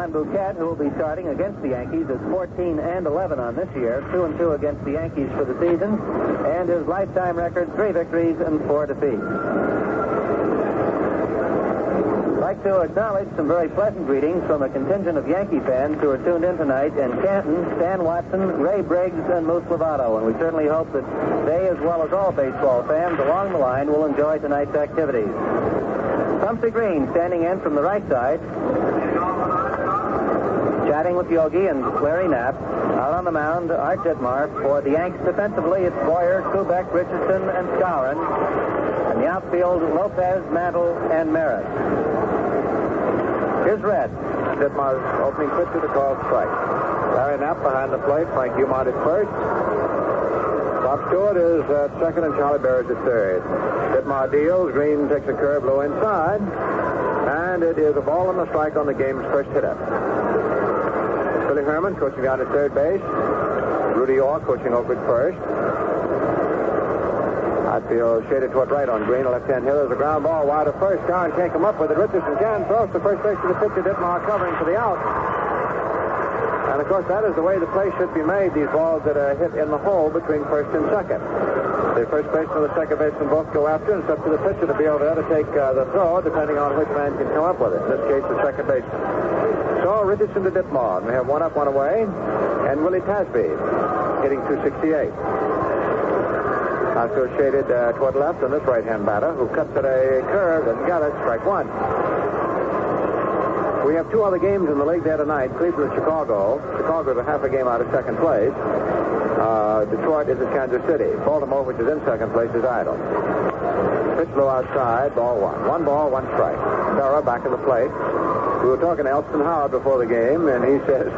Juan Bouquet, who will be starting against the Yankees, is 14-11 on this year, 2-2 against the Yankees for the season, and his lifetime record, 3 victories and 4 defeats. I'd like to acknowledge some very pleasant greetings from a contingent of Yankee fans who are tuned in tonight in Canton, Stan Watson, Ray Briggs, and Moose Lovato, and we certainly hope that they, as well as all baseball fans along the line, will enjoy tonight's activities. Pumpsy Green standing in from the right side, chatting with Yogi and Larry Knapp. Out on the mound, Art Ditmar. For the Yanks defensively, it's Boyer, Kubek, Richardson, and Skowron. And the outfield, Lopez, Mantle, and Merritt. Here's Red. Ditmar's opening pitch to the call strike. Larry Knapp behind the plate. Frank Dumont at first. Bob Stewart is at second and Charlie Barrett at third. Ditmar deals. Green takes a curve low inside. And it is a ball and a strike on the game's first hitter. Billy Herman coaching down at third base. Rudy Orr coaching over at first. Outfield shaded toward right on Green. A left-hand hitter. There's a ground ball wide of first. Skowron can't come up with it. Richardson can. Throws to first base to the pitcher. Ditmar covering for the out. And, of course, that is the way the play should be made, these balls that are hit in the hole between first and second. The first baseman and the second baseman both go after, and it's up to the pitcher to be able to take the throw, depending on which man can come up with it. In this case, the second baseman. So, Richardson to Ditmar. We have one up, one away. And Willie Tasby hitting 268. Also shaded toward left on this right-hand batter, who cuts at a curve and got it. Strike one. We have two other games in the league there tonight. Cleveland and Chicago. Chicago's a half a game out of second place. Detroit is at Kansas City. Baltimore, which is in second place, is idle. Pitch low outside, ball one. 1 ball, 1 strike. Sarah back in the plate. We were talking to Elston Howard before the game, and he says,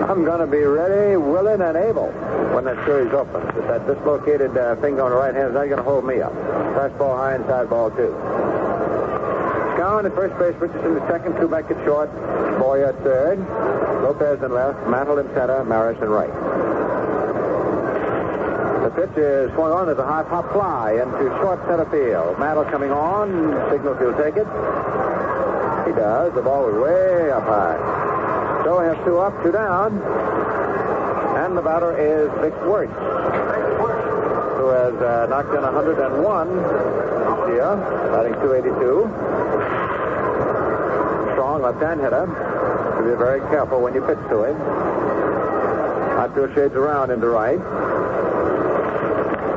I'm going to be ready, willing, and able when that series opens. That dislocated finger on the right hand is not going to hold me up. Fastball high inside, ball 2. Skowron at first base, Richardson at second, Kubek at short, Boyer at third, Lopez in left, Mantle in center, Maris in right. The pitch is swung on. There's a high pop fly into short center field. Mantle coming on, signals he'll take it. He does. The ball was way up high. So we have 2 up, 2 down. And the batter is Vic Wirtz, who has knocked in 101 this year, batting 282. Strong left-hand hitter. So be very careful when you pitch to him. Outfield shades around into right.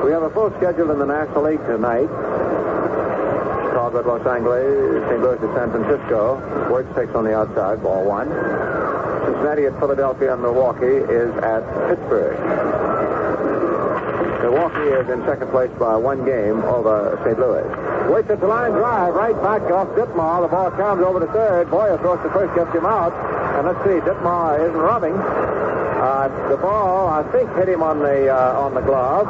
We have a full schedule in the National League tonight. Chicago at Los Angeles, St. Louis at San Francisco. Wirtz takes on the outside, ball 1. Cincinnati at Philadelphia, and Milwaukee is at Pittsburgh. Milwaukee is in second place by 1 game over St. Louis. Waits at the line drive, right back off Ditmar. The ball comes over to third. Boyer throws to first, gets him out. And let's see, Ditmar isn't rubbing. The ball, I think, hit him on the glove.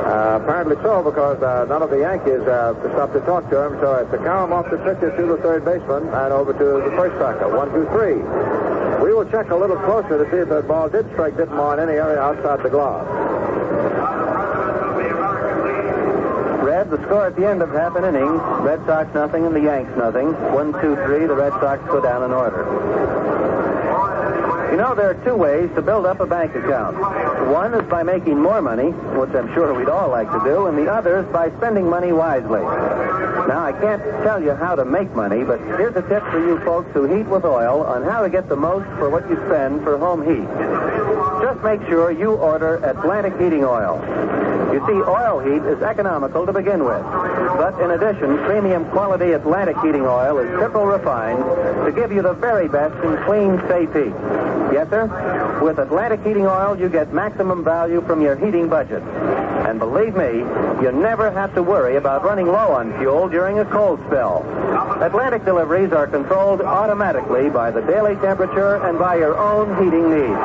Apparently so, because none of the Yankees stopped to talk to him. So it's a count off the pitcher to the third baseman and over to the first backer. 1, 2, 3. We will check a little closer to see if that ball did strike Ditmar in any area outside the glove. Red, the score at the end of half an inning. Red Sox nothing and the Yanks nothing. 1, 2, 3. The Red Sox go down in order. You know, there are 2 ways to build up a bank account. One is by making more money, which I'm sure we'd all like to do, and the other is by spending money wisely. Now, I can't tell you how to make money, but here's a tip for you folks who heat with oil on how to get the most for what you spend for home heat. Just make sure you order Atlantic heating oil. You see, oil heat is economical to begin with. But in addition, premium quality Atlantic heating oil is triple refined to give you the very best in clean, safe heat. Yes, sir? With Atlantic heating oil, you get maximum value from your heating budget. And believe me, you never have to worry about running low on fuel during a cold spell. Atlantic deliveries are controlled automatically by the daily temperature and by your own heating needs.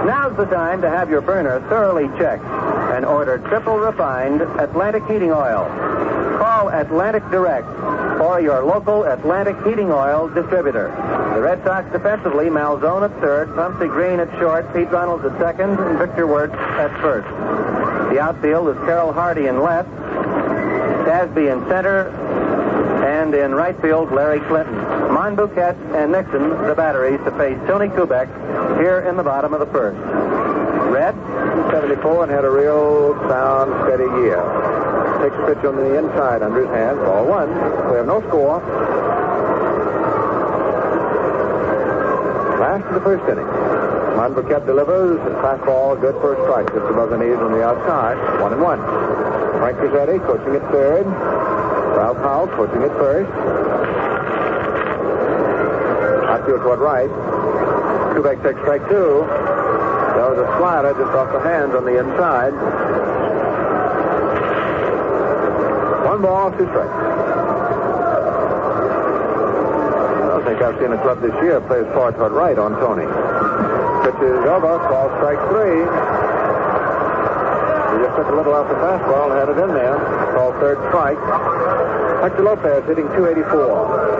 Now's the time to have your burner thoroughly checked and order triple refined Atlantic heating oil. Call Atlantic Direct or your local Atlantic heating oil distributor. The Red Sox defensively, Malzone at third, Pumpsy Green at short, Pete Reynolds at second, and Victor Wirtz at first. The outfield is Carroll Hardy in left, Tasby in center, And in right field, Larry Clinton. Monbouquet and Nixon, the batteries, to face Tony Kubek here in the bottom of the first. Red? 74 and had a real sound, steady year. Takes a pitch on the inside under his hand. Ball one. We have no score. Last of the first inning. Monbouquet delivers. Fastball, good for a strike. Just above the knees on the outside. 1-1. Frank Rizzuto coaching at third. Ralph Howell coaching at first. Outfield toward right. Kubek takes strike two. There was a slider just off the hands on the inside. 1 ball, 2 strikes. I don't think I've seen a club this year play as far toward right on Tony. Pitch is over, ball strike 3. He just took a little off the fastball and had it in there. Called third strike. Hector Lopez hitting .284.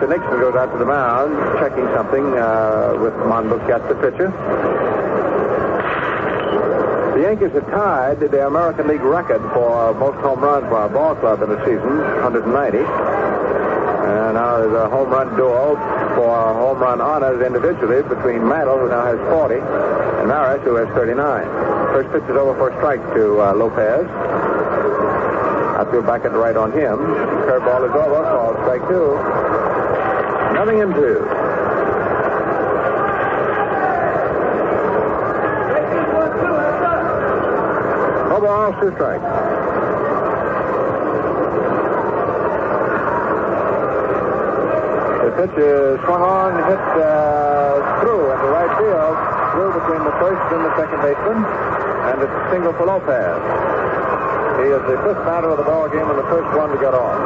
Nixon goes out to the mound, checking something with Monbouquet, the pitcher. The Yankees have tied the American League record for most home runs by a ball club in the season, 190. And now there's a home run duel for home run honors individually between Mantle, who now has 40, and Maris, who has 39. First pitch is over for a strike to Lopez. Outfield back at the right on him. Curveball is over, called strike 2. 0-2. No balls, 2 strikes. The pitch is swung on, hit through into right field, through between the first and the second baseman, and it's a single for Lopez. He is the 5th batter of the ball game and the first one to get off.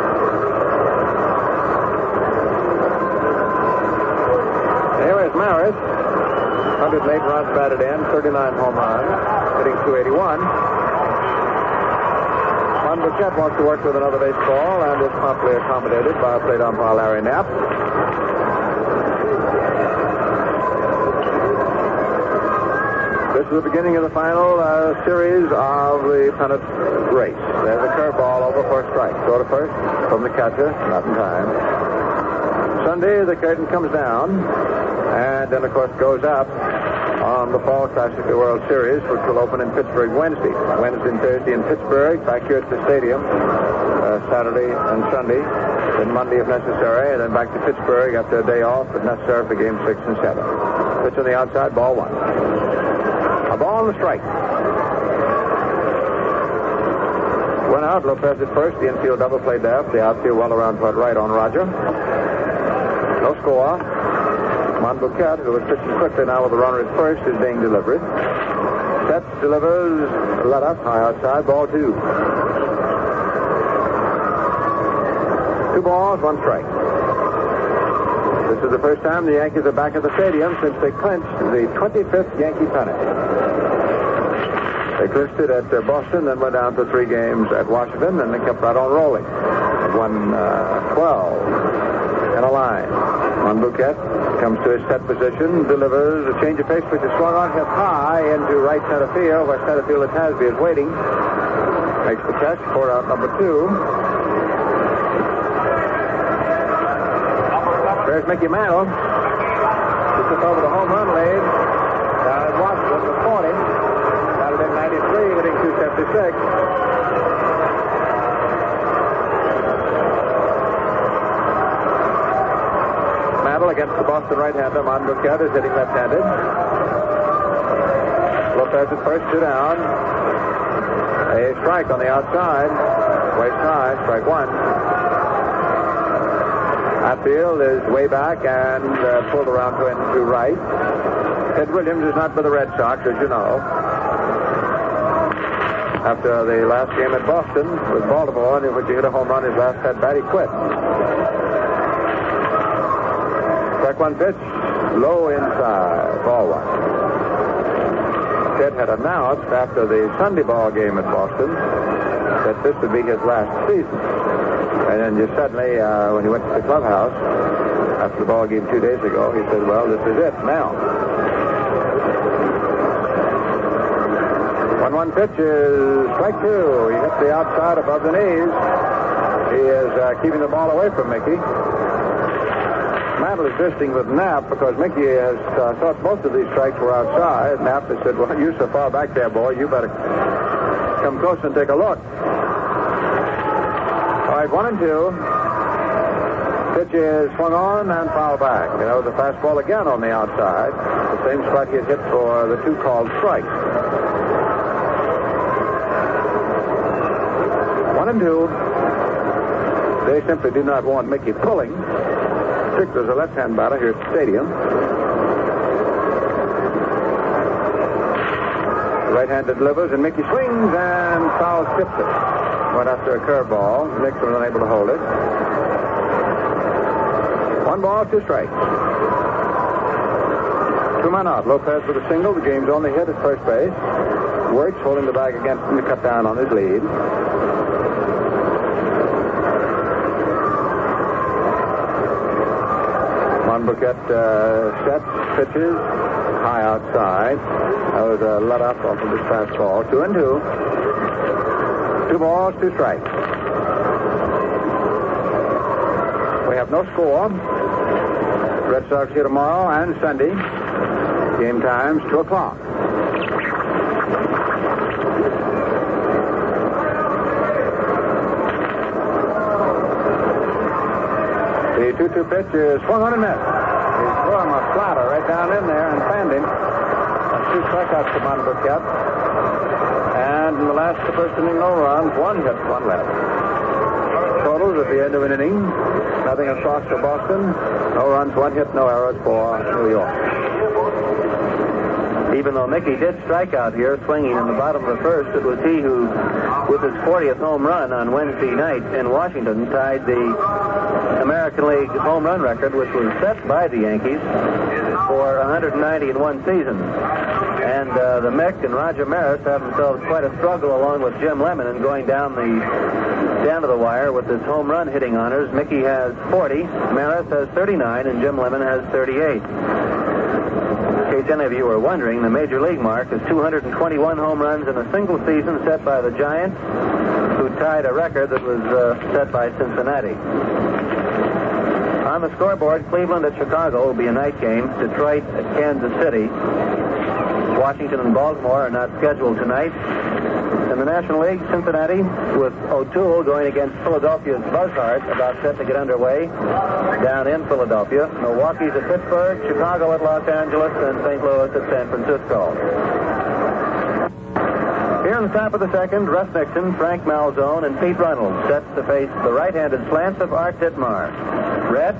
Here is Maris, 108 runs batted in, 39 home runs, hitting .281. Monbouquet wants to work with another baseball and is promptly accommodated by plate umpire Larry Knapp. This is the beginning of the final series of the pennant race. There's a curveball over for a strike. Throw to first from the catcher, not in time. Sunday, the curtain comes down. And then, of course, goes up on the Fall Classic, the World Series, which will open in Pittsburgh Wednesday. Wednesday and Thursday in Pittsburgh, back here at the stadium, Saturday and Sunday, then Monday if necessary, and then back to Pittsburgh after a day off if necessary for Game 6 and 7. Pitch on the outside, ball 1. A ball and a strike. Went out, Lopez at first, the infield double play left, the outfield well around toward right on Roger. No score. Monbouquet, who was pitching quickly now with the runner at first, is being delivered. Sets delivers, let up, high outside, ball 2. 2 balls, 1 strike. This is the first time the Yankees are back at the stadium since they clinched the 25th Yankee pennant. They clinched it at Boston, then went down to 3 games at Washington, and they kept right on rolling. They won 12 in a line. Monbouquet comes to his set position, delivers a change of pace, which is swung on, hit high into right center field, where center fielder Tasby is waiting. Makes the catch for out number 2. There's Mickey Mantle. He took over the home run lead down at Washington with 40. Got it in 93, hitting .276. Against the Boston right-hander. Monbouquet is hitting left-handed. Lopez at first, 2 down. A strike on the outside. Waist high, strike 1. Outfield is way back and pulled around to right. Ted Williams is not for the Red Sox, as you know. After the last game at Boston with Baltimore, in which he hit a home run his last at-bat, he quit. Strike 1 pitch, low inside, ball 1. Ted had announced after the Sunday ball game at Boston that this would be his last season. And then just suddenly, when he went to the clubhouse after the ball game 2 days ago, he said, well, this is it now. 1 pitch is strike 2. He hit the outside above the knees. He is keeping the ball away from Mickey. Mantle is visiting with Knapp because Mickey has thought most of these strikes were outside. Knapp has said, well, you're so far back there, boy, you better come close and take a look. All right, 1-2. Pitch is swung on and fouled back. You know, the fastball again on the outside. The same spot he had hit for the 2 called strikes. 1-2. They simply do not want Mickey pulling. Particularly as a left-hand batter here at the stadium. The right-hander delivers, and Mickey swings and foul tips it. Went after a curveball. Nixon was unable to hold it. 1 ball, 2 strikes. 2 men out. Lopez with a single. The game's only hit at first base. Wirtz holding the bag against him to cut down on his lead. Monbouquet sets, pitches, high outside. That was a let up off of this fastball. 2-2. 2 balls, 2 strikes. We have no score. Red Sox here tomorrow and Sunday. Game times 2 o'clock. The 2-2 pitch is swung on and missed. He's throwing a flatter right down in there and fanned him. And 2 strikeouts to Monbouquet. And in the first inning, no runs, 1 hit, 1 left. Totals at the end of an inning. Nothing across for Boston. No runs, 1 hit, no errors for New York. Even though Mickey did strike out here, swinging in the bottom of the first, it was he who, with his 40th home run on Wednesday night in Washington, tied the American League home run record, which was set by the Yankees for 190 in one season. And the Mick and Roger Maris have themselves quite a struggle along with Jim Lemon in going down to the wire with his home run hitting honors. Mickey has 40, Maris has 39, and Jim Lemon has 38. In case any of you are wondering, the Major League mark is 221 home runs in a single season set by the Giants, who tied a record that was set by Cincinnati. On the scoreboard, Cleveland at Chicago will be a night game. Detroit at Kansas City. Washington and Baltimore are not scheduled tonight. In the National League, Cincinnati with O'Toole going against Philadelphia's Buzzard, about set to get underway down in Philadelphia. Milwaukee's at Pittsburgh, Chicago at Los Angeles, and St. Louis at San Francisco. Here in the top of the second, Russ Nixon, Frank Malzone, and Pete Reynolds set to face the right-handed slants of Art Ditmar. Red.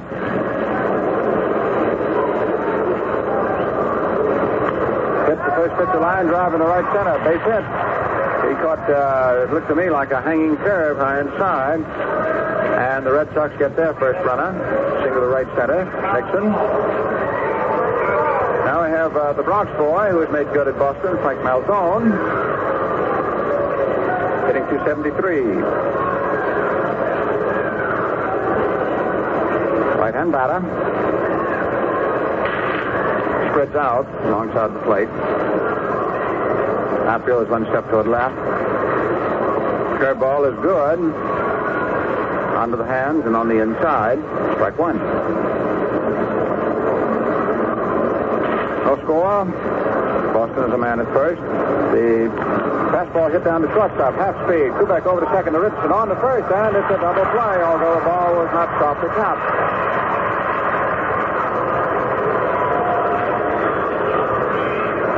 Hits the first pitch, a line drive in the right center. Base hit. He caught, it looked to me like a hanging curve high inside. And the Red Sox get their first runner. Single to right center. Nixon. Now we have the Bronx boy who has made good at Boston, Frank Malzone. Hitting 273. Right-hand batter. Spreads out alongside the plate. Outfield is 1 step toward left. Curveball is good. Onto the hands and on the inside. Strike 1. No score. Boston is a man at first. The fastball hit down to shortstop, half speed. Kubek over to second to Richardson on to first, and it's a double play, although the ball was not stopped at count.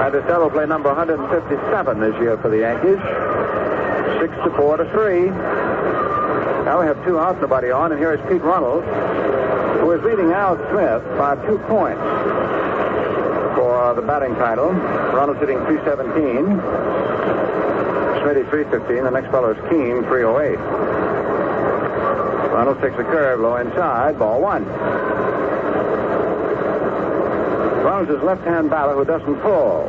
That is double play number 157 this year for the Yankees. 6-4-3. Now we have 2 out, nobody on, and here is Pete Reynolds, who is leading Al Smith by 2 points for the batting title. Reynolds hitting 317. Smitty 315. The next fellow is Keene, 308. Reynolds takes a curve low inside, ball 1. Reynolds is left-hand batter who doesn't pull.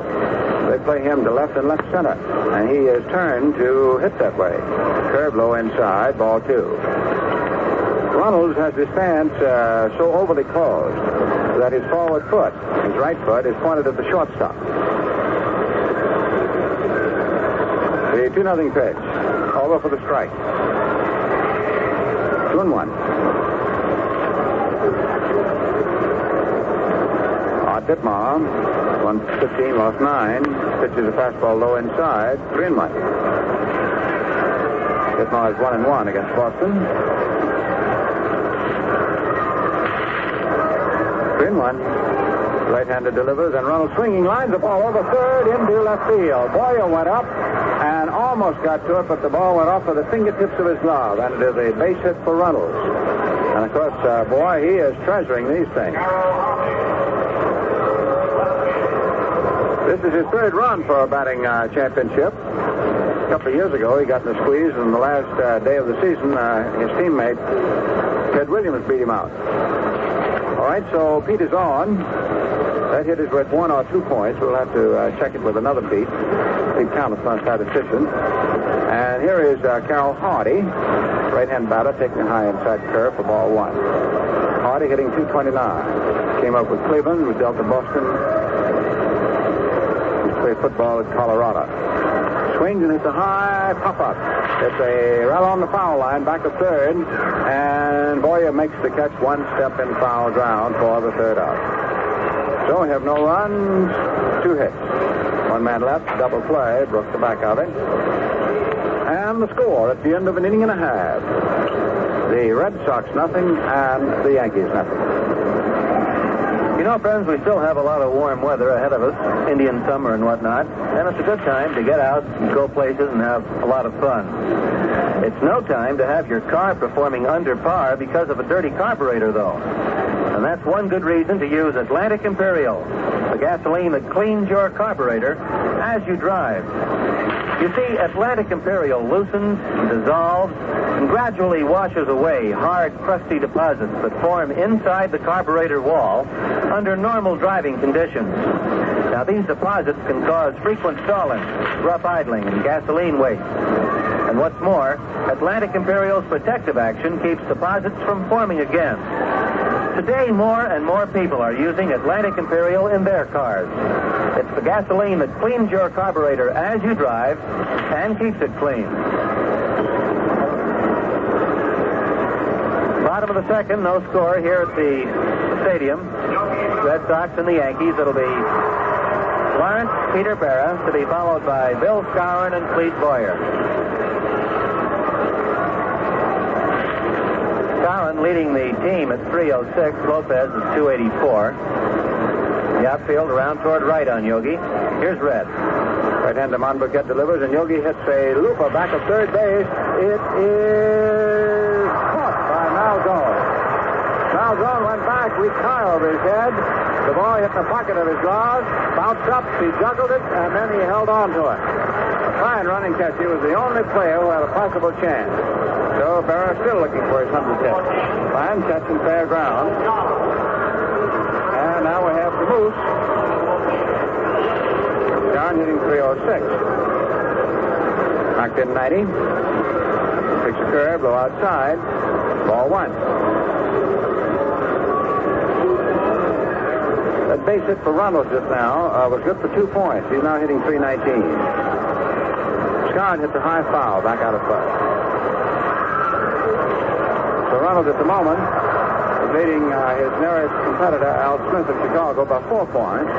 They play him to left and left center, and he is turned to hit that way. Curve low inside, ball 2. Reynolds has his stance so overly closed that his forward foot, his right foot, is pointed at the shortstop. 2-0 pitch. Over for the strike. 2-1. Dittmar, 115, lost 9. Pitches a fastball low inside. 3-1. Dittmar is 1-1 against Boston. 3-1. Right-hander delivers, and Ronald swinging lines the ball over third into left field. Boyer went up and almost got to it, but the ball went off of the fingertips of his glove, and it is a base hit for Runnels. And of course, boy, he is treasuring these things. This is his third run for a batting championship. A couple of years ago, he got in a squeeze, and the last day of the season, his teammate, Ted Williams, beat him out. All right, so Pete is on. That hit is worth 1 or 2 points. We'll have to check it with another Pete. Pete Count, a statistician. And here is Carroll Hardy, right-hand batter, taking a high inside curve for ball 1. Hardy hitting .229. Came up with Cleveland, was dealt to Boston. Played football at Colorado. Swings and it's a high pop-up. It's a right on the foul line, back of third, and Boyer makes the catch one step in foul ground for the third out. So we have no runs, 2 hits. 1 man left, double play, broke the back of it. And the score at the end of an inning and a half. The Red Sox nothing, and the Yankees nothing. You know, friends, we still have a lot of warm weather ahead of us, Indian summer and whatnot, and it's a good time to get out and go places and have a lot of fun. It's no time to have your car performing under par because of a dirty carburetor, though. And that's one good reason to use Atlantic Imperial, the gasoline that cleans your carburetor as you drive. You see, Atlantic Imperial loosens, dissolves, and gradually washes away hard, crusty deposits that form inside the carburetor wall under normal driving conditions. Now, these deposits can cause frequent stalling, rough idling, and gasoline waste. And what's more, Atlantic Imperial's protective action keeps deposits from forming again. Today, more and more people are using Atlantic Imperial in their cars. It's the gasoline that cleans your carburetor as you drive and keeps it clean. Bottom of the second, no score here at the stadium. Red Sox and the Yankees. It'll be Lawrence, Peter Berra, to be followed by Bill Skowron and Clete Boyer. Skowron leading the team at 306. Lopez is 284. The outfield around toward right on Yogi. Here's Red. Right-hander Monbouquet delivers, and Yogi hits a looper back of third base. It is caught by Malzone. Malzone went back, reached high over his head. The ball hit the pocket of his glove, bounced up, he juggled it, and then he held on to it. A fine running catch. He was the only player who had a possible chance. So Berra still looking for his 100th hit. Fine catch in fair ground. And now we have the Moose. Down hitting 306. Knocked in 90. Picks a curve, low outside. Ball 1. That base hit for Ronald just now was good for 2 points. He's now hitting 319. Scott hits a high foul back out of play. So Ronald at the moment is leading his nearest competitor, Al Smith of Chicago, by 4 points.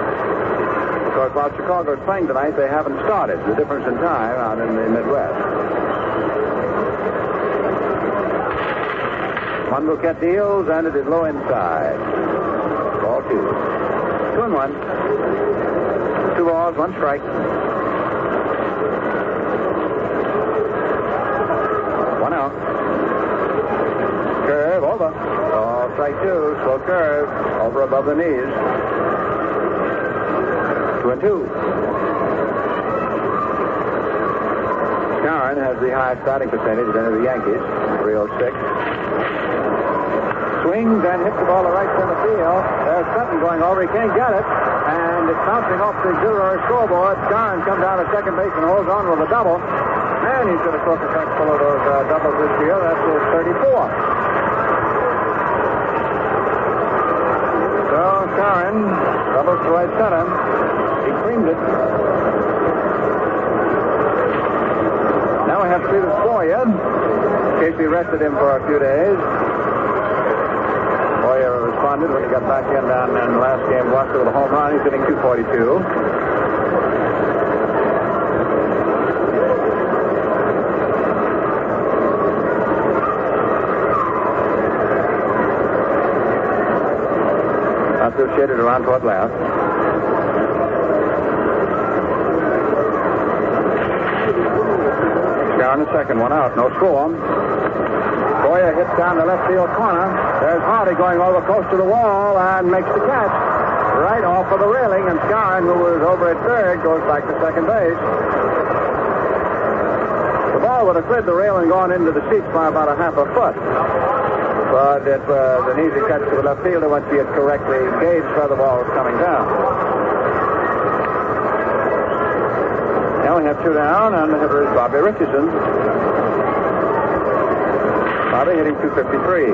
Because while Chicago is playing tonight, they haven't started. The difference in time out in the Midwest. Monbouquet deals, and it is low inside. Ball 2. 2-1. 2 balls, 1 strike. 1 out. Curve over. Ball strike 2. Slow curve over above the knees. 2-2. Skowron has the highest batting percentage of any of the Yankees, 306. Swings and hits the ball to right center field. There's Sutton going over. He can't get it. And it's bouncing off the auxiliary scoreboard. Skowron comes out of second base and holds on with a double. And he's going to cook a pack full of those doubles this year. That's his 34. So Skowron doubles to right center. He creamed it. have Cleveland Boyer. Casey rested him for a few days. Boyer responded when he got back in down in the last game. Washington with a home run. He's hitting .242. Outfield shaded around toward left. Down the second, one out, no score. Boyer hits down the left field corner. There's Hardy going over close to the wall and makes the catch. Right off of the railing, and Skowron, who was over at third, goes back to second base. The ball would have slid the rail and gone into the seats by about a half a foot. But it was an easy catch to the left fielder once he had correctly gauged where the ball was coming down. Now we have two down, and the hitter is Bobby Richardson. Bobby hitting .253.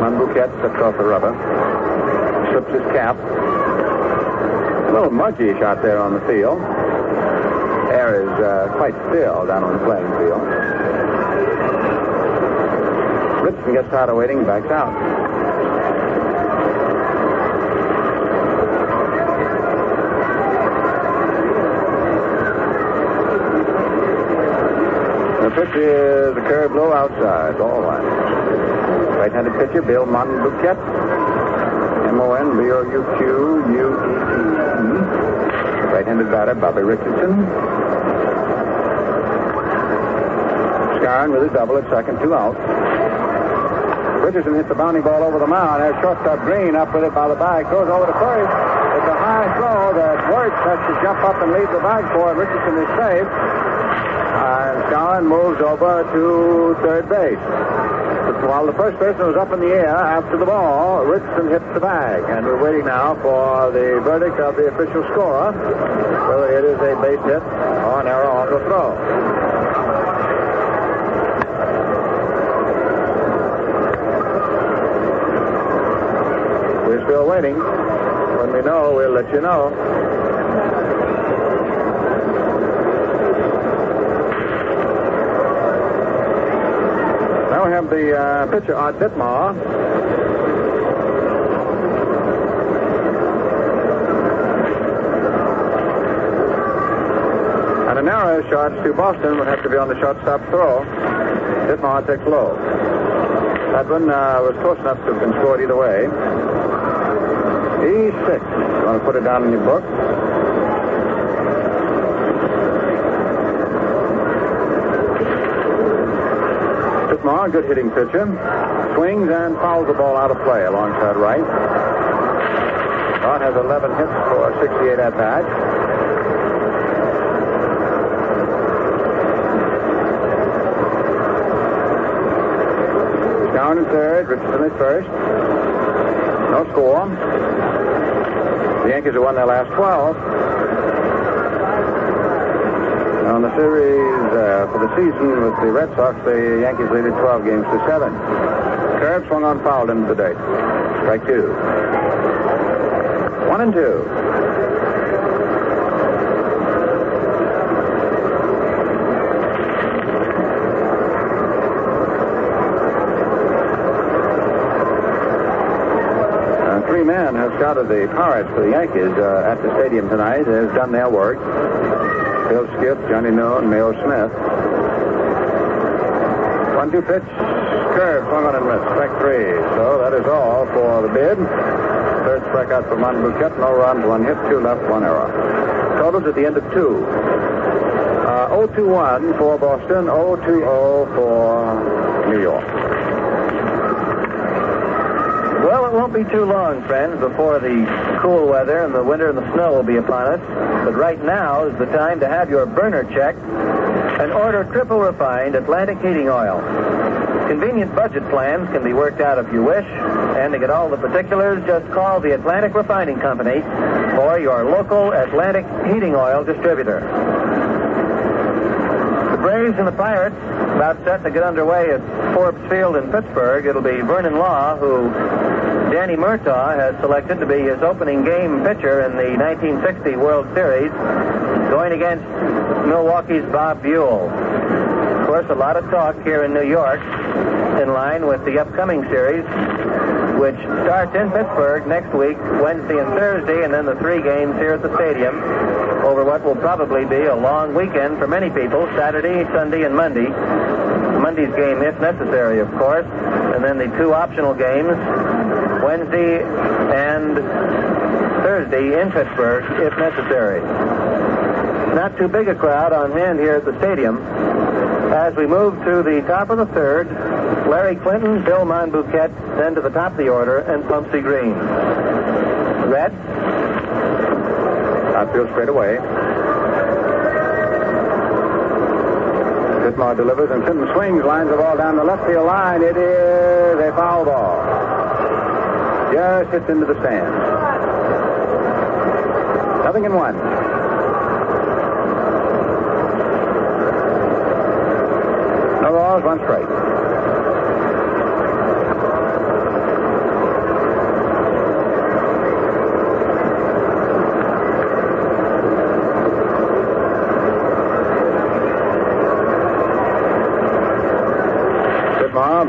Monbouquet steps off the rubber, slips his cap. A little muggy shot there on the field. Air is quite still down on the playing field. Richardson gets tired of waiting and backs out. The pitch is a curve low outside. Ball one. Right-handed pitcher, Bill Monbouquet. M-O-N-B-O-U-Q-U-E-T-E. Right-handed batter, Bobby Richardson. Skowron with his double at second, 2 out. Richardson hits the bounding ball over the mound. There's shortstop Green up with it by the bag. Goes over to first. It's a high throw that Wirtz has to jump up and leave the bag for it. Richardson is safe. And Skowron moves over to third base. While the first baseman was up in the air after the ball, Richardson hits the bag. And we're waiting now for the verdict of the official scorer, whether it is a base hit or an error on the throw. We're still waiting. When we know, we'll let you know. Now we have the pitcher, Art Ditmar. And a narrow shot to Boston would have to be on the shortstop throw. Ditmar takes low. That one was close enough to have been scored either way. E6. You want to put it down in your book? Ditmar, good hitting pitcher. Swings and fouls the ball out of play alongside right. Art has 11 hits for 68 at-bats. Down in third, Richardson is first. No score. The Yankees have won their last 12. On the series for the season with the Red Sox, the Yankees lead it 12 games to 7. Curve swung on fouled into the dirt. Strike 2. 1-2. Three men have scouted the Pirates for the Yankees at the stadium tonight. They have done their work. Bill Skip, Johnny Noon, Mayo Smith. 1-2 pitch. Curve, swung on and missed. Strike 3. So that is all for the bid. Third strikeout for Monbouquet. No runs, 1 hit, 2 left, 1 error. Totals at the end of 2. 0-2-1 for Boston, 0-2-0 for New York. Well, it won't be too long, friends, before the cool weather and the winter and the snow will be upon us. But right now is the time to have your burner checked and order triple refined Atlantic heating oil. Convenient budget plans can be worked out if you wish. And to get all the particulars, just call the Atlantic Refining Company or your local Atlantic heating oil distributor. The Braves and the Pirates about set to get underway at Forbes Field in Pittsburgh. It'll be Vernon Law, who Danny Murtaugh has selected to be his opening game pitcher in the 1960 World Series, going against Milwaukee's Bob Buell. Of course, a lot of talk here in New York in line with the upcoming series, which starts in Pittsburgh next week, Wednesday and Thursday, and then the 3 games here at the stadium over what will probably be a long weekend for many people, Saturday, Sunday, and Monday. Monday's game, if necessary, of course, and then the 2 optional games, Wednesday and Thursday in Pittsburgh, if necessary. Not too big a crowd on hand here at the stadium. As we move to the top of the third, Larry Clinton, Bill Monbouquet, then to the top of the order, and Pumpsy Green. Red? Outfield straight away. Ditmar delivers, and Clinton swings, lines the ball down the left field line. It is a foul ball. Just hits into the stands. 0-1. No balls, 1 strike.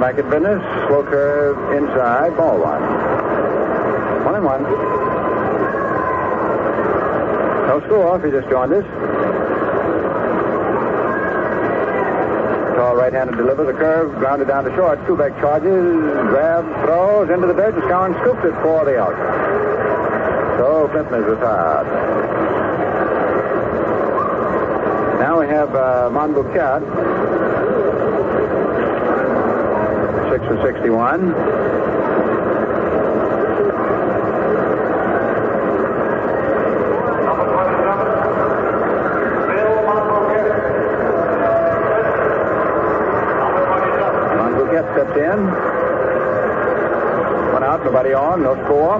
Back at business. Slow curve inside. Ball 1. 1-1. No score if you just joined us. Tall right-handed delivers a curve, grounded down to short. Kubek charges, grabs, throws into the dirt, and Skowron scoops it for the out. So Clinton is retired. Now we have Monbouquet. 6-61. Monbouquet steps in. 1 out, nobody on, no score.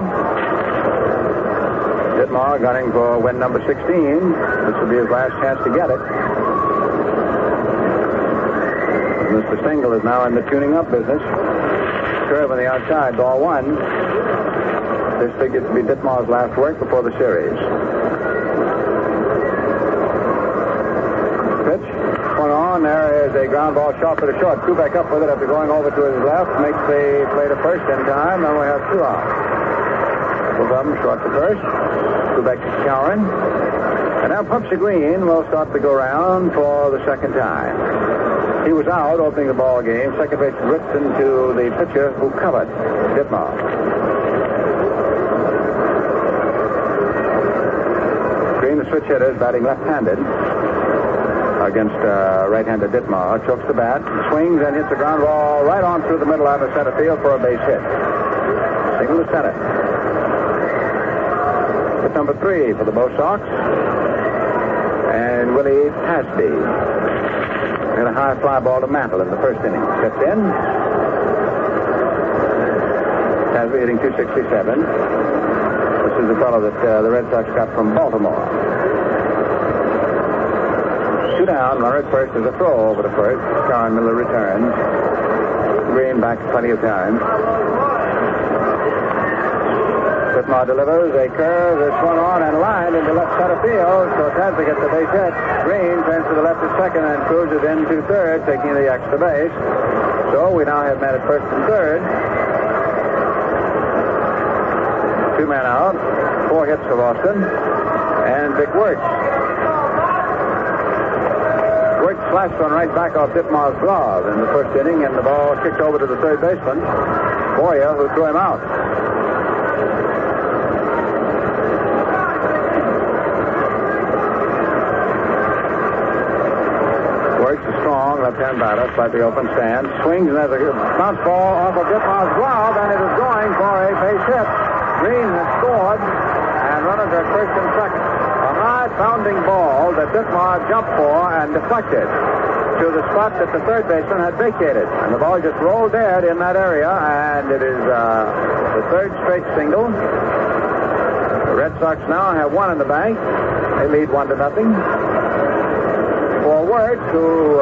Ditmar gunning for win number 16. This will be his last chance to get it. Mr. Stengel is now in the tuning up business. Curve on the outside, ball 1. This figures to be Ditmar's last work before the series. Pitch. 1 on. There is a ground ball shot for the short. Kubek up with it after going over to his left. Makes the play to first in time. Then we have 2 out. Both of them short to first. Kubek to Skowron. And now Pumpsy Green will start the go-round for the second time. He was out opening the ball game. Second base ripped into the pitcher who covered Ditmar. Green, the switch hitter, is batting left-handed against right-handed Ditmar. Chokes the bat, swings, and hits a ground ball right on through the middle out of center field for a base hit. Single to center. Hit number 3 for the Bo Sox. And Willie Tasby. And a high fly ball to Mantle in the first inning. Steps in. Tasby hitting .267. This is the fellow that the Red Sox got from Baltimore. 2 down. Runner at first. There's a throw over to first. Skowron Miller returns. Green back plenty of time. Ditmar delivers a curve. This one on and lined into left center field. So Tasby gets the base hit. Green turns to the left at second and cruises into third, taking the extra base. So we now have men at first and third. 2 men out. 4 hits for Boston. And Vic Wertz. Wertz slashed one right back off Ditmar's glove in the first inning, and the ball kicked over to the third baseman, Boyer, who threw him out. Left-hand batter, slightly open stand, swings, and there's a bounce ball off of Ditmar's glove, and it is going for a base hit. Green has scored, and runners are first and second. A high bounding ball that Ditmar jumped for and deflected to the spot that the third baseman had vacated, and the ball just rolled dead in that area, and it is the third straight single. The Red Sox now have 1 in the bank. They lead 1-0. for Wirtz, who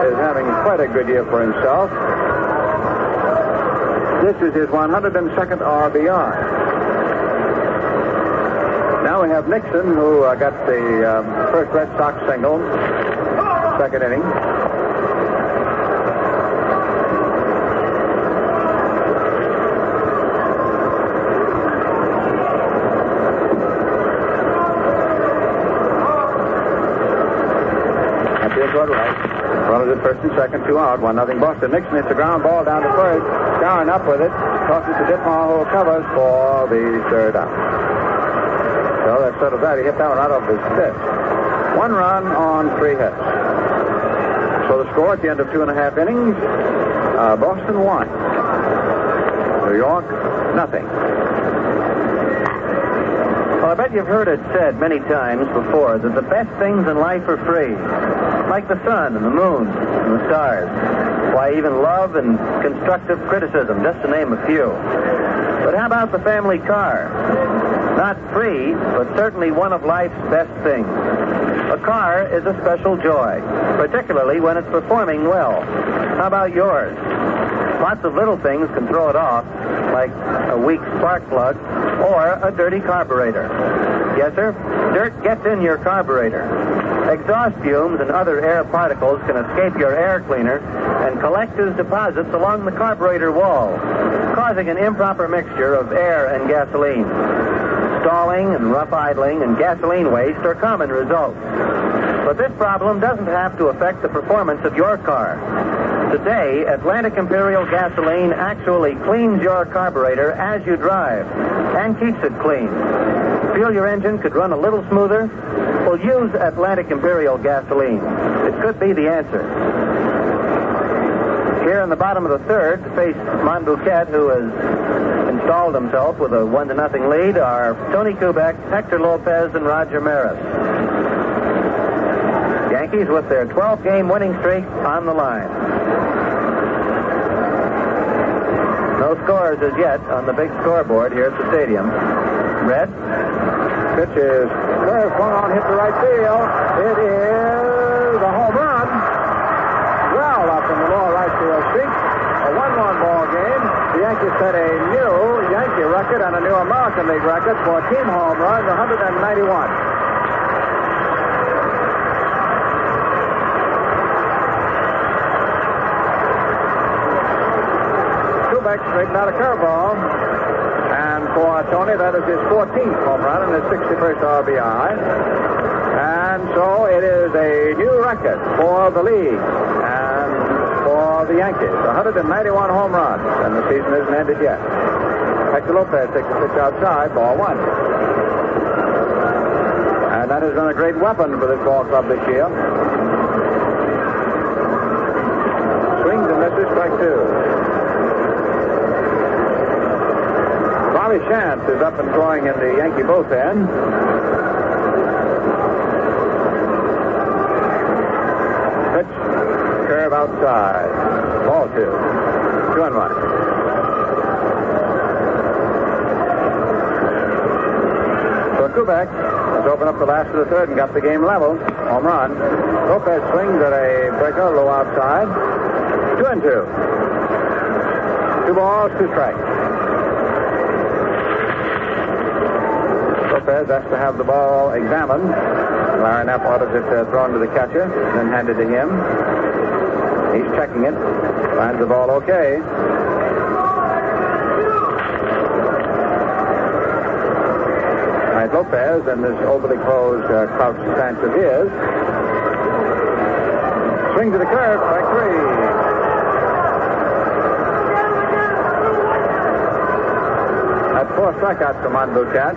is having quite a good year for himself. This is his 102nd RBI. Now we have Nixon, who got the first Red Sox single, second inning. Right. Runners at first and second, 2 out, 1-0 Boston. Nixon hits a ground ball down to first. Down up with it. Tosses to Ditmar, who covers for the third out. So that settles that. He hit that one out of his fifth. 1 run on 3 hits. So the score at the end of 2.5 innings, Boston 1. New York, nothing. Well, I bet you've heard it said many times before that the best things in life are free. Like the sun and the moon and the stars. Why, even love and constructive criticism, just to name a few. But how about the family car? Not free, but certainly one of life's best things. A car is a special joy, particularly when it's performing well. How about yours? Lots of little things can throw it off, like a weak spark plug or a dirty carburetor. Yes, sir, dirt gets in your carburetor. Exhaust fumes and other air particles can escape your air cleaner and collect as deposits along the carburetor wall, causing an improper mixture of air and gasoline. Stalling and rough idling and gasoline waste are common results. But this problem doesn't have to affect the performance of your car. Today, Atlantic Imperial gasoline actually cleans your carburetor as you drive and keeps it clean. Feel your engine could run a little smoother? Well, use Atlantic Imperial gasoline. It could be the answer. Here in the bottom of the third, to face Monbouquet, who has installed himself with a 1-0 lead, are Tony Kubek, Hector Lopez, and Roger Maris. Yankees with their 12-game winning streak on the line. No scores as yet on the big scoreboard here at the stadium. Red? Pitch is curve, swung on, hit to right field. It is a home run. Well up in the lower right field seat. A 1-1 ball game. The Yankees set a new Yankee record and a new American League record for team home runs, 191. Kubek straightened out a curveball. And for Tony, that is his 14th home run and his 61st RBI. And so it is a new record for the league and for the Yankees. 191 home runs, and the season isn't ended yet. Hector Lopez takes a pitch outside, ball 1. And that has been a great weapon for this ball club this year. Swings and misses, strike 2. Bobby Shantz is up and throwing in the Yankee bullpen. Pitch, curve outside. Ball 2. 2-1. So Kubek has opened up the last of the third and got the game level. Home run. Lopez swings at a breaker, low outside. 2-2. 2 balls, 2 strikes. Lopez has to have the ball examined. Larry Knapp orders it thrown to the catcher, then handed to him. He's checking it. Finds the ball okay. All right, Lopez and this overly closed crouch stance of his. Swing to the curve, strike 3. That's 4 strikeouts for Monbouquet.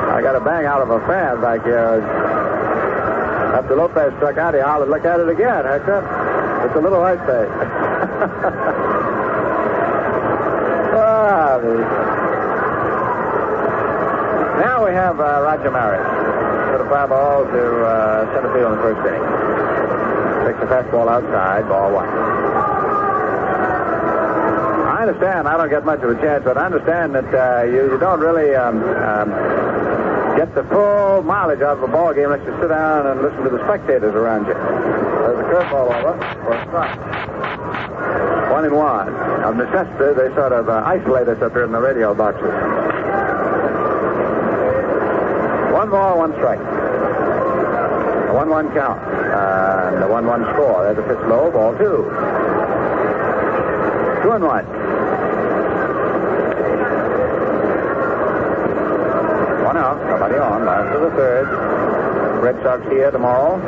I got a bang out of a fan back here. After Lopez struck out, he hollered, "Look at it again, Hector." It's a little right there. Now we have Roger Maris. Put a fly ball to center field in the first inning. Takes the fastball outside, ball 1. I understand I don't get much of a chance, but I understand that you don't really get the full mileage out of a ball game unless you sit down and listen to the spectators around you. There's a curveball over for a strike. 1-1. Of necessity, they sort of isolate us up here in the radio boxes. 1 ball, 1 strike. A 1-1 count. And a 1-1 score. There's a pitch low, ball 2. 2-1. One out, nobody on. Last of the third. Red Sox here tomorrow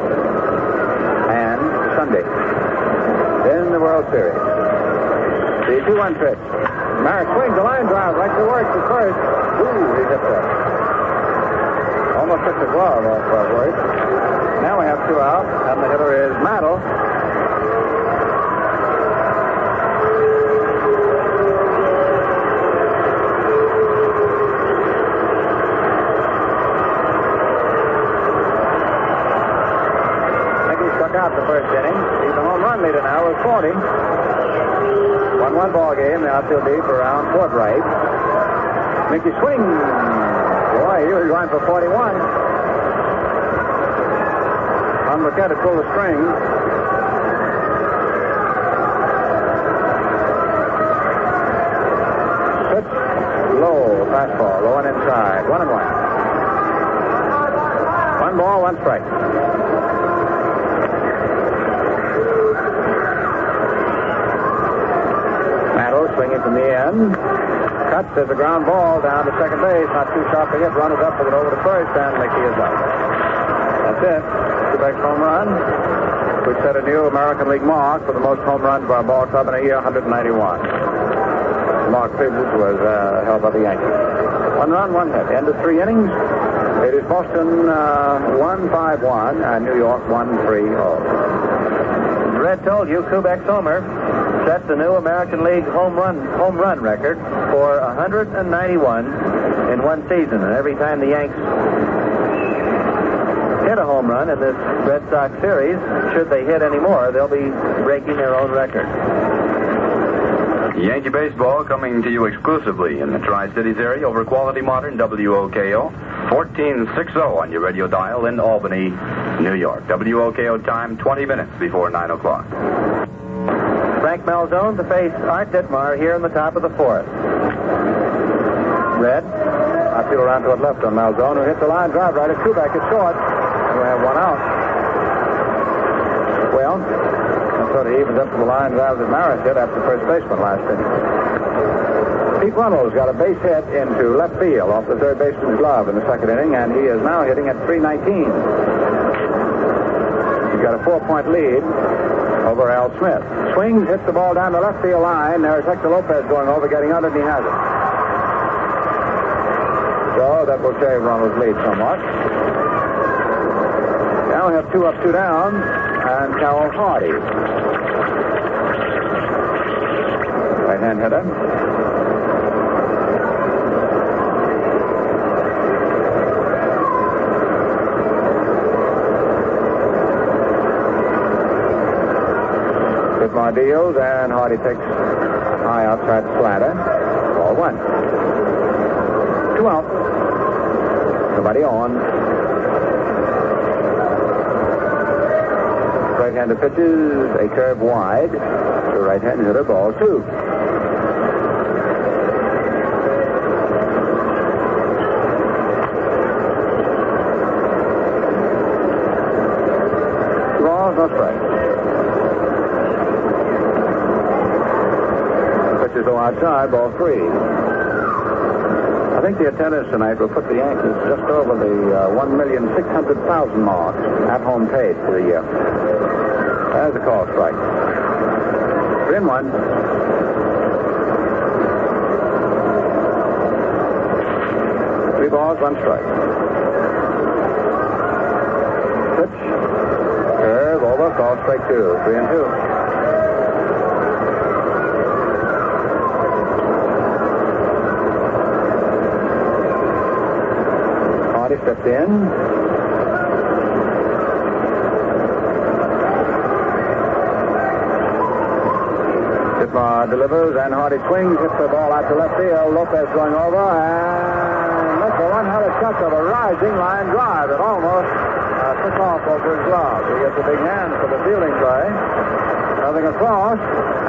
and Sunday. Then the World Series. The 2-1 pitch. Merrick swings the line drive right to work to first. Ooh, he hit that. Almost took the glove off Work. Now we have 2 out, and the hitter is Mantle. Out the first inning. He's a home run leader now with 40. 1-1 ball game. The outfield deep around fourth right. Mickey swings. Boy, he was going for 41. Unlucky to pull the string. Pitch low, fastball, low and inside. 1-1. 1 ball, 1 strike. Swinging from the end. Cuts as a ground ball down to second base. Not too sharp to hit. Runners up with it over to first, and Mickey is out. That's it. Quebec's home run. We set a new American League mark for the most home runs by a ball club in a year, 191. Mark previous was held by the Yankees. 1 run, 1 hit. End of 3 innings. It is Boston 1-5-1 and New York 1-3-0. Red told you, Quebec's homer set the new American League home run record for 191 in one season. And every time the Yanks hit a home run in this Red Sox series, should they hit any more, they'll be breaking their own record. Yankee baseball coming to you exclusively in the Tri-Cities area over Quality Modern WOKO 1460 on your radio dial in Albany, New York. WOKO time 20 minutes before 9 o'clock. Frank Malzone to face Art Ditmar here in the top of the 4th. Red. I feel around to it left on Malzone, who hits a line drive right at Quebec at short. We have 1 out. Well, that sort of evens up to the line drive that Maris hit after first baseman last inning. Pete Runnels got a base hit into left field off the third baseman's glove in the second inning, and he is now hitting at .319. He's got a 4-point lead over Al Smith. Swings, hits the ball down the left field line. There's Hector Lopez going over, getting under, and he has it. So that will shave Ronald's lead somewhat. Now we have 2 up, 2 down, and Carroll Hardy. Right-hand hitter. Ditmar deals, and Hardy takes high outside slider. Ball 1. 2 out. Nobody on. Right-hander pitches a curve wide to right-hand hitter. Ball 2. Balls, no strike. Pitches go outside. Ball 3. I think the attendance tonight will put the Yankees just over the 1,600,000 mark at home paid for the year. There's a call strike. 3-1. Three balls, 1 strike. Pitch. Curve over. Call strike 2. 3-2. Stepped in. Ditmar delivers, and Hardy swings, hits the ball out to left field. Lopez going over, and that's a one-handed catch of a rising line drive. It almost took off over his glove. He gets a big hand for the fielding play. Nothing across,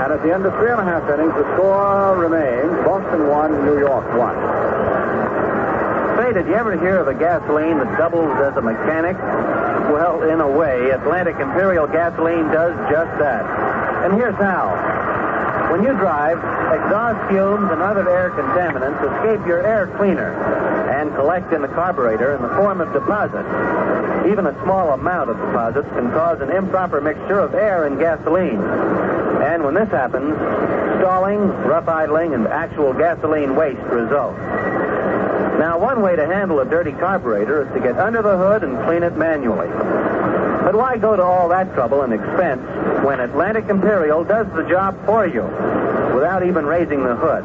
and at the end of 3.5 innings, the score remains Boston 1, New York 1. Say, did you ever hear of a gasoline that doubles as a mechanic? Well, in a way, Atlantic Imperial gasoline does just that. And here's how. When you drive, exhaust fumes and other air contaminants escape your air cleaner and collect in the carburetor in the form of deposits. Even a small amount of deposits can cause an improper mixture of air and gasoline. And when this happens, stalling, rough idling, and actual gasoline waste result. Now, one way to handle a dirty carburetor is to get under the hood and clean it manually. But why go to all that trouble and expense when Atlantic Imperial does the job for you without even raising the hood?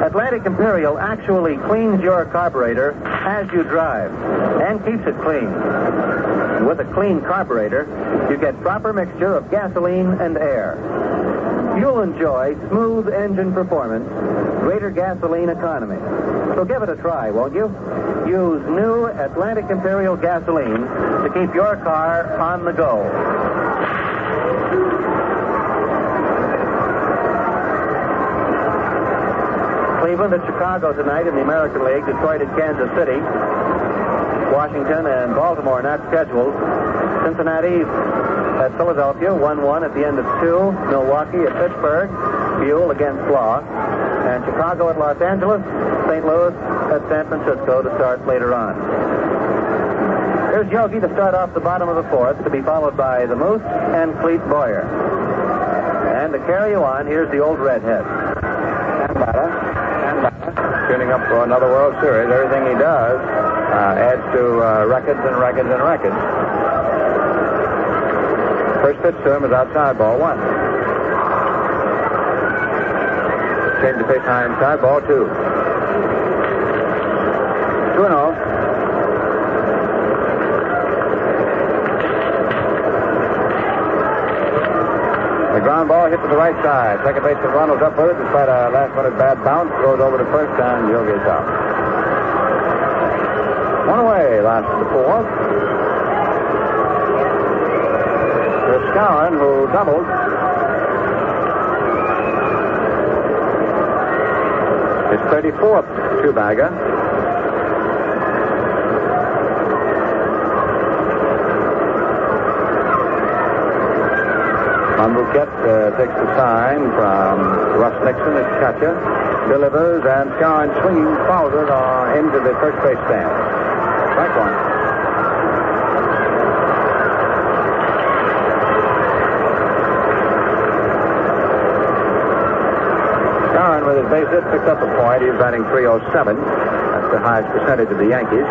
Atlantic Imperial actually cleans your carburetor as you drive and keeps it clean. And with a clean carburetor, you get proper mixture of gasoline and air. You'll enjoy smooth engine performance, greater gasoline economy. So give it a try, won't you? Use new Atlantic Imperial gasoline to keep your car on the go. Cleveland at Chicago tonight in the American League. Detroit at Kansas City. Washington and Baltimore not scheduled. Cincinnati at Philadelphia, 1-1 at the end of 2. Milwaukee at Pittsburgh. Buell against Law. And Chicago at Los Angeles. St. Louis at San Francisco to start later on. Here's Yogi to start off the bottom of the fourth, to be followed by the Moose and Cleet Boyer. And to carry you on, here's the old redhead. And batter. Tuning up for another World Series. Everything he does adds to records and records and records. First pitch to him is outside, ball 1. Change the pitch high inside, ball 2. 2-0. The ground ball hit to the right side. Second baseman Ronald's up with it despite a last-minute bad bounce. Throws over to first, and Yogi's out. One away, last of the fourth. There's Skowron, who doubled. His 34th two-bagger. Bouquet takes the sign from Russ Nixon, his catcher, delivers, and Skowron swinging fouls it into the first base stand. Strike 1. Skowron with his base hit picked up a point. He's batting .307. That's the highest percentage of the Yankees.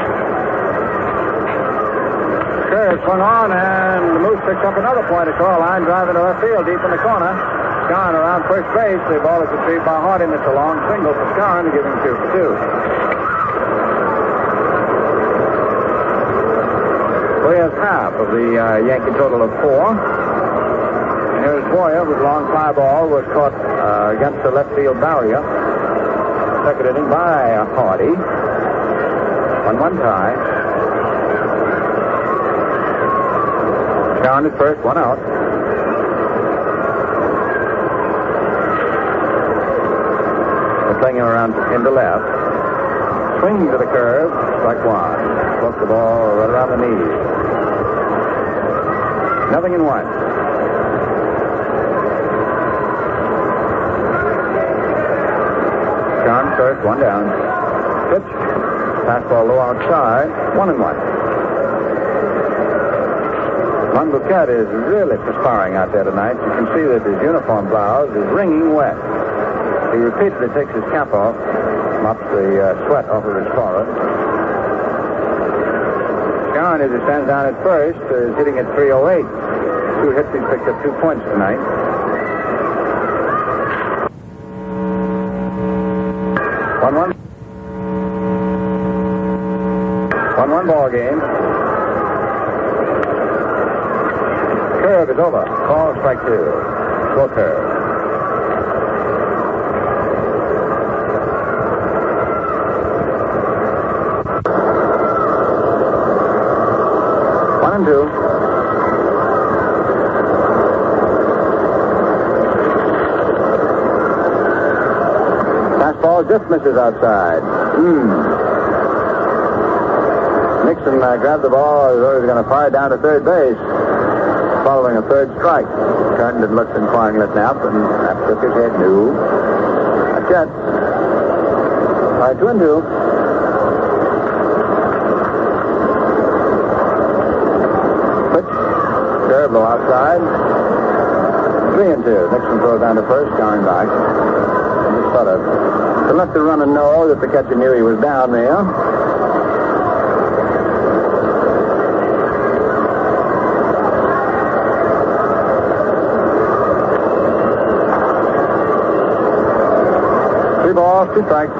Curve swung on, and the Moose picks up another point. A short line drive into left field, deep in the corner. Skowron around first base. The ball is retrieved by Hardy. It's a long single for Skowron to give him 2 for 2. Boyer's half of the Yankee total of 4. And here's Boyer with long fly ball was caught against the left field barrier. Second inning by Hardy. 1-1 tie. Down at first, 1 out. They're playing him around into left. Swing to the curve, strike 1. Broke the ball right around the knees. 0-1. John first, 1 down. Pitch. Fastball low outside, 1-1. Bouquet is really perspiring out there tonight. You can see that his uniform blouse is wringing wet. He repeatedly takes his cap off, mops the sweat off of his forehead. Skowron, as he stands down at first, is hitting at .308. 2 hits, he's picked up 2 points tonight. 1-1. 1-1 ball game. Curve is over. Call strike 2. Slow curve. 2-2. Fastball just misses outside. Nixon grabbed the ball as though he was going to fire down to third base, following a third strike. Turned and looked inquiringly at Knapp, and Knapp shook his head. No. That's it. All right, 2-2. Pitch. Curve low outside. 3-2. Nixon throws down to first, going back. Just sort of to let the runner know that the catcher knew he was down there. Balls, 2 strikes.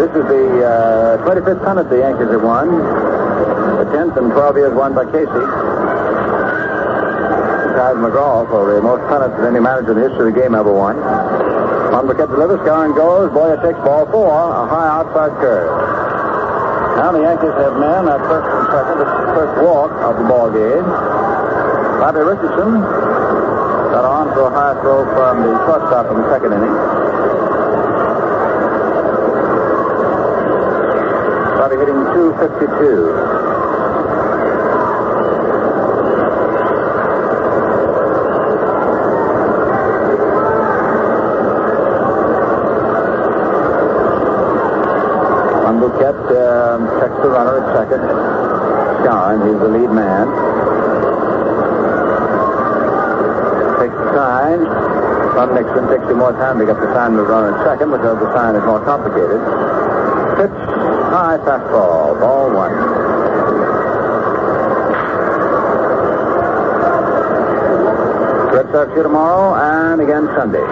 This is the 25th pennant the Yankees have won. The 10th in 12 years won by Casey. Ties McGraw for the most pennants that any manager in the history of the game ever won. Monbouquet delivers, Scarron goes. Boyer takes ball 4, a high outside curve. Now the Yankees have men at first and second. This is the first walk of the ball game. Bobby Richardson got on for a high throw from the shortstop in the second inning. Bobby hitting .252. Monbouquet checks the runner at second. Scarron, he's the lead man. Sign. Son Nixon takes him more time to get the sign to run in second because the sign is more complicated. Pitch, high fastball, ball 1. Red Sox here tomorrow and again Sunday.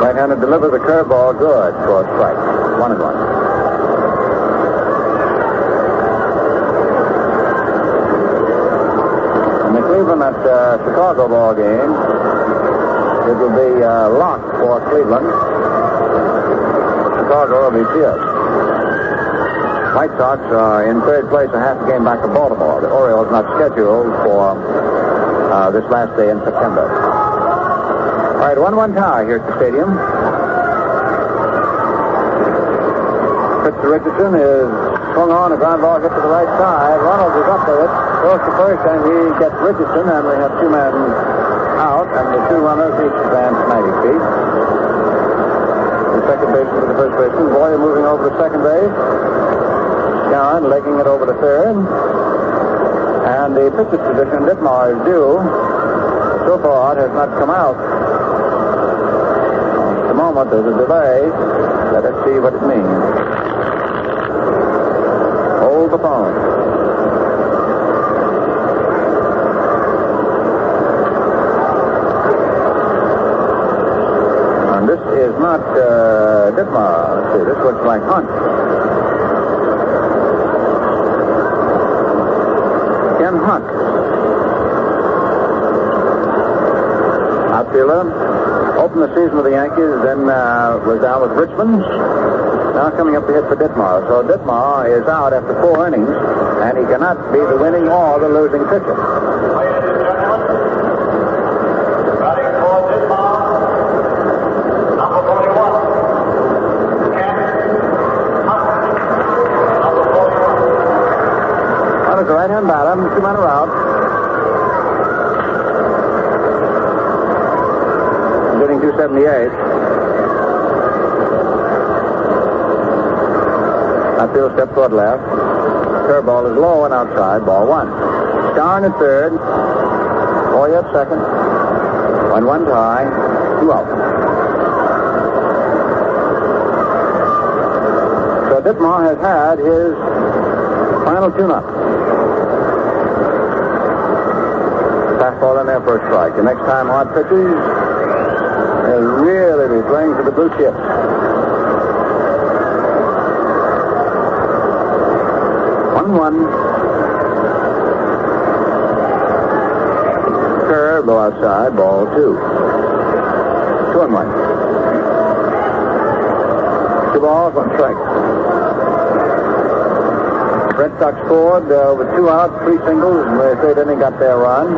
Right-hander delivers a curveball, good for a strike. 1-1. In the Cleveland at Chicago ball game, it will be locked for Cleveland. Chicago will be fifth. White Sox are in third place, a half a game back of Baltimore. The Orioles not scheduled for this last day in September. All right, 1-1 tie here at the stadium. Pitch to Richardson is swung on. A ground ball hit to the right side. Reynolds is up with it. Throws to first, and he gets Richardson, and we have 2 men out, and the 2 runners each advance 90 feet. The second baseman to the first baseman. Boyer moving over to second base. Scarron legging it over to third. And the pitcher's position, Ditmar, is due. So far, it has not come out. At the moment, there's a delay. Let us see what it means. Hold the phone. And this is not Ditmar. Let's see, this looks like Hunt. Ken Hunt. Outfielder. Opened the season with the Yankees, then was down with Richmond. Now coming up to hit for Ditmar. So Ditmar is out after 4 innings, and he cannot be the winning or the losing pitcher. That is the right-hand batter. 2 men are out. He's hitting .278. Outfield step toward left. Curveball is low and outside. Ball 1. Scarron at third. Boyer at second. 1-1 tie. 2 out. So Ditmar has had his final tune-up. Fastball in there for a strike. The next time Hart pitches, he'll really be playing for the blue chips. 1-1. Curve, low outside, ball 2. 2-1. 2 balls, 1 strike. Red Sox scored with 2 outs, 3 singles, and the third inning got their run.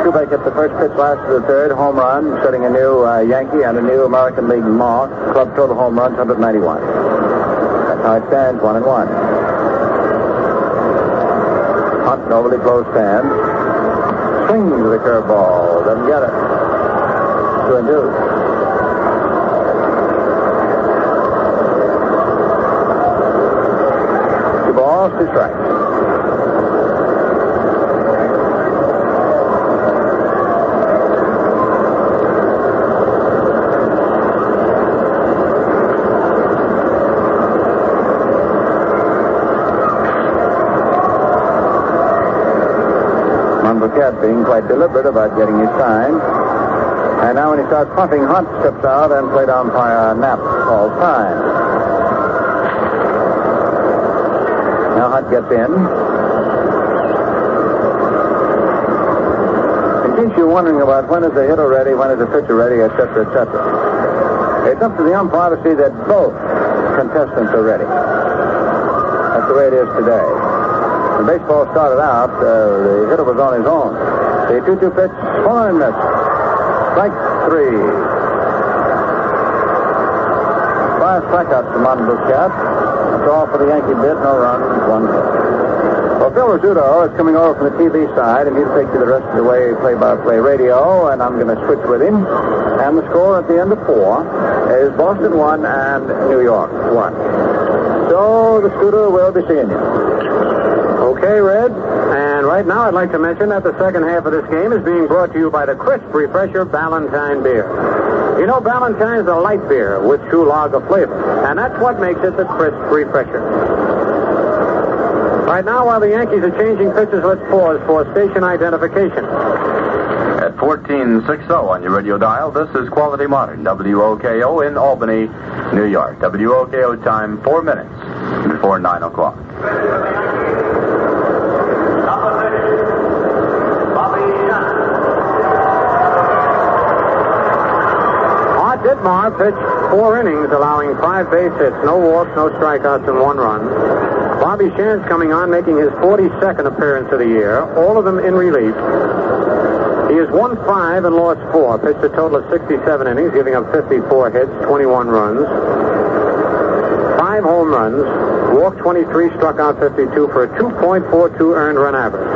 Kubek hit the first pitch last of the third, home run, setting a new Yankee and a new American League mark. Club total home runs, 191. That's how it stands, 1-1. Hunt, an overly close stand. Swings to the curveball, doesn't get it. 2-2. Balls, 2 strikes. Monbouquet being quite deliberate about getting his sign. And now when he starts pumping, Hunt steps out and plate umpire Knapp calls time. Now Hunt gets in. In case you're wondering about when is the hitter ready, when is the pitcher ready, etc., etc., it's up to the umpire to see that both contestants are ready. That's the way it is today. When baseball started out, the hitter was on his own. The 2-2 pitch, swung and missed. Strike 3. 5 strikeouts to Monbouquet. That's all for the Yankee bid. No runs, 1 hit. Well, Phil Rizzuto is coming over from the TV side, and he'll take you the rest of the way play-by-play radio, and I'm going to switch with him. And the score at the end of 4 is Boston 1 and New York 1. So the Scooter will be seeing you. Okay, Red. And right now I'd like to mention that the second half of this game is being brought to you by the Crisp Refresher Ballantine beer. You know, Ballantine is a light beer with true lager flavor, and that's what makes it the Crisp Refresher. Right now, while the Yankees are changing pitches, let's pause for station identification. At 1460 on your radio dial, this is Quality Modern, WOKO in Albany, New York. WOKO time 4 minutes before 9 o'clock. Ditmar pitched 4 innings, allowing 5 base hits, no walks, no strikeouts, and 1 run. Bobby Shands coming on, making his 42nd appearance of the year, all of them in relief. He has won 5 and lost 4, pitched a total of 67 innings, giving up 54 hits, 21 runs, 5 home runs, walked 23, struck out 52 for a 2.42 earned run average.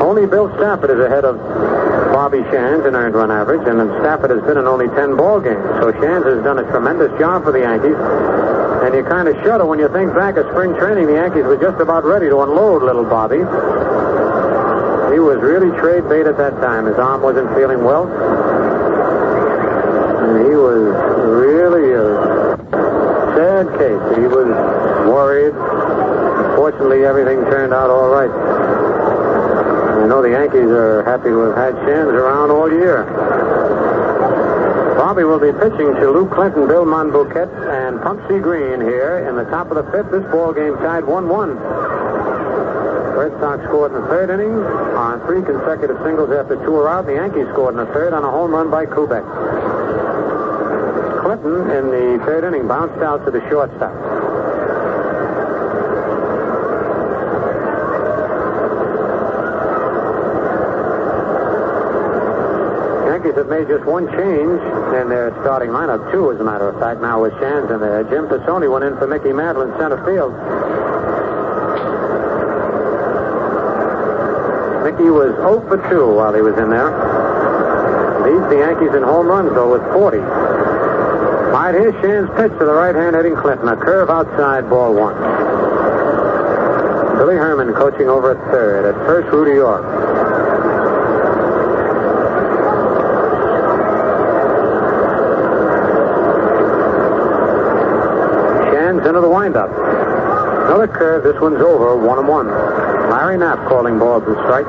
Only Bill Stafford is ahead of Bobby Shands in earned run average, and Stafford has been in only 10 ball games. So Shands has done a tremendous job for the Yankees. And you kind of shudder when you think back of spring training. The Yankees were just about ready to unload little Bobby. He was really trade bait at that time. His arm wasn't feeling well. And he was really a sad case. He was worried. Fortunately, everything turned out all right. I know the Yankees are happy to have had Shands around all year. Bobby will be pitching to Lou Clinton, Bill Monbouquet, and Pumpsy Green here in the top of the 5th. This ball game tied 1-1. Red Sox scored in the 3rd inning on 3 consecutive singles after 2 were out. The Yankees scored in the 3rd on a home run by Kubek. Clinton in the 3rd inning bounced out to the shortstop. Yankees have made just 1 change in their starting lineup, 2 as a matter of fact, now with Shands in there. Jim Pisoni went in for Mickey Mantle in center field. Mickey was 0 for 2 while he was in there. Leads the Yankees in home runs, though, with 40. All right, here's Shands' pitch to the right-hand hitting Clinton. A curve outside, ball 1. Billy Herman coaching over at 3rd. At first, Rudy York. Into the windup. Another curve. This one's over. 1-1. Larry Knapp calling balls and strikes.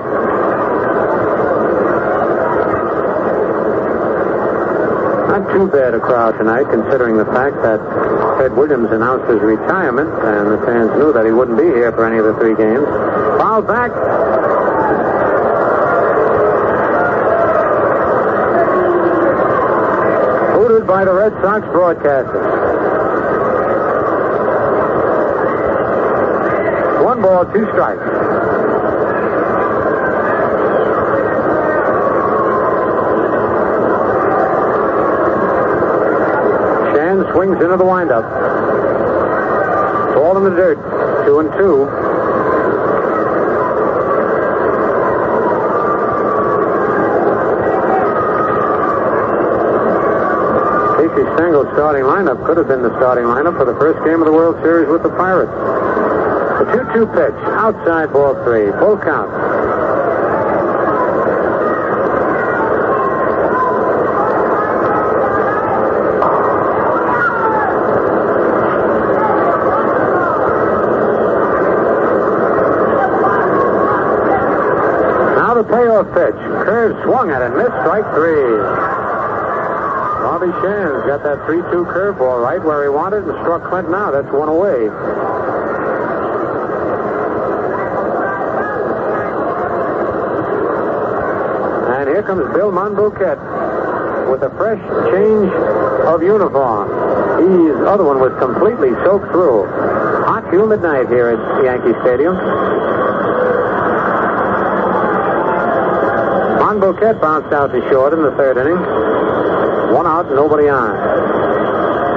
Not too bad a crowd tonight, considering the fact that Ted Williams announced his retirement, and the fans knew that he wouldn't be here for any of the 3 games. Foul back. Booted by the Red Sox broadcasters. 1 ball, 2 strikes. Swings into the windup. Ball in the dirt. 2-2. Casey Stengel's starting lineup could have been the starting lineup for the first game of the World Series with the Pirates. The 2-2 pitch. Outside, ball 3. Full count. Payoff pitch. Curve swung at it. Missed. Strike 3. Bobby Shands got that 3-2 curveball right where he wanted and struck Clinton out. That's 1 away. And here comes Bill Monbouquet with a fresh change of uniform. His other one was completely soaked through. Hot, humid night here at Yankee Stadium. Monbouquet bounced out to short in the 3rd inning. 1 out, nobody on.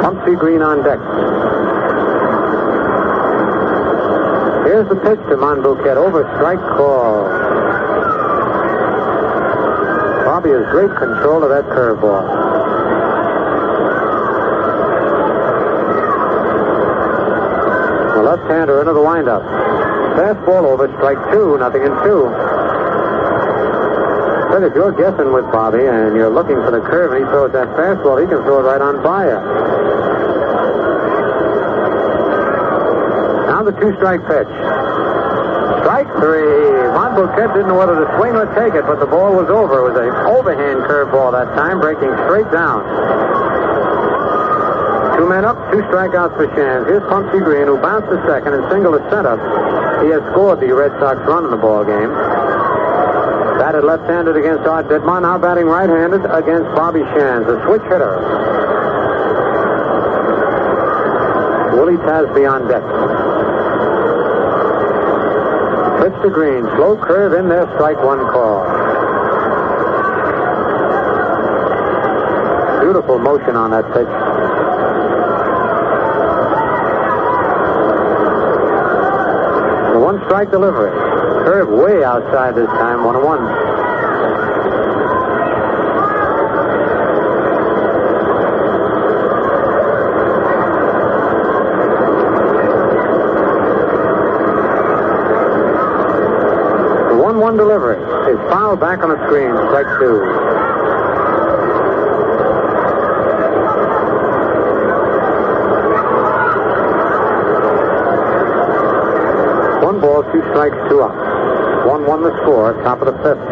Pumpsy Green on deck. Here's the pitch to Monbouquet. Over, strike call. Bobby has great control of that curveball. The left-hander into the windup. Fastball over, strike 2, 0-2. But if you're guessing with Bobby and you're looking for the curve and he throws that fastball, he can throw it right on by you. Now the 2-strike pitch. Strike 3. Monbouquet didn't know whether to swing or take it, but the ball was over. It was an overhand curveball that time, breaking straight down. 2 men up, 2 strikeouts for Shands. Here's Pumpsy Green, who bounced to second and singled to center. He has scored the Red Sox run in the ball game. Batted left-handed against Art Dittmar, now batting right-handed against Bobby Shands, a switch hitter. Willie Tasby on deck. Pitch to Green, slow curve in there, strike 1 call. Beautiful motion on that pitch. The 1-strike delivery. Curve way outside this time, 1-1. The 1-1 delivery is fouled back on the screen, strike 2. One ball, 2 strikes, 2 out. 1-1 the score, top of the 5th.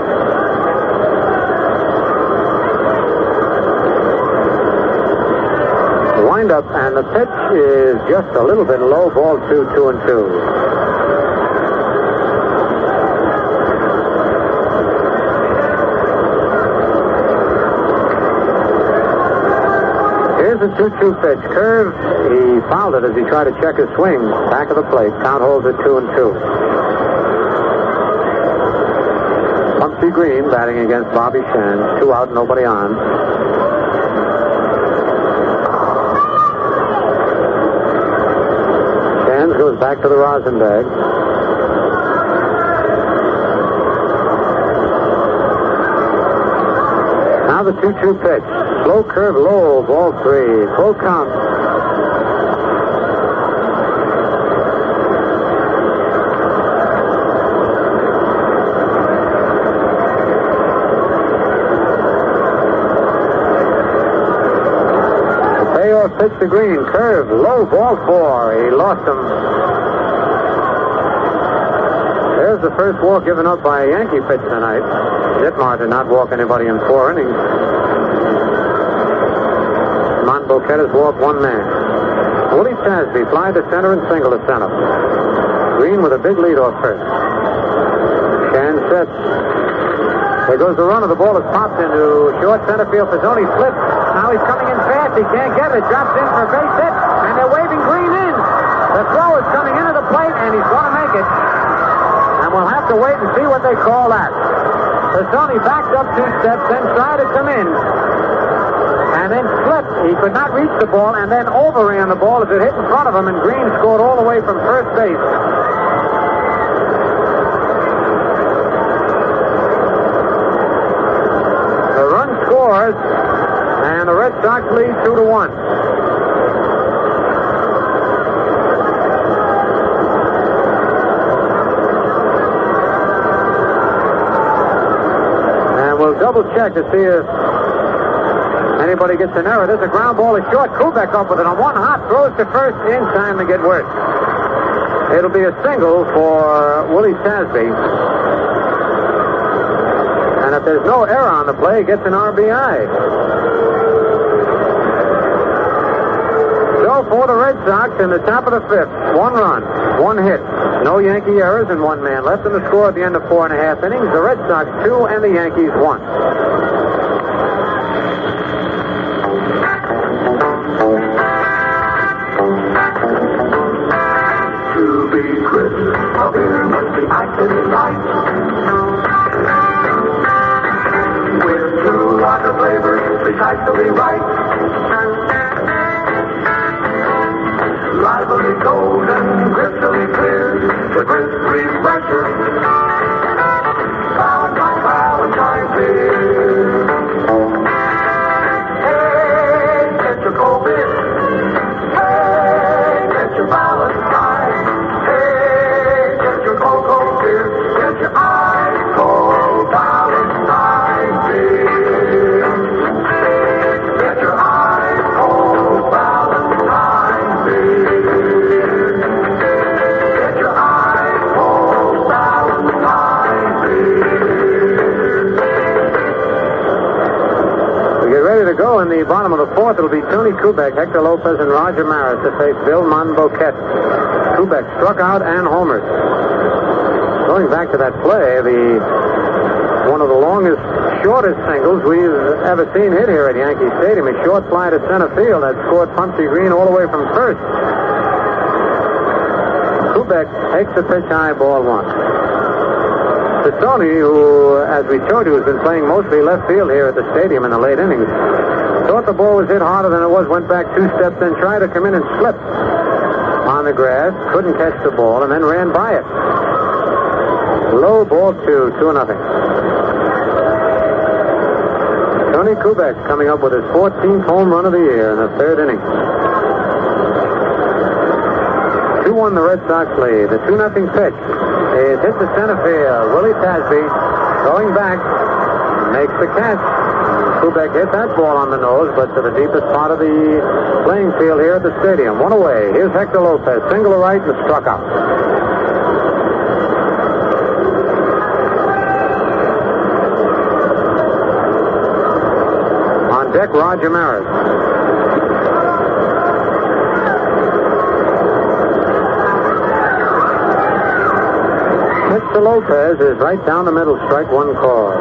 The windup and the pitch is just a little bit low. Ball 2, 2-2. Here's a 2-2 pitch. Curve. He fouled it as he tried to check his swing. Back of the plate. Count holds at 2-2. Pumpsy Green batting against Bobby Shands. 2 out, nobody on. Shands goes back to the rosin bag. Now the 2-2 pitch. Slow curve low, ball 3. Full count. Pitch to Green, curve, low, ball 4. He lost him. There's the first walk given up by a Yankee pitch tonight. Dittmar did not walk anybody in 4 innings. Boquette has walked one man. Willie Tasby fly to center and single to center. Green with a big lead off first. Shan sets. There goes the runner. The ball is popped into short center field. Pizzoni slips. Now he's coming in fast. He can't get it. Drops in for a base hit. And they're waving Green in. The throw is coming into the plate, and he's going to make it. And we'll have to wait and see what they call that. Pizzoni backed up 2 steps, then tried to come in. And then slipped. He could not reach the ball, and then overran the ball as it hit in front of him, and Green scored all the way from first base. The run scores, and the Red Sox lead 2-1. And we'll double check to see if anybody gets an error. There's a ground ball is short. Kubek up with it on one hop. Throws to first in time to get worse. It'll be a single for Willie Tasby. And if there's no error on the play, he gets an RBI. So for the Red Sox in the top of the 5th, 1 run, 1 hit. No Yankee errors and 1 man left in the score at the end of 4.5 innings. The Red Sox 2 and the Yankees 1. With 2 other flavors precisely right. Lively golden, crystally clear, the crisp refresher. Valentine's beer. Hey, get your cold beer. Hey, get your Valentine. Hey, get your cold beer. Get your ice cold Valentine beer. Get your ice cold Valentine beer. Get your ice cold Valentine beer. We get ready to go in the bottom of the 4th. It'll be Tony Kubek, Hector Lopez, and Roger Maris to face Bill Boquette. Kubek struck out and homered. Going back to that play, one of the longest, shortest singles we've ever seen hit here at Yankee Stadium. A short fly to center field that scored Pumpsy Green all the way from first. Kubek takes the pitch high, ball 1. Pizzoni, who, as we showed you, has been playing mostly left field here at the stadium in the late innings, thought the ball was hit harder than it was, went back 2 steps, then tried to come in and slip on the grass, couldn't catch the ball, and then ran by it. Low ball 2, 2-0. Tony Kubek coming up with his 14th home run of the year in the 3rd inning. 2-1 the Red Sox lead. The 2-0 pitch is hit to center field. Willie Tasby going back, makes the catch. Kubek hit that ball on the nose, but to the deepest part of the playing field here at the stadium. 1 away. Here's Hector Lopez. Single to right and struck out. On deck, Roger Maris. Pitch to Lopez is right down the middle. Strike 1 call.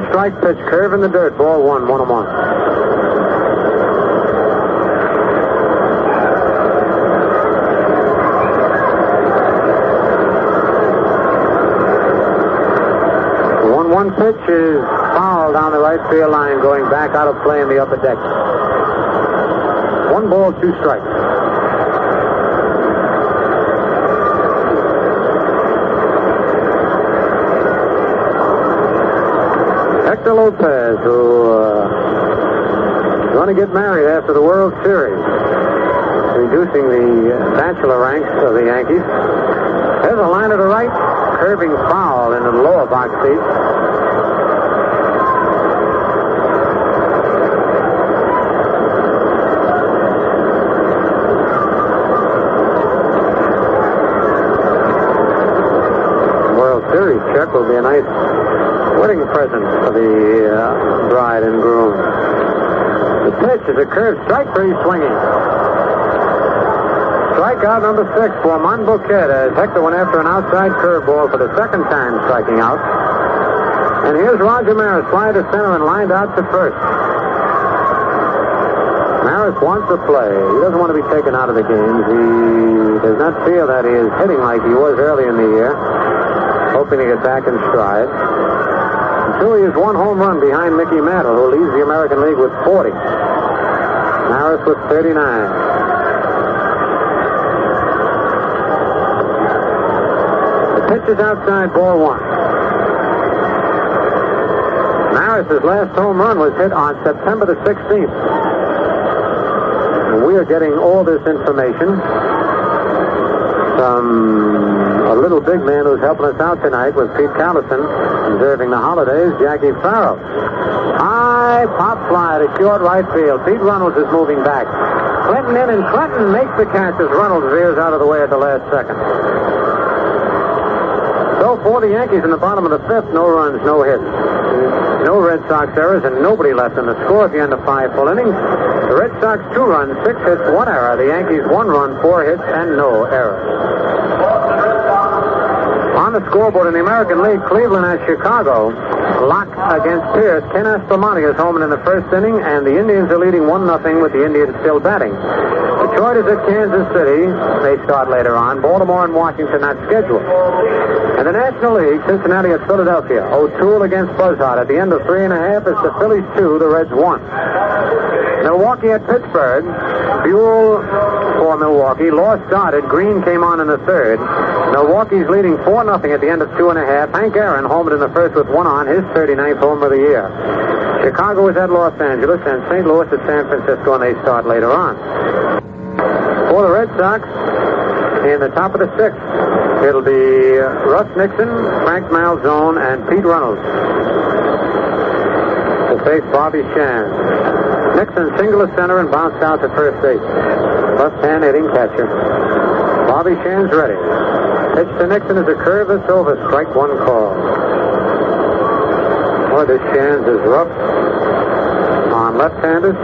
Strike pitch, curve in the dirt, ball 1, 1-1. The 1-1 pitch is foul down the right field line, going back out of play in the upper deck. 1 ball, 2 strikes. Hector Lopez, who is going to get married after the World Series, reducing the bachelor ranks of the Yankees. There's a line to the right, curving foul into the lower box seat. that will be a nice wedding present for the bride and groom. The pitch is a curved strike, pretty swinging. Strikeout number 6 for Monbouquet as Hector went after an outside curveball for the second time striking out. And here's Roger Maris, fly to center and lined out to first. Maris wants to play. He doesn't want to be taken out of the games. He does not feel that he is hitting like he was early in the year, hoping to get back in stride. Until he is one home run behind Mickey Mantle, who leads the American League with 40. Maris with 39. The pitch is outside, ball 1. Maris' last home run was hit on September the 16th. And we are getting all this information from a little big man who's helping us out tonight with Pete Callison, observing the holidays, Jackie Farrell. High pop fly to short right field. Pete Runnels is moving back. Clinton in, and Clinton makes the catch as Runnels veers out of the way at the last second. So for the Yankees in the bottom of the 5th, no runs, no hits. No Red Sox errors, and nobody left in the score at the end of 5 full innings. The Red Sox 2 runs, 6 hits, 1 error. The Yankees 1 run, 4 hits, and no errors. On the scoreboard in the American League, Cleveland at Chicago. Lock against Pierce. Ken Aspromonte is home in the first inning, and the Indians are leading 1-0 with the Indians still batting. Detroit is at Kansas City. They start later on. Baltimore and Washington not scheduled. In the National League, Cincinnati at Philadelphia. O'Toole against Buzzard. At the end of 3.5, it's the Phillies 2, the Reds 1. Milwaukee at Pittsburgh. Buell for Milwaukee. Law started. Green came on in the 3rd. Milwaukee's leading 4-0 at the end of 2.5. Hank Aaron homered in the 1st with 1 on, his 39th homer of the year. Chicago is at Los Angeles, and St. Louis at San Francisco, and they start later on. For the Red Sox, in the top of the 6th, it'll be Russ Nixon, Frank Malzone, and Pete Runnels to face Bobby Shan. Nixon singled to center and bounced out to first base. Left-hand hitting catcher. Bobby Shan's ready. Pitch to Nixon is a curve that's over. Strike 1 call. Boy, this Shan's is rough on left-handers.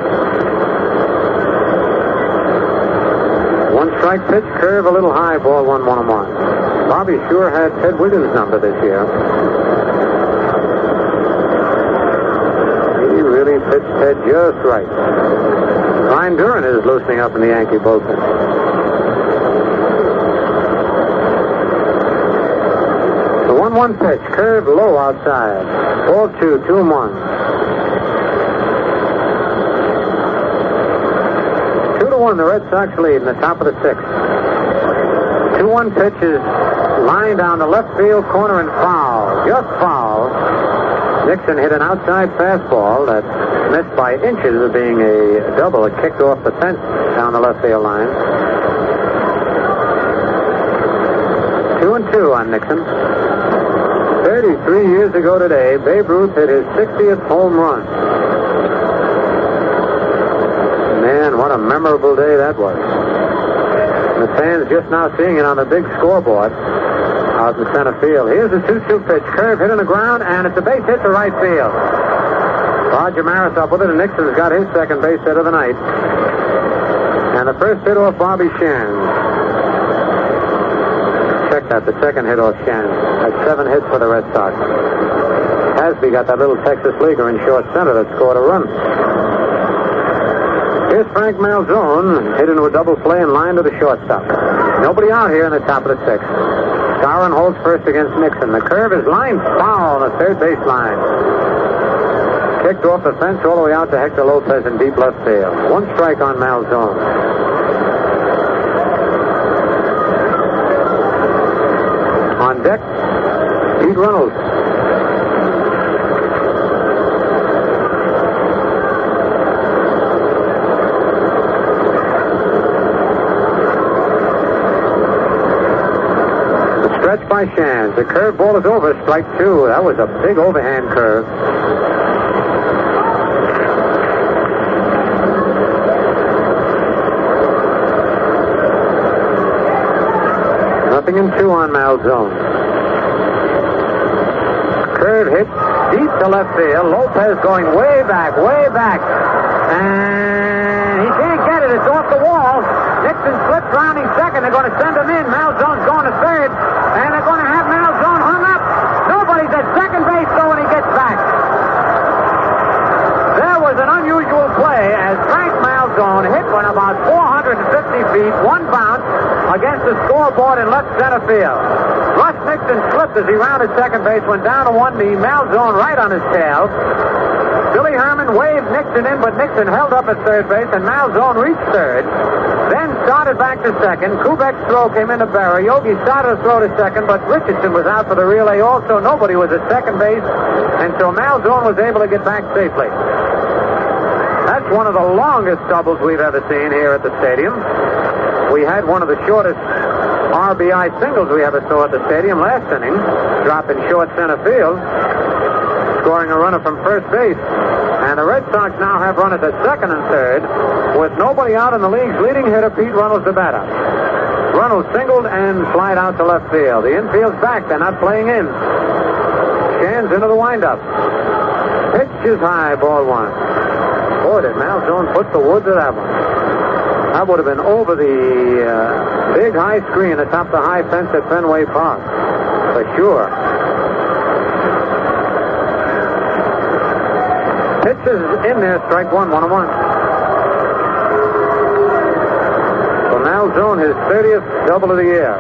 1 strike pitch, curve a little high, ball 1-1-1. Bobby sure had Ted Wiggins' number this year. He really pitched Ted just right. Ryan Duran is loosening up in the Yankee bullpen. The 1-1 pitch, curved low outside. Ball 2, 2-1. 2-1, the Red Sox lead in the top of the 6th. 2-1 pitch is lined down the left field corner and foul. Just foul. Nixon hit an outside fastball that missed by inches of being a double. It kicked off the fence down the left field line. 2-2 on Nixon. 33 years ago today, Babe Ruth hit his 60th home run. Man, what a memorable day that was. The fans just now seeing it on the big scoreboard out in center field. Here's the 2-2 pitch. Curve hit on the ground, and it's a base hit to right field. Roger Maris up with it, and Nixon's got his second base hit of the night. And the first hit off Bobby Shan. Check that, the second hit off Shan. That's 7 hits for the Red Sox. Hasby got that little Texas leaguer in short center that scored a run. Here's Frank Malzone, hit into a double play and lined to the shortstop. Nobody out here in the top of the 6th. Skowron holds first against Nixon. The curve is lined foul on the third base line. Kicked off the fence all the way out to Hector Lopez in deep left field. 1 strike on Malzone. On deck, Pete Runnels. Stretch by Shan. The curve ball is over. Strike 2. That was a big overhand curve. Nothing in 2 on Malzone. curve hit deep to left field. Lopez going way back. And he can't get it. It's off the wall. Nixon slips rounding second. They're going to send him in. Malzone's going to third. And they're going to have Malzone hung up. Nobody's at second base, though, when he gets back. There was an unusual play as Frank Malzone hit one about 450 feet, one bounce against the scoreboard in left center field. Russ Nixon slipped as he rounded second base, went down to one knee, Malzone right on his tail. Billy Herman waved Nixon in, but Nixon held up at third base, and Malzone reached third. Then started back to second. Kubek's throw came into Barber. Yogi started to throw to second, but Richardson was out for the relay also. Nobody was at second base, and so Malzone was able to get back safely. That's one of the longest doubles we've ever seen here at the stadium. We had one of the shortest RBI singles we ever saw at the stadium last inning, dropping short center field, scoring a runner from first base. And the Red Sox now have runners at second and third, with nobody out in the league's leading hitter, Pete Runnels, the batter. Runnels singled and flied out to left field. The infield's back. They're not playing in. Shands into the windup. Pitch is high, ball one. Boy, did Malzone put the wood to that one. That would have been over the big high screen atop the high fence at Fenway Park, for sure. Pitch is in there, strike one, 1-1. So Malzone, his 30th double of the year.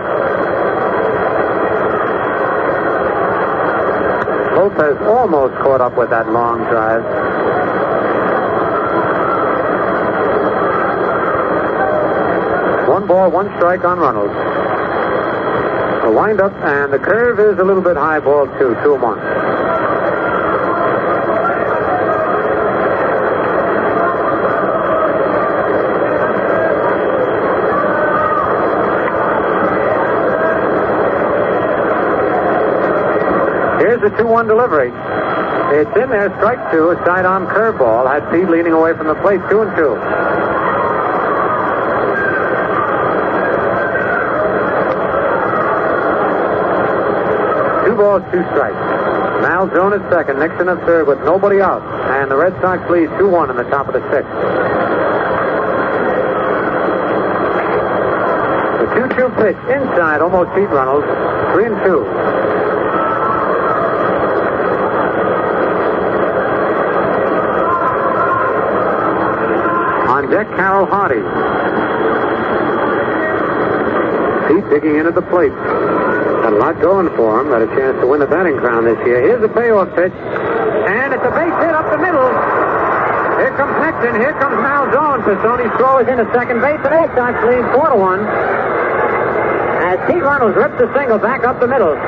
Lopez almost caught up with that long drive. One ball, one strike on Runnels. The windup and the curve is a little bit high ball, too. 2-1. Here's the 2-1 delivery. It's in there, strike two, a sidearm curveball. Had Pete leaning away from the plate, 2-2. 2 balls, 2 strikes. Malzone at second, Nixon at third with nobody out. And the Red Sox lead 2-1 in the top of the sixth. The 2-2 pitch inside, almost Pete Runnels. 3-2. On deck, Carroll Hardy. Pete digging in at the plate. Got a lot going for him. Got a chance to win the batting crown this year. Here's the payoff pitch. And it's a base hit up the middle. Here comes Nixon. Here comes Malzone. Pisoni's throw is into second base. And Red Sox lead 4-1. As Pete Runnels rips the single back up the middle.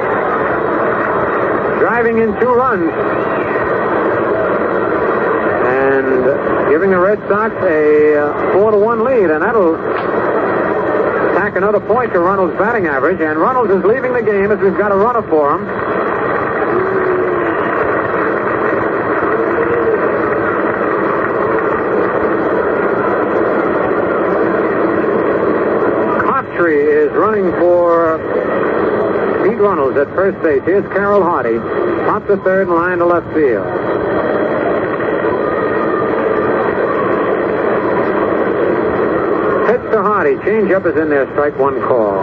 Driving in 2 runs. And giving the Red Sox a 4-1 lead. And that'll tack another point to Runnels' batting average, and Runnels is leaving the game as we've got a runner for him. Cottree is running for Pete Runnels at first base. Here's Carroll Hardy. Pops to third and line to left field. Hardy. Change up is in there. Strike one call.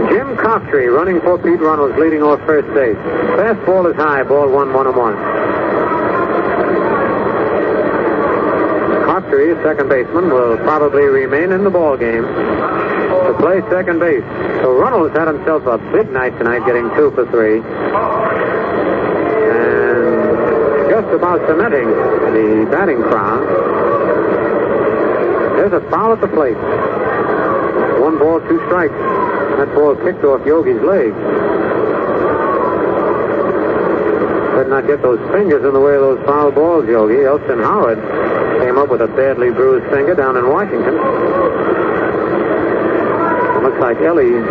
Jim Cottree running for Pete Runnels, leading off first base. Fastball is high. Ball 1-1-1. Cottree, second baseman, will probably remain in the ball game to play second base. So Runnels had himself a big night tonight, getting 2 for 3. And just about cementing the batting crown. There's a foul at the plate. 1 ball, 2 strikes. That ball kicked off Yogi's leg. Could not get those fingers in the way of those foul balls, Yogi. Elston Howard came up with a badly bruised finger down in Washington. Looks like Ellie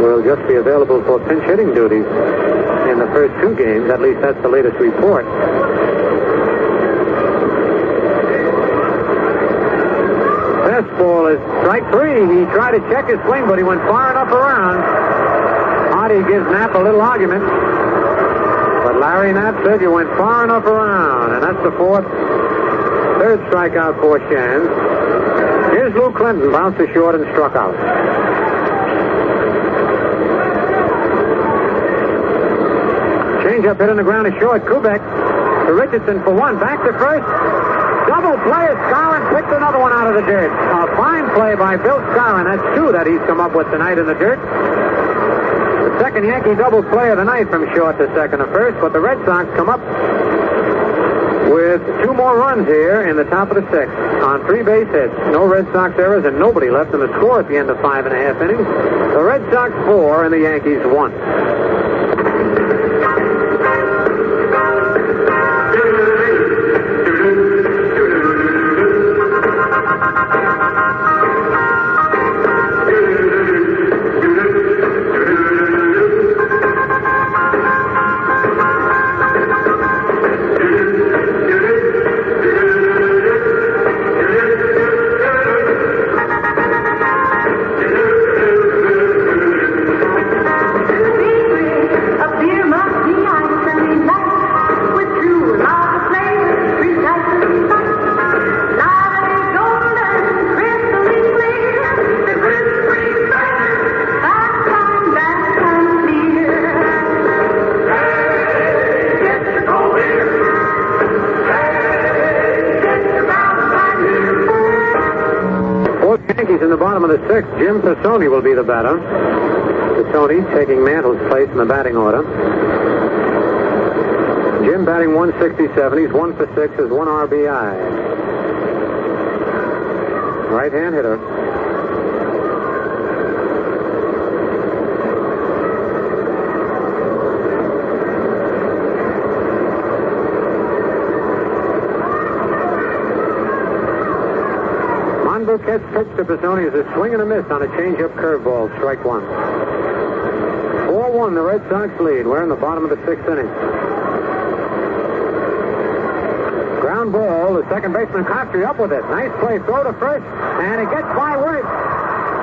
will just be available for pinch hitting duties in the first 2 games. At least that's the latest report. ball is strike three. He tried to check his swing, but he went far enough around. Hardy gives Knapp a little argument. But Larry Knapp said you went far enough around, and that's the fourth. Third strikeout for Shands. Here's Lou Clinton, bounced to short and struck out. Change-up hit on the ground is short. Kubek to Richardson for one. Back to first. Double play. Skowron picked another one out of the dirt. A fine play by Bill Skowron. That's two that he's come up with tonight in the dirt. The second Yankee double play of the night from short to second to first, but the Red Sox come up with two more runs here in the top of the sixth on 3 base hits. No Red Sox errors and nobody left in the score at the end of 5.5 innings. The Red Sox 4 and the Yankees 1. In the bottom of the sixth, Jim Pisoni will be the batter. Pisoni taking Mantle's place in the batting order. Jim batting 167. He's 1 for 6, has 1 RBI. Right-hand hitter. Monbouquet's pitch to Pisoni is a swing and a miss on a change-up curveball, strike one. 4-1, the Red Sox lead. We're in the bottom of the sixth inning. Ground ball, the second baseman Costry up with it. Nice play, throw to first, and it gets by Wirt.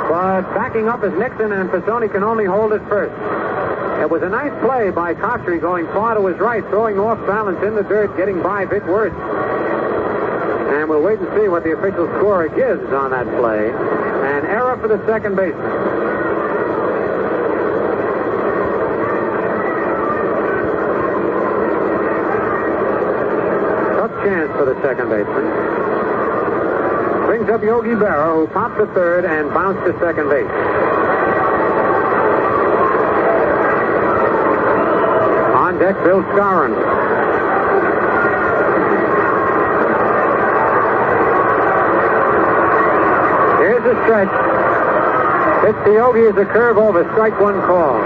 But backing up is Nixon, and Pisoni can only hold it first. It was a nice play by Costry going far to his right, throwing off balance in the dirt, getting by Vic Wirtz. And we'll wait and see what the official scorer gives on that play. An error for the second baseman. Tough chance for the second baseman. Brings up Yogi Berra, who popped to third and bounced to second base. On deck, Bill Skowron. Here's a stretch. Pitch to Yogi is a curve over, strike one call.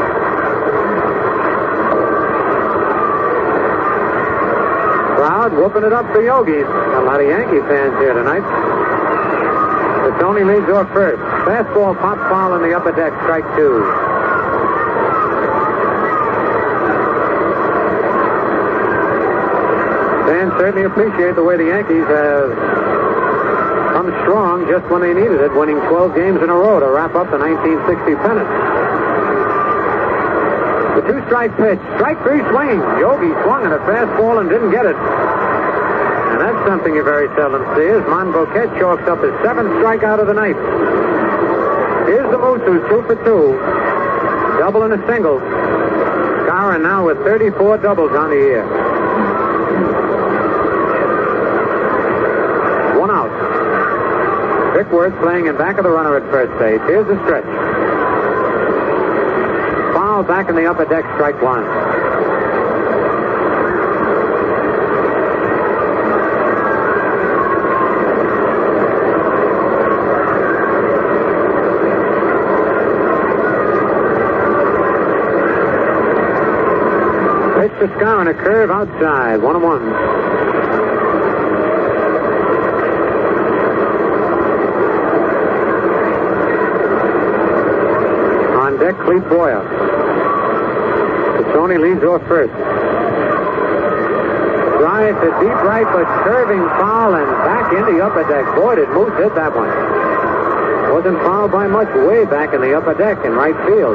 Crowd whooping it up for Yogi. A lot of Yankee fans here tonight. Pisoni leads off first. Fastball pops foul in the upper deck, strike two. Fans certainly appreciate the way the Yankees have come strong just when they needed it, winning 12 games in a row to wrap up the 1960 pennant. The two-strike pitch. Strike three swinging. Yogi swung at a fastball and didn't get it. And that's something you very seldom see as Monbouquet chalks up his seventh strikeout of the night. Here's the Moose, who's 2 for 2. Double and a single. Skowron now with 34 doubles on the year. One out. Vic Wirtz playing in back of the runner at first base. Here's the stretch. Foul back in the upper deck, strike one. Pitch to Skowron, a curve outside, 1-1. Deck, Clete Boyer. Pisoni leads off first. Drive to deep right, but curving foul and back in the upper deck. Boy, did Moose hit that one. Wasn't fouled by much, way back in the upper deck in right field.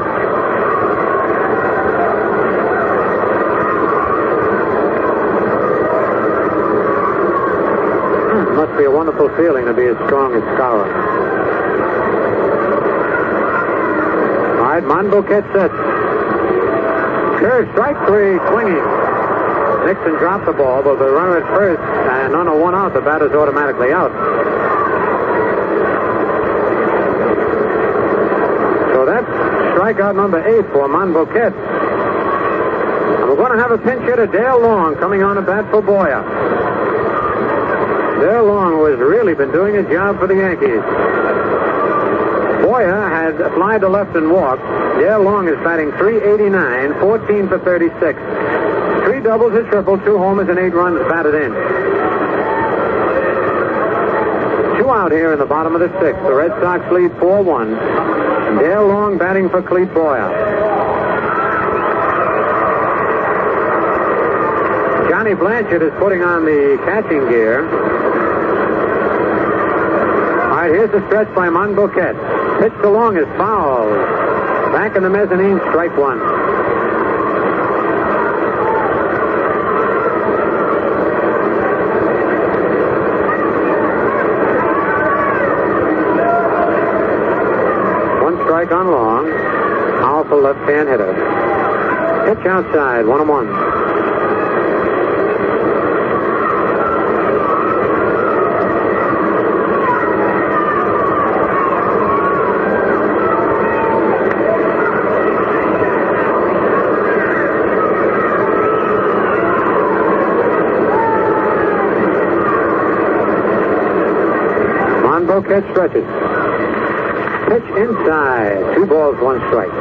Must be a wonderful feeling to be as strong as Skowron. All right, Monboquet sets. Curve, strike three, swinging. Nixon dropped the ball, but the runner at first, and on a one out, the batter's automatically out. So that's strikeout number 8 for Monboquet. And we're going to have a pinch hitter, Dale Long, coming on to bat for Boyer. Dale Long, who has really been doing a job for the Yankees. Boyer had flied to left and walked. Dale Long is batting .389, 14 for 36. 3 doubles, a triple, 2 homers, and 8 runs batted in. 2 out here in the bottom of the 6th. The Red Sox lead 4-1. Dale Long batting for Clete Boyer. Johnny Blanchard is putting on the catching gear. All right, here's the stretch by Monboquet. Pitch to Long is foul. Back in the mezzanine, strike one. One strike on Long. Powerful left-hand hitter. Pitch outside, 1-1. Monboquet stretches. Pitch inside. 2 balls, 1 strike.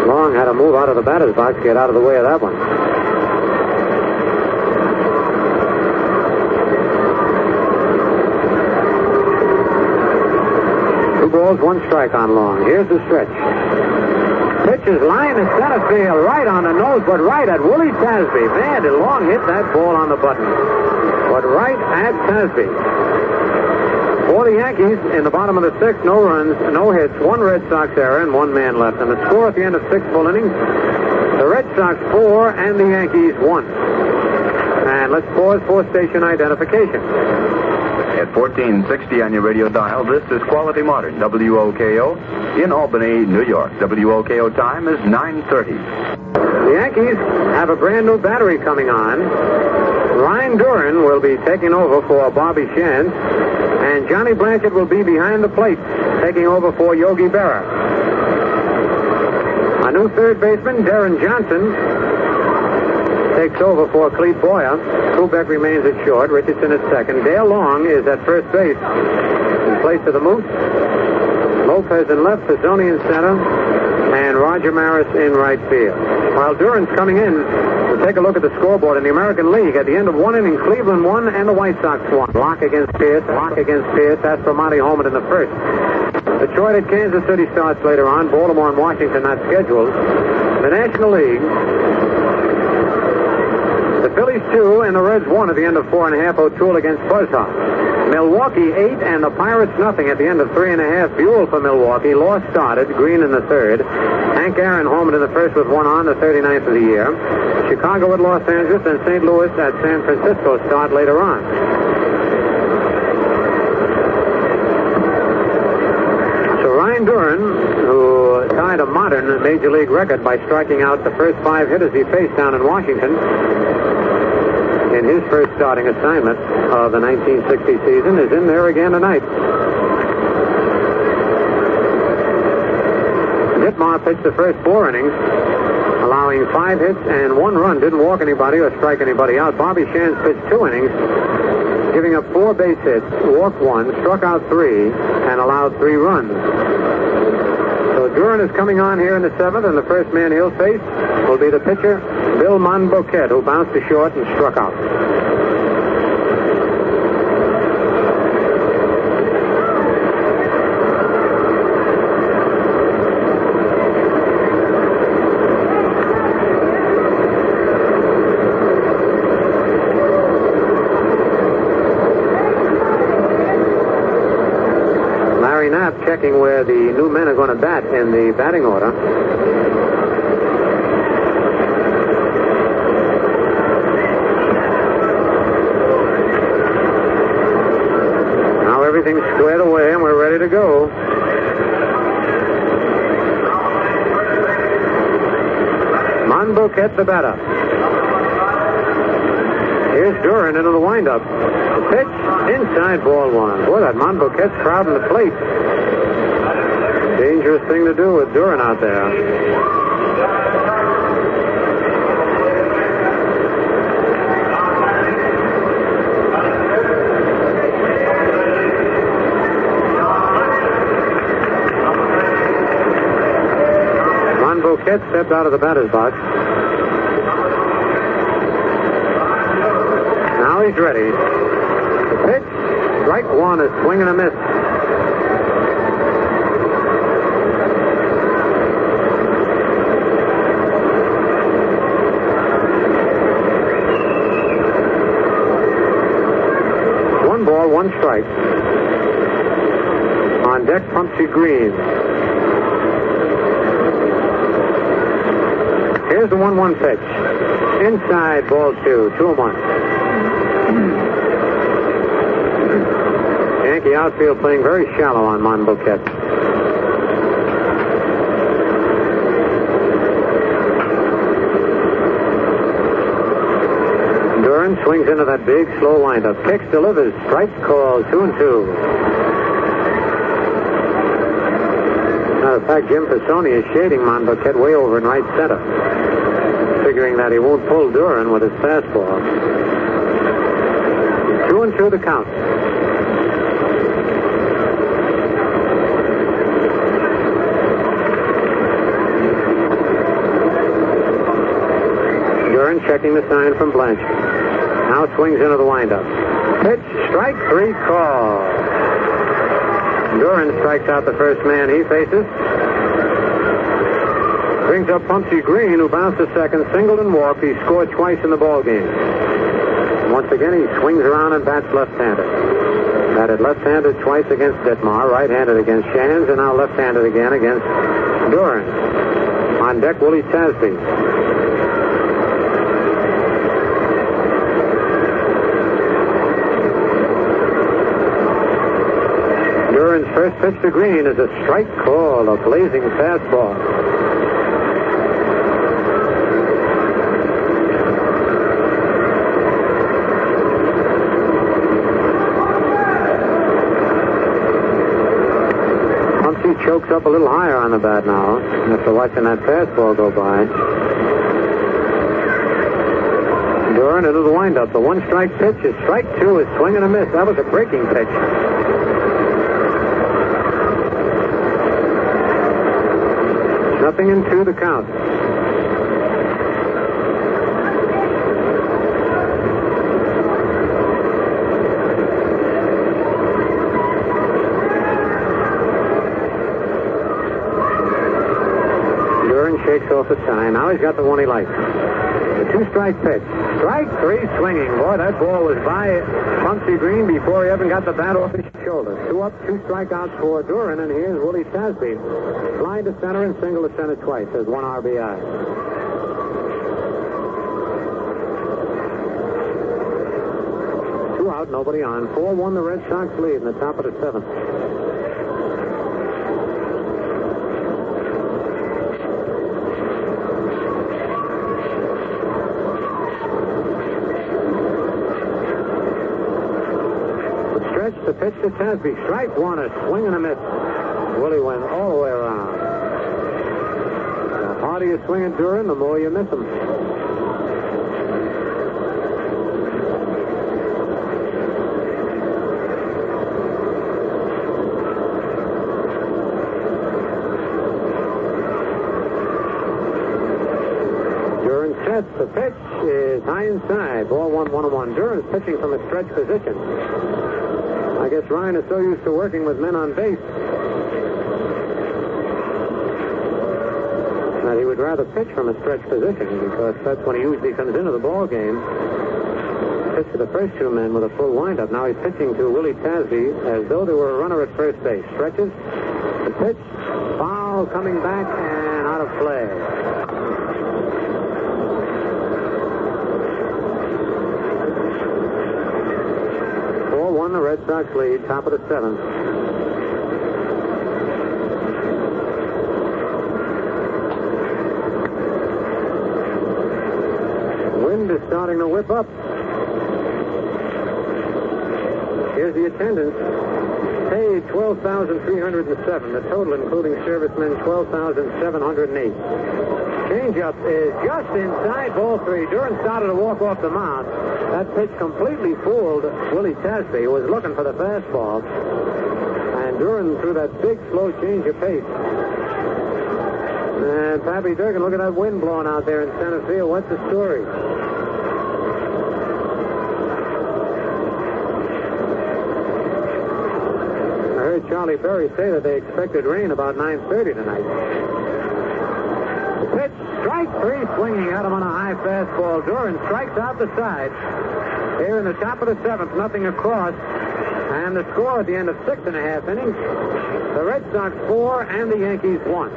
Long had to move out of the batter's box to get out of the way of that one. Two balls, 1 strike on Long. Here's the stretch. Pitch is line in center field, right on the nose, but right at Willie Tasby. Man, did Long hit that ball on the button. But right at Tasby. For the Yankees, in the bottom of the 6th, no runs, no hits, 1 Red Sox error, and 1 man left. And the score at the end of 6 full innings, the Red Sox 4 and the Yankees 1. And let's pause for station identification. At 1460 on your radio dial, this is Quality Modern, WOKO, in Albany, New York. WOKO time is 9:30. The Yankees have a brand new battery coming on. Ryan Duran will be taking over for Bobby Shantz, and Johnny Blanchard will be behind the plate, taking over for Yogi Berra. A new third baseman, Darren Johnson, takes over for Clete Boyer. Kubek remains at short. Richardson at second. Dale Long is at first base in place of the Moose. Lopez in left, Pizzoni in center, and Roger Maris in right field. While Duran's coming in, we'll take a look at the scoreboard in the American League. At the end of 1 inning, Cleveland won and the White Sox won. Lock against Pierce. Aspromonte homered in the first. Detroit at Kansas City starts later on. Baltimore and Washington not scheduled. The National League, the Phillies 2 and the Reds 1 at the end of 4.5. O'Toole against Buzzhawk. Milwaukee 8 and the Pirates nothing at the end of 3.5. Buell for Milwaukee. Law started. Green in the third. Hank Aaron homered in the first with 1 on, the 39th of the year. Chicago at Los Angeles and St. Louis at San Francisco start later on. So Ryan Duran, who tied a modern Major League record by striking out the first 5 hitters he faced down in Washington in his first starting assignment of the 1960 season, is in there again tonight. Ditmar pitched the first 4 innings, allowing 5 hits and 1 run. Didn't walk anybody or strike anybody out. Bobby Shantz pitched 2 innings, giving up 4 base hits, walked 1, struck out 3, and allowed 3 runs. So Duran is coming on here in the 7th, and the first man he'll face will be the pitcher, Bill Monboquet, who bounced to short and struck out. staff checking where the new men are going to bat in the batting order. Now everything's squared away and we're ready to go. Monbouquet, the batter. Here's Duran into the windup. The pitch, inside, ball one. Boy, that Monbouquet's crowding the plate. Dangerous thing to do with Duran out there. Monbouquet stepped out of the batter's box. Now he's ready. The pitch, strike one, is swing and a miss. One ball, one strike. On deck, Pumpsy Green. Here's the 1-1 pitch. Inside, ball two. 2-1. Yankee outfield playing very shallow on Monbouquet. Duran swings into that big, slow windup. Kicks, delivers. Strike call, 2-2. Matter of fact, Jim Pisoni is shading Monbouquet way over in right center, figuring that he won't pull Duran with his fastball. 2-2 the count. Duran checking the sign from Blanchard. Now swings into the windup. Pitch, strike three, call. Duran strikes out the first man he faces. Brings up Pumpsy Green, who bounced to second, singled and walked. He scored twice in the ball game. Once again, he swings around and bats left-handed. Batted left-handed twice against Ditmar, right-handed against Shands, and now left-handed again against Duran. On deck, Willie Tasby. Duran's first pitch to Green is a strike call, a blazing fastball. Pumpsy chokes up a little higher on the bat now after watching that fastball go by. Duran into the windup. The one-strike pitch is strike two, is swing and a miss. That was a breaking pitch. Nothing in two to count. Duran shakes off the sign. Now he's got the one he likes. The two-strike pitch. Strike three, swinging. Boy, that ball was by Pumpsy Green before he even got the bat off his shoulder. 2 up, 2 strikeouts for Duran, and here's Willie Tasby. Fly to center and single to center twice as 1 RBI. Two out, nobody on. 4-1 the Red Sox lead in the top of the 7th. The pitch to Tasby. Strike one, a swing and a miss. Willie went all the way around. The harder you swing at Duran, the more you miss him. Duran sets. The pitch is high inside. Ball 1-1-1. Duran's pitching from a stretch position. I guess Ryan is so used to working with men on base that he would rather pitch from a stretch position because that's when he usually comes into the ball game. pitched to the first two men with a full windup. Now he's pitching to Willie Tasby as though there were a runner at first base. Stretches. The pitch. Foul coming back and out of play. The Red Sox lead, top of the seventh. Wind is starting to whip up. Here's the attendance. Paid 12,307. The total, including servicemen, 12,708. Changeup is just inside ball three. Duran started to walk off the mound. That pitch completely fooled Willie Tasby, who was looking for the fastball. And Duran threw that big, slow change of pace. And Pappy Durkin, look at that wind blowing out there in center field. What's the story? I heard Charlie Berry say that they expected rain about 9:30 tonight. Pitch, strike three, swinging at him on a high fastball. Duran strikes out the side. Here in the top of the seventh, nothing across. And the score at the end of 6.5 innings, the Red Sox 4 and the Yankees 1.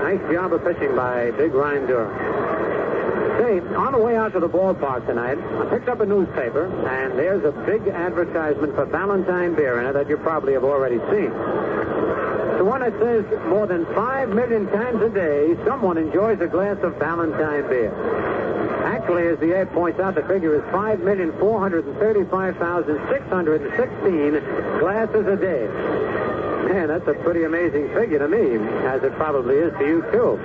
Nice job of pitching by Big Ryan Duran. Say, on the way out to the ballpark tonight, I picked up a newspaper, and there's a big advertisement for Ballantine beer in it that you probably have already seen. The one that says more than 5 million times a day, someone enjoys a glass of Ballantine beer. Actually, as the ad points out, the figure is 5,435,616 glasses a day. Man, that's a pretty amazing figure to me, as it probably is to you, too.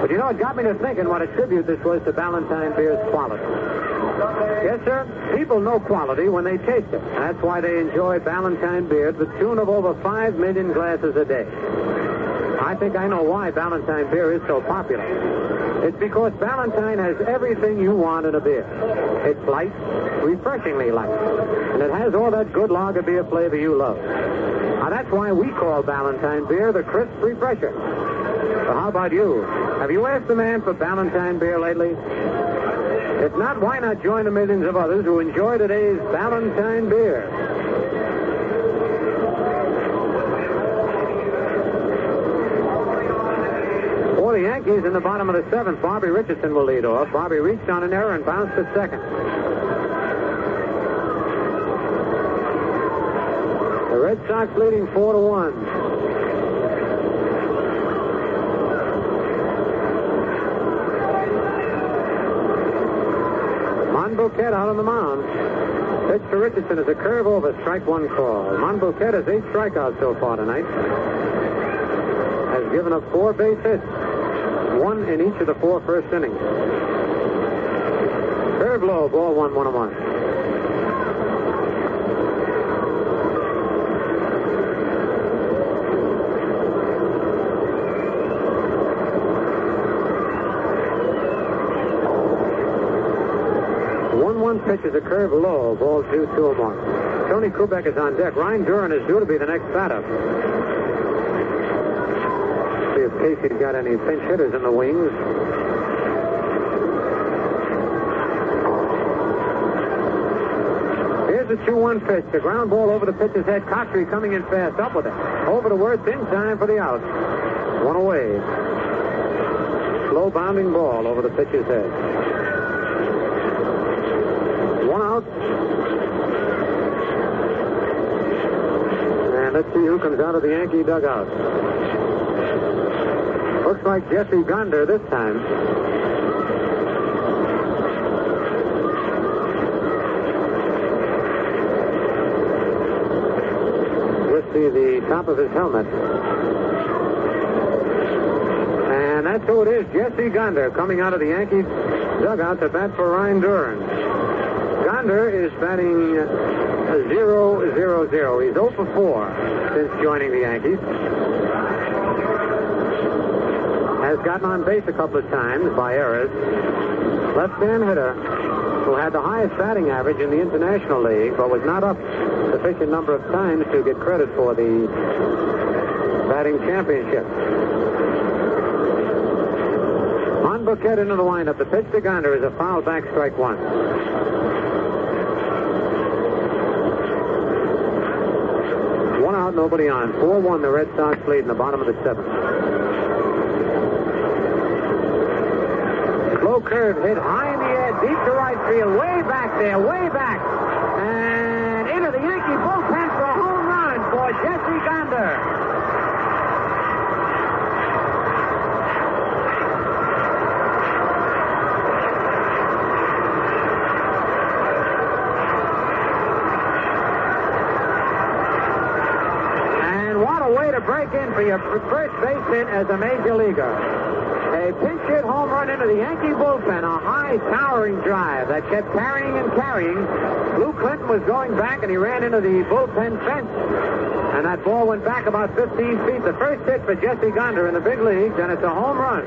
But you know, it got me to thinking what a tribute this was to Ballantine beer's quality. Yes, sir, people know quality when they taste it. That's why they enjoy Ballantine beer to the tune of over 5 million glasses a day. I think I know why Ballantine beer is so popular. It's because Ballantine has everything you want in a beer. It's light, refreshingly light, and it has all that good lager beer flavor you love. Now, that's why we call Ballantine beer the crisp refresher. So how about you? Have you asked the man for Ballantine beer lately? If not, why not join the millions of others who enjoy today's Ballantine beer? For the Yankees in the bottom of the seventh, Bobby Richardson will lead off. Bobby reached on an error and bounced at second. The Red Sox leading 4-1. Monbouquet out on the mound. Pitch to Richardson is a curve over, strike one call. Monbouquet has 8 strikeouts so far tonight. Has given up 4 base hits. 1 in each of the 4 first innings. Curve low, ball 1, 1-1. Pitch is a curve low, ball 2, 2-1. Tony Kubek is on deck. Ryan Duran is due to be the next batter. See if Casey's got any pinch hitters in the wings. Here's the 2-1 pitch. The ground ball over the pitcher's head. Cottrey coming in fast. Up with it. Over to Wirtz in time for the out. 1 away. Slow bounding ball over the pitcher's head. 1 out. And let's see who comes out of the Yankee dugout. Looks like Jesse Gonder this time. We'll see the top of his helmet. And that's who it is, Jesse Gonder, coming out of the Yankee dugout to bat for Ryan Duran. Gonder is batting 0-0-0. He's 0 for 4 since joining the Yankees. Has gotten on base a couple of times by errors. Left-hand hitter who had the highest batting average in the International League, but was not up sufficient number of times to get credit for the batting championship. Monbouquet into the windup. The pitch to Gonder is a foul back, strike 1. out, nobody on. 4-1, the Red Sox lead in the bottom of the 7th. Low curve hit high in the air, deep to right field, way back there, way back. And into the Yankee bullpen for a home run for Jesse Gonder. And what a way to break in for your first base hit as a major leaguer. A pinch hit home run into the Yankee bullpen, a high towering drive that kept carrying and carrying. Lou Clinton was going back and he ran into the bullpen fence. And that ball went back about 15 feet. The first hit for Jesse Gonder in the big leagues, and it's a home run.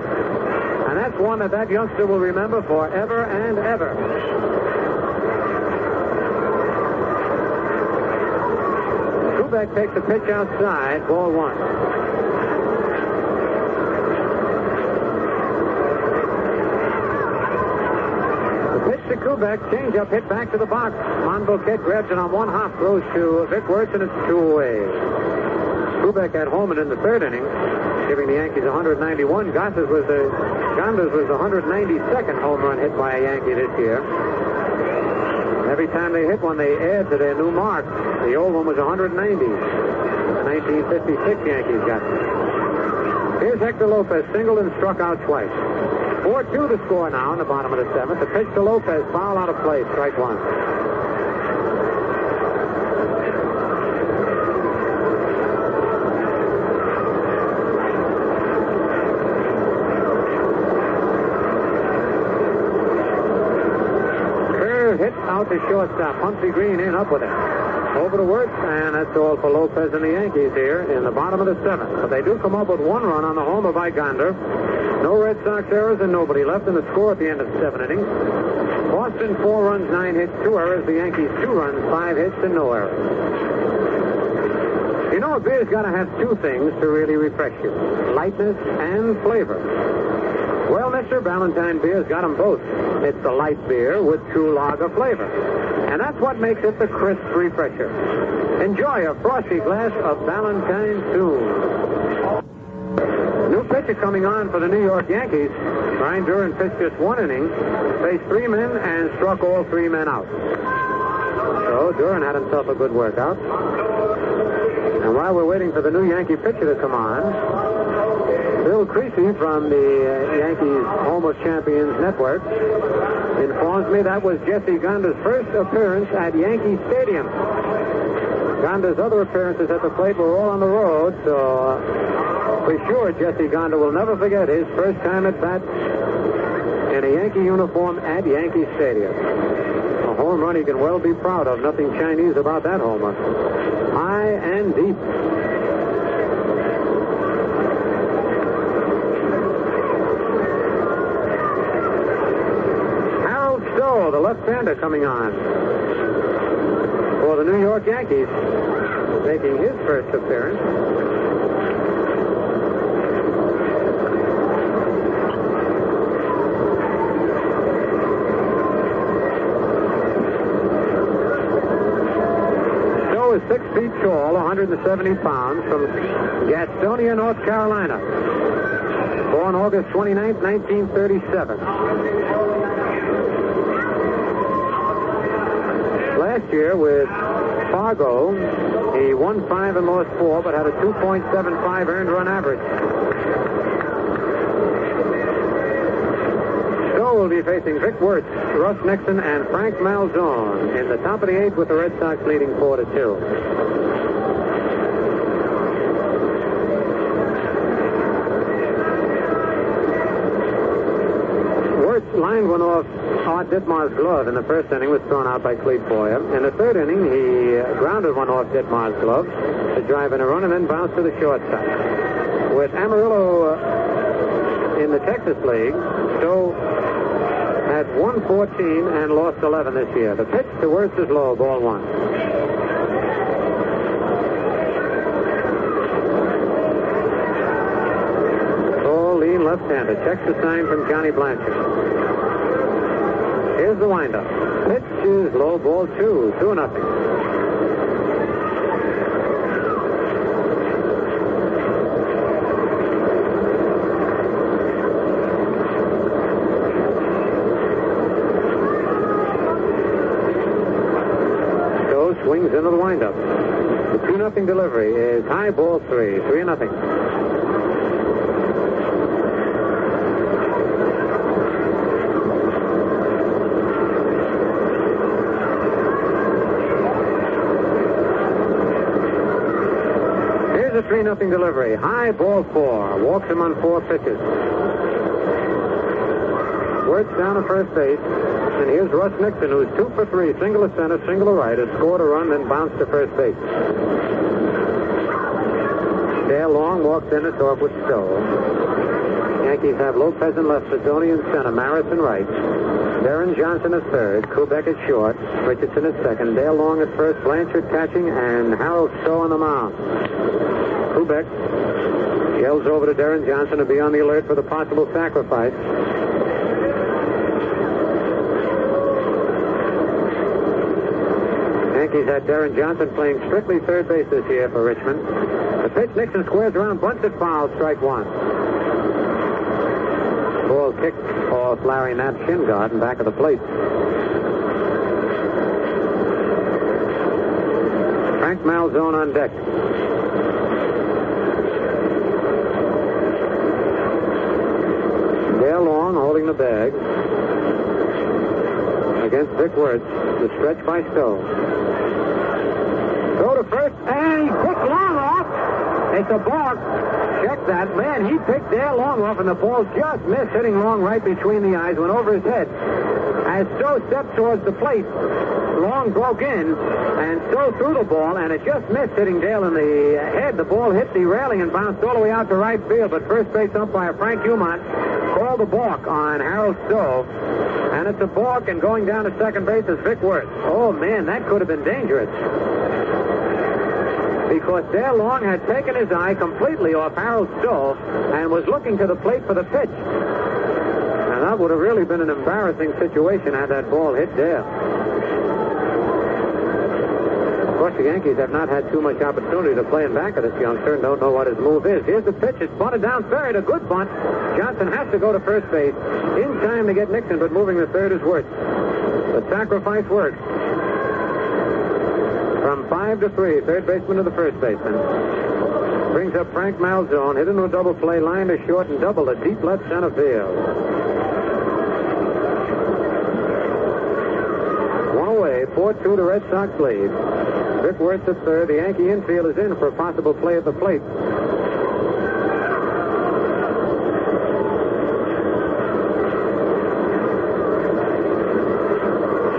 And that's one that youngster will remember forever and ever. Kubek takes a pitch outside, ball 1. To Kubek, change up, hit back to the box. Monboquet grabs it on one hop, throws to Vic Wertz, and it's 2 away. Kubek had homered in the 3rd inning, giving the Yankees 191. Gonders was the 192nd home run hit by a Yankee this year. Every time they hit one, they add to their new mark. The old one was 190. The 1956 Yankees got it. Here's Hector Lopez, singled and struck out twice. 4-2 to score now in the bottom of the 7th. The pitch to Lopez, foul out of play, strike 1. Curve hit out to shortstop. Humphrey Green in up with it. Over to Wertz, and that's all for Lopez and the Yankees here in the bottom of the 7th. But they do come up with 1 run on the homer by Gonder. No Red Sox errors and nobody left in the score at the end of 7 innings. Boston 4 runs, 9 hits, 2 errors. The Yankees 2 runs, 5 hits, and no errors. You know, a beer's got to have 2 things to really refresh you: lightness and flavor. Well, Mr. Ballantine beer's got them both. It's the light beer with true lager flavor. And that's what makes it the crisp refresher. Enjoy a frosty glass of Ballantine soon. New pitcher coming on for the New York Yankees. Brian Duran pitched just 1 inning, faced 3 men, and struck all 3 men out. So Duran had himself a good workout. And while we're waiting for the new Yankee pitcher to come on, Bill Creasy from the Yankees Home of Champions Network informs me that was Jesse Gonder's first appearance at Yankee Stadium. Gonder's other appearances at the plate were all on the road, so for sure Jesse Gonder will never forget his first time at bat in a Yankee uniform at Yankee Stadium. A home run he can well be proud of. Nothing Chinese about that home run. High and deep. Harold Stowe, the left-hander, coming on for the New York Yankees, making his first appearance. Is 6 feet tall, 170 pounds, from Gastonia, North Carolina. Born August 29, 1937. Last year with Fargo, he won 5 and lost 4, but had a 2.75 earned run average. Will be facing Vic Wertz, Russ Nixon, and Frank Malzone in the top of the 8th, with the Red Sox leading 4-2. Wertz lined one off Art Ditmar's glove in the 1st inning, was thrown out by Clete Boyer. In the 3rd inning, he grounded one off Ditmar's glove to drive in a run and then bounced to the shortstop. With Amarillo in the Texas League, Stowe had won 14 and lost 11 this year. The pitch to Wertz is low, ball 1. Tall, lean left-hander. Checks the sign from Johnny Blanchard. Here's the windup. Pitch is low, ball 2. 2-0. into the windup. The 2-0 delivery is high, ball 3. 3-0. Here's a 3-0 delivery. High, ball 4. Walks him on 4 pitches. Wirtz down to first base. And here's Russ Nixon, who's 2 for 3, single to center, single to right, has scored a run, then bounced to first base. Dale Long walks in to talk with Stowe. Yankees have Lopez in left, Pizzoni in center, Maris in right. Darren Johnson at third, Kubek at short, Richardson at second, Dale Long at first, Blanchard catching, and Harold Stowe on the mound. Kubek yells over to Darren Johnson to be on the alert for the possible sacrifice. Yankees had Darren Johnson playing strictly third base this year for Richmond. The pitch, Nixon squares around, bunts it foul, strike 1. Ball kicked off Larry Knapp's shin guard and back of the plate. Frank Malzone on deck. Dale Long holding the bag against Vic Wirtz. The stretch by Stowe. Go to first, and he picks Long off. It's a balk. Check that. Man, he picked Dale Long off, and the ball just missed, hitting Long right between the eyes, went over his head. As Stowe stepped towards the plate, Long broke in, and Stowe threw the ball, and it just missed, hitting Dale in the head. The ball hit the railing and bounced all the way out to right field, but first base umpire Frank Humont called the balk on Harold Stowe. And it's a balk, and going down to second base is Vic Wirtz. Oh, man, that could have been dangerous. Because Dale Long had taken his eye completely off Harold Stowe and was looking to the plate for the pitch. And that would have really been an embarrassing situation had that ball hit Dale. Of course, the Yankees have not had too much opportunity to play in back of this youngster and don't know what his move is. Here's the pitch. It's bunted down third. A good bunt. Johnson has to go to first base in time to get Nixon, but moving to third is Wirtz. The sacrifice works. From 5 to 3, third baseman to the first baseman. Brings up Frank Malzone, hit into a double play, line to short and double to deep left center field. One away, 4-2 to Red Sox lead. Vic Wirtz at third. The Yankee infield is in for a possible play at the plate.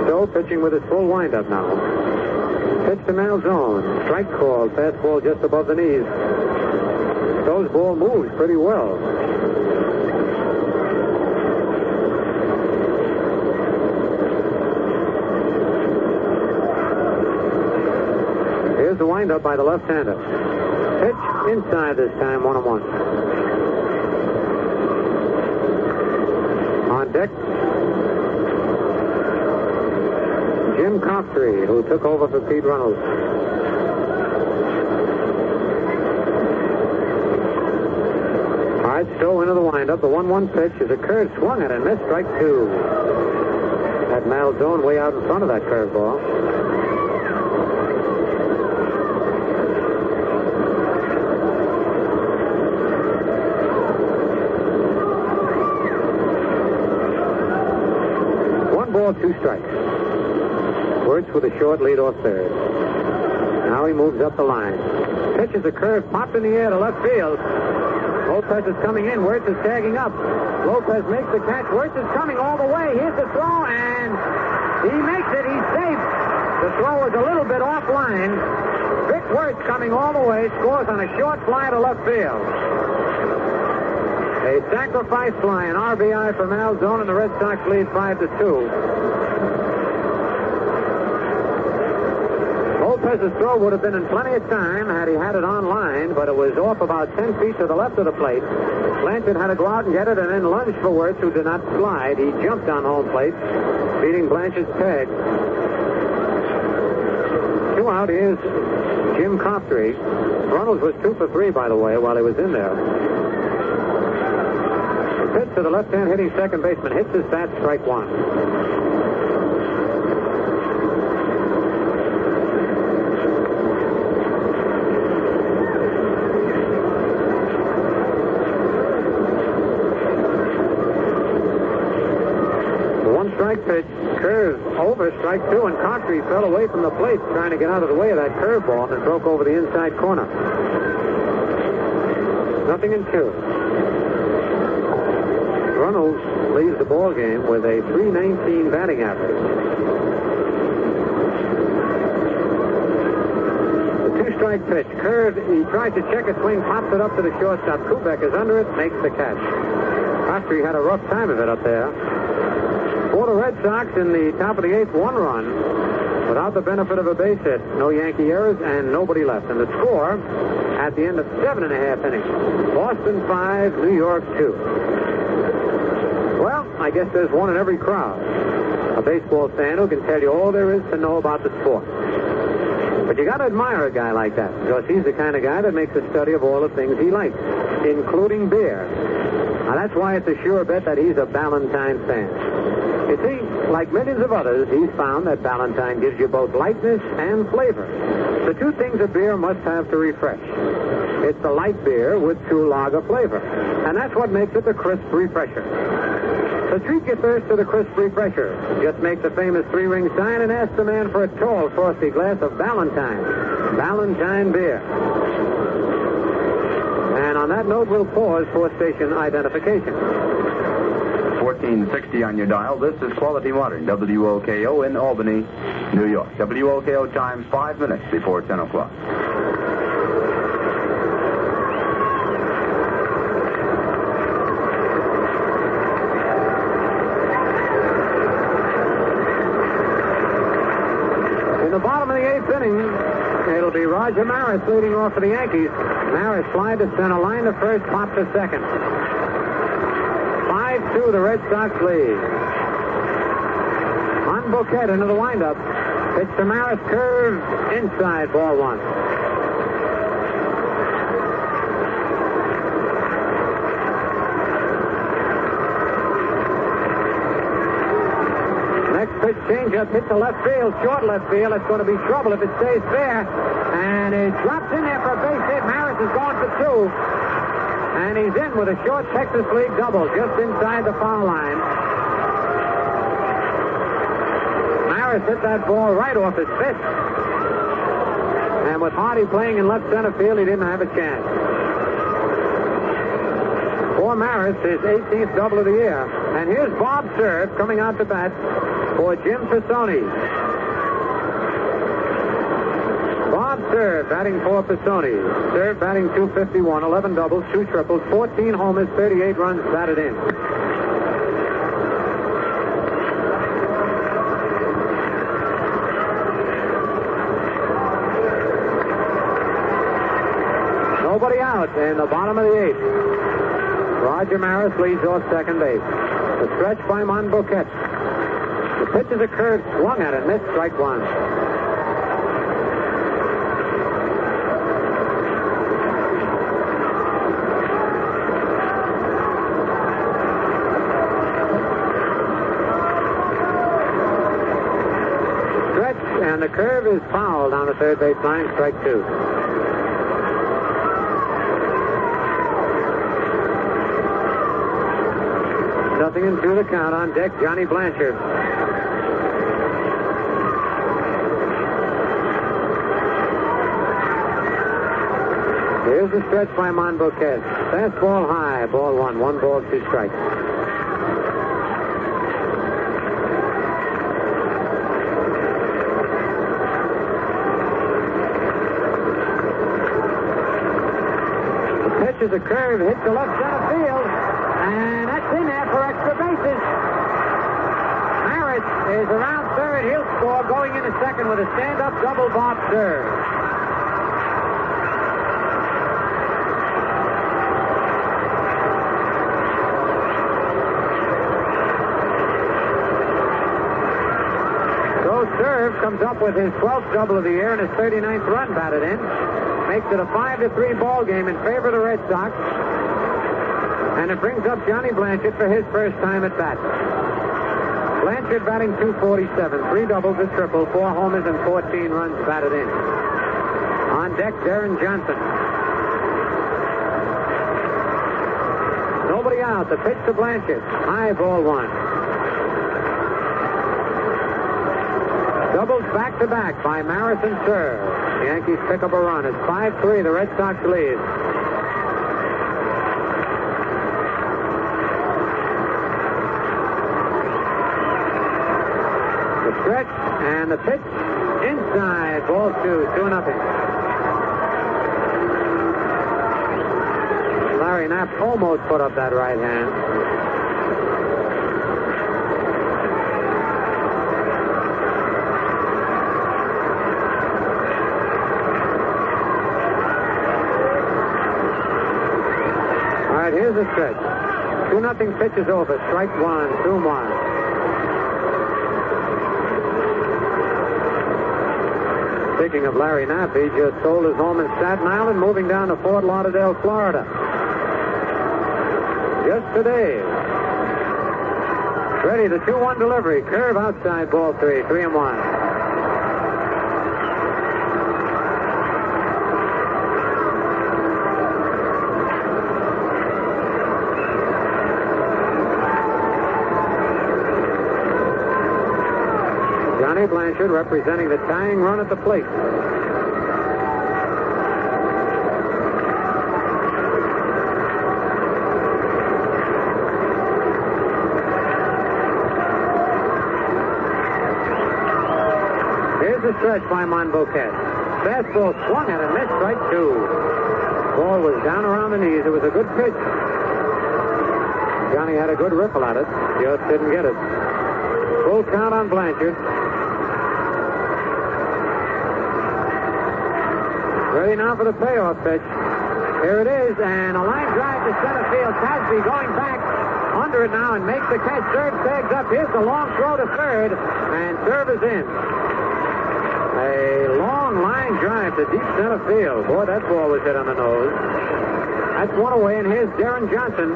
Stowe pitching with his full windup now. Pitch to Malzone. Strike call. Fastball just above the knees. Stowe's ball moves pretty well. Here's the windup by the left-hander. Pitch inside this time, 1-1. On deck, Jim Coughtry, who took over for Pete Reynolds. All right, Stowe into the windup. The 1-1 pitch is a curve, swung at and missed, strike 2. Had Malzone way out in front of that curveball. One ball, 2 strikes. Wirtz with a short lead off third. Now he moves up the line. Pitches a curve, popped in the air to left field. Lopez is coming in. Wirtz is tagging up. Lopez makes the catch. Wirtz is coming all the way. Here's the throw, and he makes it. He's safe. The throw was a little bit offline. Vic Wirtz coming all the way, scores on a short fly to left field. A sacrifice fly, an RBI for Malzone, and the Red Sox lead 5-2. Lopez's throw would have been in plenty of time had he had it on line, but it was off about 10 feet to the left of the plate. Blanchard had to go out and get it and then lunge for Wirtz, who did not slide. He jumped on home plate, beating Blanchard's tag. 2 out is Jim Coughtry. Reynolds was 2 for 3, by the way, while he was in there. The pitch to the left-hand hitting second baseman hits his bat, strike 1. 2-strike pitch. Curve over, strike two, and Cartry fell away from the plate trying to get out of the way of that curveball and broke over the inside corner. 0-2. Runnels leads the ball game with a .319 batting average. The 2-strike pitch. Curve, he tries to check a swing, pops it up to the shortstop. Kubek is under it, makes the catch. Cartry had a rough time of it up there. For the Red Sox in the top of the eighth, 1 run without the benefit of a base hit. No Yankee errors and nobody left. And the score at the end of 7.5 innings. Boston 5, New York 2. Well, I guess there's one in every crowd. A baseball fan who can tell you all there is to know about the sport. But you got to admire a guy like that, because he's the kind of guy that makes a study of all the things he likes, including beer. Now, that's why it's a sure bet that he's a Ballantine fan. You see, like millions of others, he's found that Ballantine gives you both lightness and flavor. The two things a beer must have to refresh. It's the light beer with true lager flavor. And that's what makes it the crisp refresher. So treat your thirst to the crisp refresher. Just make the famous 3-ring sign and ask the man for a tall, frosty glass of Ballantine. Ballantine beer. And on that note, we'll pause for station identification. 1460 on your dial. This is Quality Modern, WOKO in Albany, New York. WOKO time 5 minutes before 10 o'clock. In the bottom of the eighth inning, it'll be Roger Maris leading off for the Yankees. Maris fly to center, line to first, pop to second. 5-2, the Red Sox lead. On Bouquet into the windup. Pitch to Maris, curve inside, ball 1. Next pitch, changeup, hit to left field, short left field. It's going to be trouble if it stays fair. And it drops in there for a base hit. Maris is going for 2. And he's in with a short Texas League double just inside the foul line. Maris hit that ball right off his fist. And with Hardy playing in left center field, he didn't have a chance. For Maris, his 18th double of the year. And here's Bob Serve coming out to bat for Jim Pisoni. Bob Serve batting for Pisoni. Serve batting .251, 11 doubles, 2 triples, 14 homers, 38 runs batted in. Nobody out in the bottom of the eighth. Roger Maris leads off second base. The stretch by Monbouquet. The pitch is a curve, swung at it, missed, strike 1. And the curve is fouled on the third base line, strike 2. Nothing and 2 the count. On deck, Johnny Blanchard. Here's the stretch by Monbouquet. Fastball high, ball 1. 1 ball, 2 strikes. The curve hits the left center field, and that's in there for extra bases. Maris is around third. He'll score going into second with a stand-up double. Bob Serve. So Serve comes up with his 12th double of the year and his 39th run batted in. Makes it a 5-3 ball game in favor of the Red Sox. And it brings up Johnny Blanchard for his first time at bat. Blanchard batting .247, 3 doubles, a triple, 4 homers, and 14 runs batted in. On deck, Darren Johnson. Nobody out. The pitch to Blanchard. High, ball 1. Doubles back-to-back by Maris and Serve. The Yankees pick up a run. It's 5-3. The Red Sox lead. The stretch and the pitch inside. Ball 2-0. Larry Knapp almost put up that right hand. All right, here's the stretch. 2-0 pitch is over. Strike one, 2-1. Speaking of Larry Knapp, he just sold his home in Staten Island, moving down to Fort Lauderdale, Florida. Just today. Ready, the 2-1 delivery. Curve outside, ball 3, 3-1. Johnny Blanchard representing the tying run at the plate. Here's the stretch by Monboquet. Fastball swung at and missed, strike 2. Ball was down around the knees. It was a good pitch. Johnny had a good ripple at it. Just didn't get it. Full count on Blanchard. Ready now for the payoff pitch. Here it is, and a line drive to center field. Casby going back under it now and makes the catch. Serve tags up. Here's the long throw to third, and Serve is in. A long line drive to deep center field. Boy, that ball was hit on the nose. That's one away, and here's Darren Johnson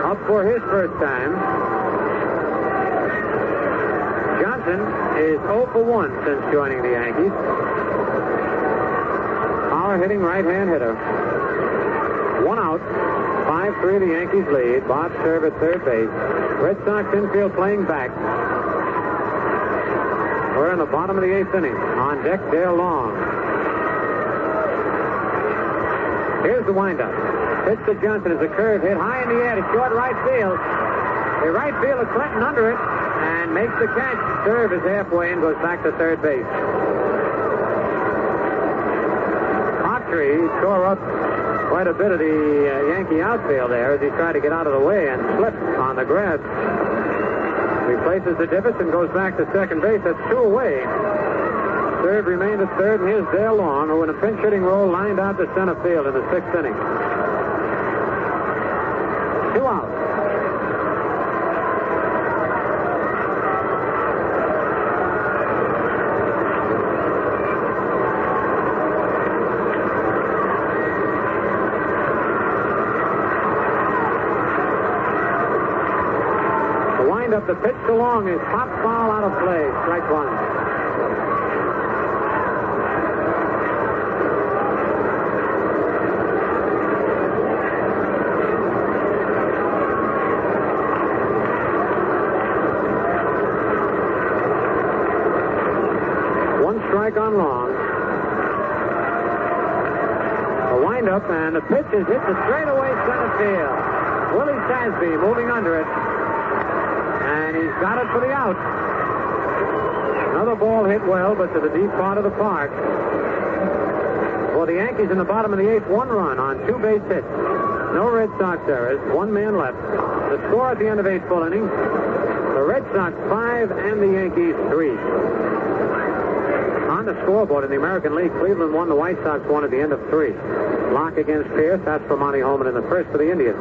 up for his first time. Johnson is 0 for 1 since joining the Yankees. Hitting right-hand hitter. 1 out. 5-3 the Yankees lead. Bob Serve at third base. Red Sox infield playing back. We're in the bottom of the 8th inning. On deck, Dale Long. Here's the windup. Pitch to Johnson is a curve hit high in the air to short right field. The right fielder Clinton under it and makes the catch. Serve is halfway and goes back to third base. He tore up quite a bit of the Yankee outfield there as he tried to get out of the way and slipped on the grass. Replaces the divots and goes back to second base. That's 2 away. Serve remained at third, and here's Dale Long, who in a pinch hitting role lined out to center field in the 6th inning. 2 out. Up the pitch to Long is pop foul out of play. Strike 1. One strike on Long. A windup and the pitch is hit to straightaway center field. Willie Sasby moving under it. And he's got it for the out. Another ball hit well, but to the deep part of the park. For the Yankees in the bottom of the 8th, 1 run on 2 base hits. No Red Sox errors, 1 man left. The score at the end of 8 full innings, the Red Sox 5 and the Yankees 3. On the scoreboard in the American League, Cleveland won, the White Sox won at the end of 3. Locke against Pierce, that's for Monty Holman in the first for the Indians.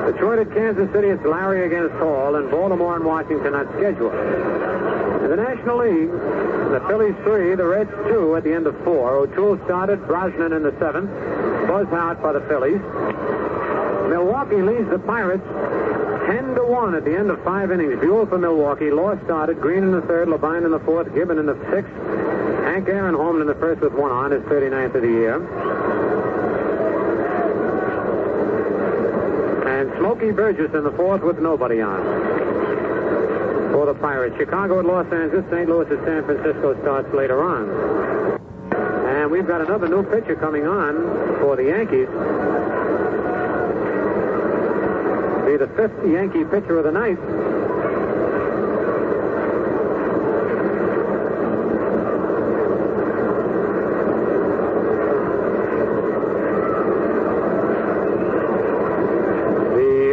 Detroit at Kansas City, it's Larry against Hall, and Baltimore and Washington not scheduled. In the National League, the Phillies 3, the Reds 2 at the end of 4. O'Toole started, Brosnan in the 7th. Buzz out for the Phillies. Milwaukee leads the Pirates 10-1 at the end of 5 innings. Buell for Milwaukee. Law started, Green in the 3rd, Labine in the 4th, Gibbon in the 6th. Hank Aaron home in the 1st with 1 on, his 39th of the year. And Smokey Burgess in the 4th with nobody on. for the Pirates. Chicago at Los Angeles, St. Louis at San Francisco starts later on. And we've got another new pitcher coming on for the Yankees. Be the 5th Yankee pitcher of the night.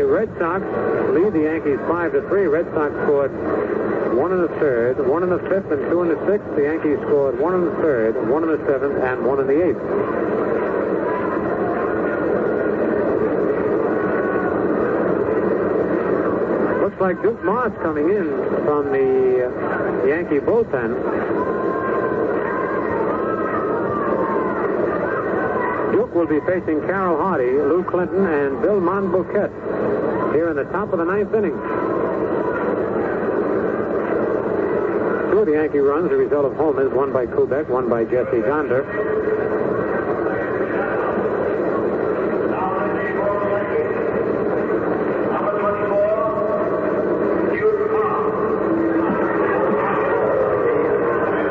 Red Sox lead the Yankees 5-3. Red Sox scored 1 in the 3rd, 1 in the 5th, and 2 in the 6th. The Yankees scored 1 in the 3rd, 1 in the 7th, and 1 in the 8th. Looks like Duke Moss coming in from the Yankee bullpen. Duke will be facing Carroll Hardy, Lou Clinton, and Bill Monbouquet here in the top of the 9th inning. 2 of the Yankee runs, a result of homers, one by Kubek, one by Jesse Gonder.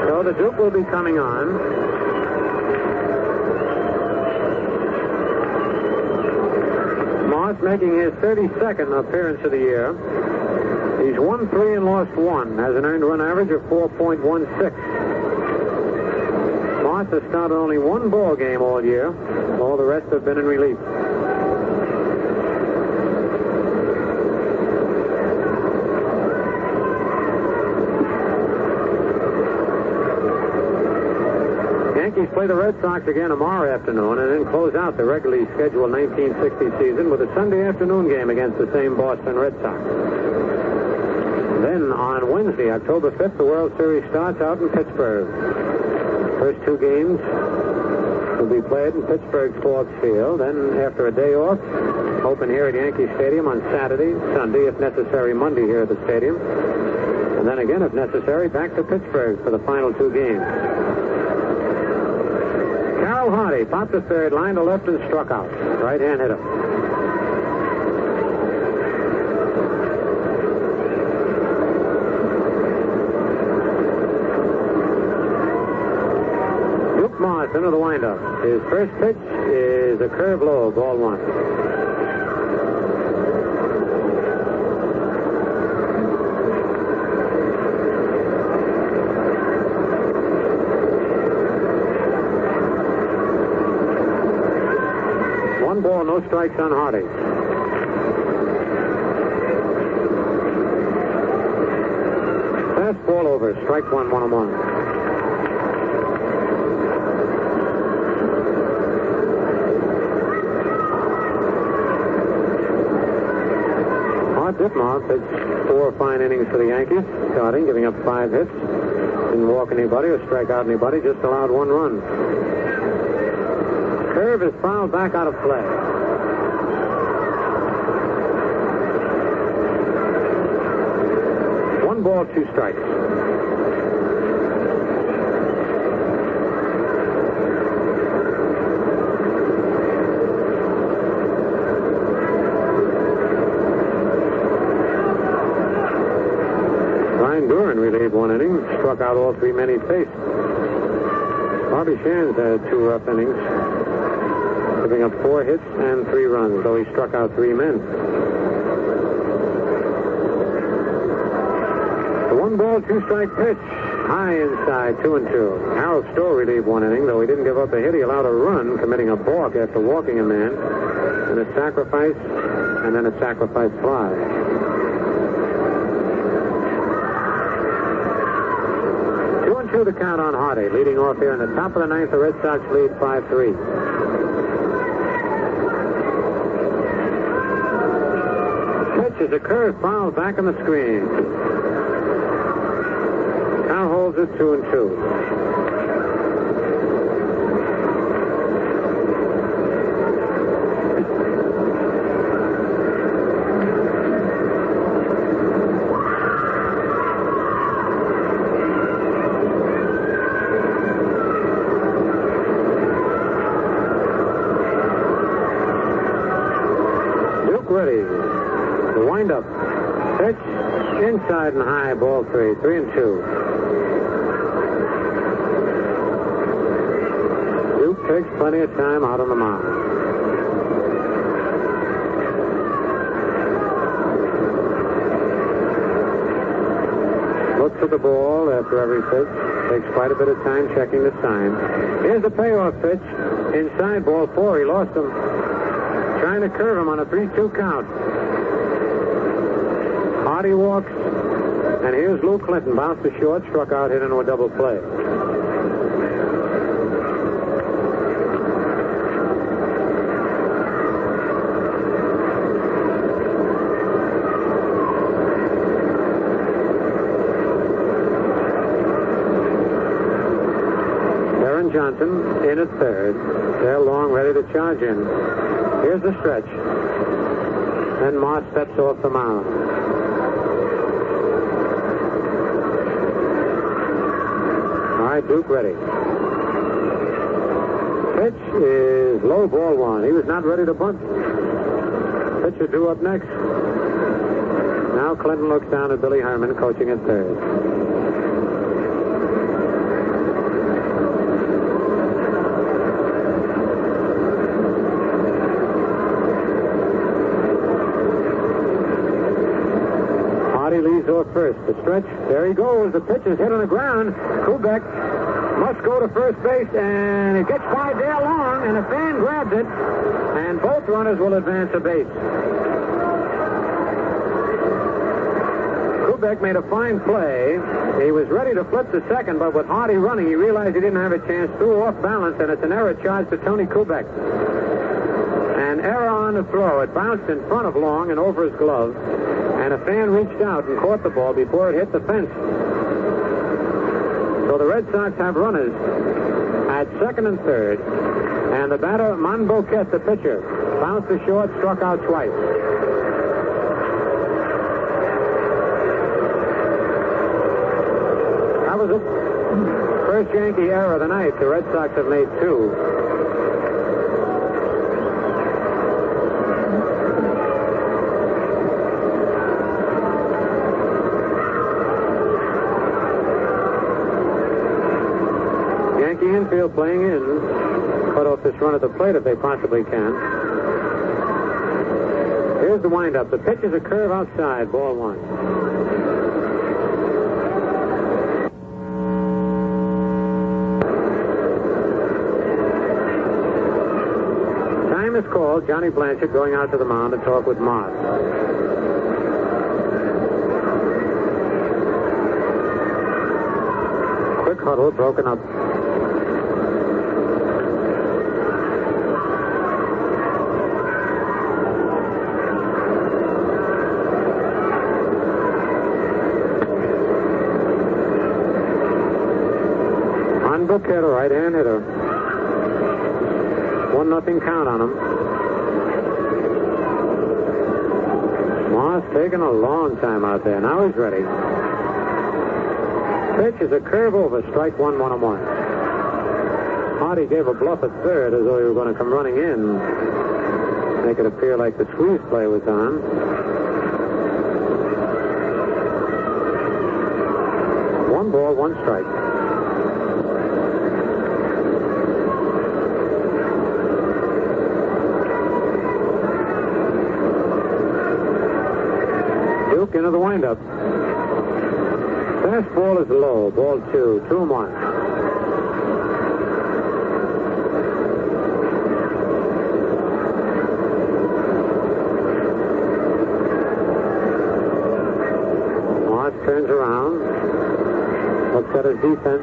So the Duke will be coming on. Moss making his 32nd appearance of the year. He's won 3 and lost 1, has an earned run average of 4.16. Moss has started only 1 ball game all year. All the rest have been in relief. Yankees play the Red Sox again tomorrow afternoon and then close out the regularly scheduled 1960 season with a Sunday afternoon game against the same Boston Red Sox. Then on Wednesday, October 5th, the World Series starts out in Pittsburgh. First 2 games will be played in Pittsburgh's Forbes Field. Then after a day off, open here at Yankee Stadium on Saturday, Sunday, if necessary, Monday here at the stadium. And then again, if necessary, back to Pittsburgh for the final 2 games. Carroll Hardy popped to third, line to left, and struck out. Right-hand hitter. Duke Moss into the windup. His first pitch is a curve low, ball 1. Ball, no strikes on Hardy. Fast ball over, strike 1, 1-1. Art Ditmar pitched 4 fine innings for the Yankees, starting, giving up 5 hits. Didn't walk anybody or strike out anybody, just allowed 1 run. Curve is fouled back out of play. One ball, 2 strikes. Ryan Duran relieved 1 inning, struck out all 3 men he faced. Bobby Shands had 2 rough innings, giving up 4 hits and 3 runs, though he struck out 3 men. The 1 ball, 2 strike pitch. High inside, 2-2. Harold Stowe relieved 1 inning, though he didn't give up a hit. He allowed a run, committing a balk after walking a man, and a sacrifice, and then a sacrifice fly. The count on Hardy, leading off here in the top of the 9th. The Red Sox lead 5-3. Pitch is a curve foul back on the screen. Now holds it 2-2. Ready. The windup. Pitch inside and high, ball 3, 3-2. Duke takes plenty of time out on the mound. Looks at the ball after every pitch. Takes quite a bit of time checking the sign. Here's the payoff pitch. Inside, ball 4. He lost him. Trying to curve him on a 3-2 count. Hardy walks. And here's Lou Clinton. Bounced to short, struck out, hit into a double play. Johnson in at third. They're long, ready to charge in. Here's the stretch. Then Moss steps off the mound. All right, Duke ready. Pitch is low, ball 1. He was not ready to bunt. Pitcher due up next. Now Clinton looks down at Billy Herman coaching at third. Leads off first. The stretch. There he goes. The pitch is hit on the ground. Kubek must go to first base, and it gets by Dale Long, and a fan grabs it, and both runners will advance a base. Kubek made a fine play. He was ready to flip to second, but with Hardy running, he realized he didn't have a chance. Threw off balance, and it's an error charge to Tony Kubek. An error on the throw. It bounced in front of Long and over his glove. And a fan reached out and caught the ball before it hit the fence. So the Red Sox have runners at second and third. And the batter, Monboquet, the pitcher, bounced to short, struck out twice. That was the first Yankee error of the night. The Red Sox have made 2. Infield playing in. Cut off this run at the plate if they possibly can. Here's the windup. The pitch is a curve outside. Ball 1. Time is called. Johnny Blanchard going out to the mound to talk with Moss. Quick huddle broken up. Monboquet, a right-hand hitter. 1-0 count on him. Moss taking a long time out there. Now he's ready. Pitch is a curve over. Strike 1, 1-1. Hardy gave a bluff at third as though he was going to come running in. Make it appear like the squeeze play was on. 1 ball, 1 strike. Duke into the windup. Fastball is low. Ball 2. 2-1. Moss turns around. Looks at his defense.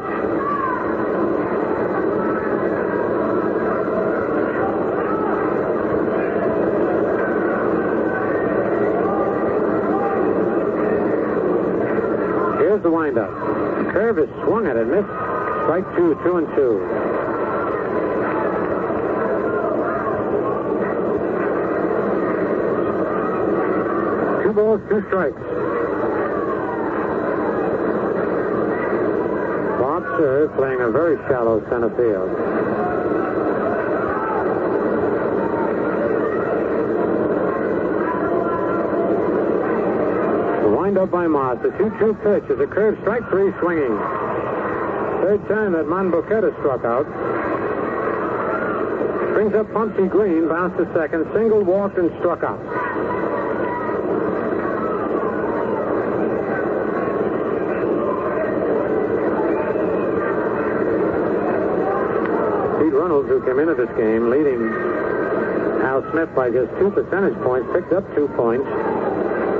Here's the windup. The curve is swung at it. Missed. Strike 2, 2-2. Two balls, 2 strikes. Bob Serve playing a very shallow center field. up by Moss. The 2-2 pitch is a curve, strike 3, swinging. Third time that Monbuqueta struck out. Brings up Pumpsy Green, bounced to second, single, walked, and struck out. Pete Reynolds, who came into this game leading Al Smith by just 2 percentage points, picked up 2 points.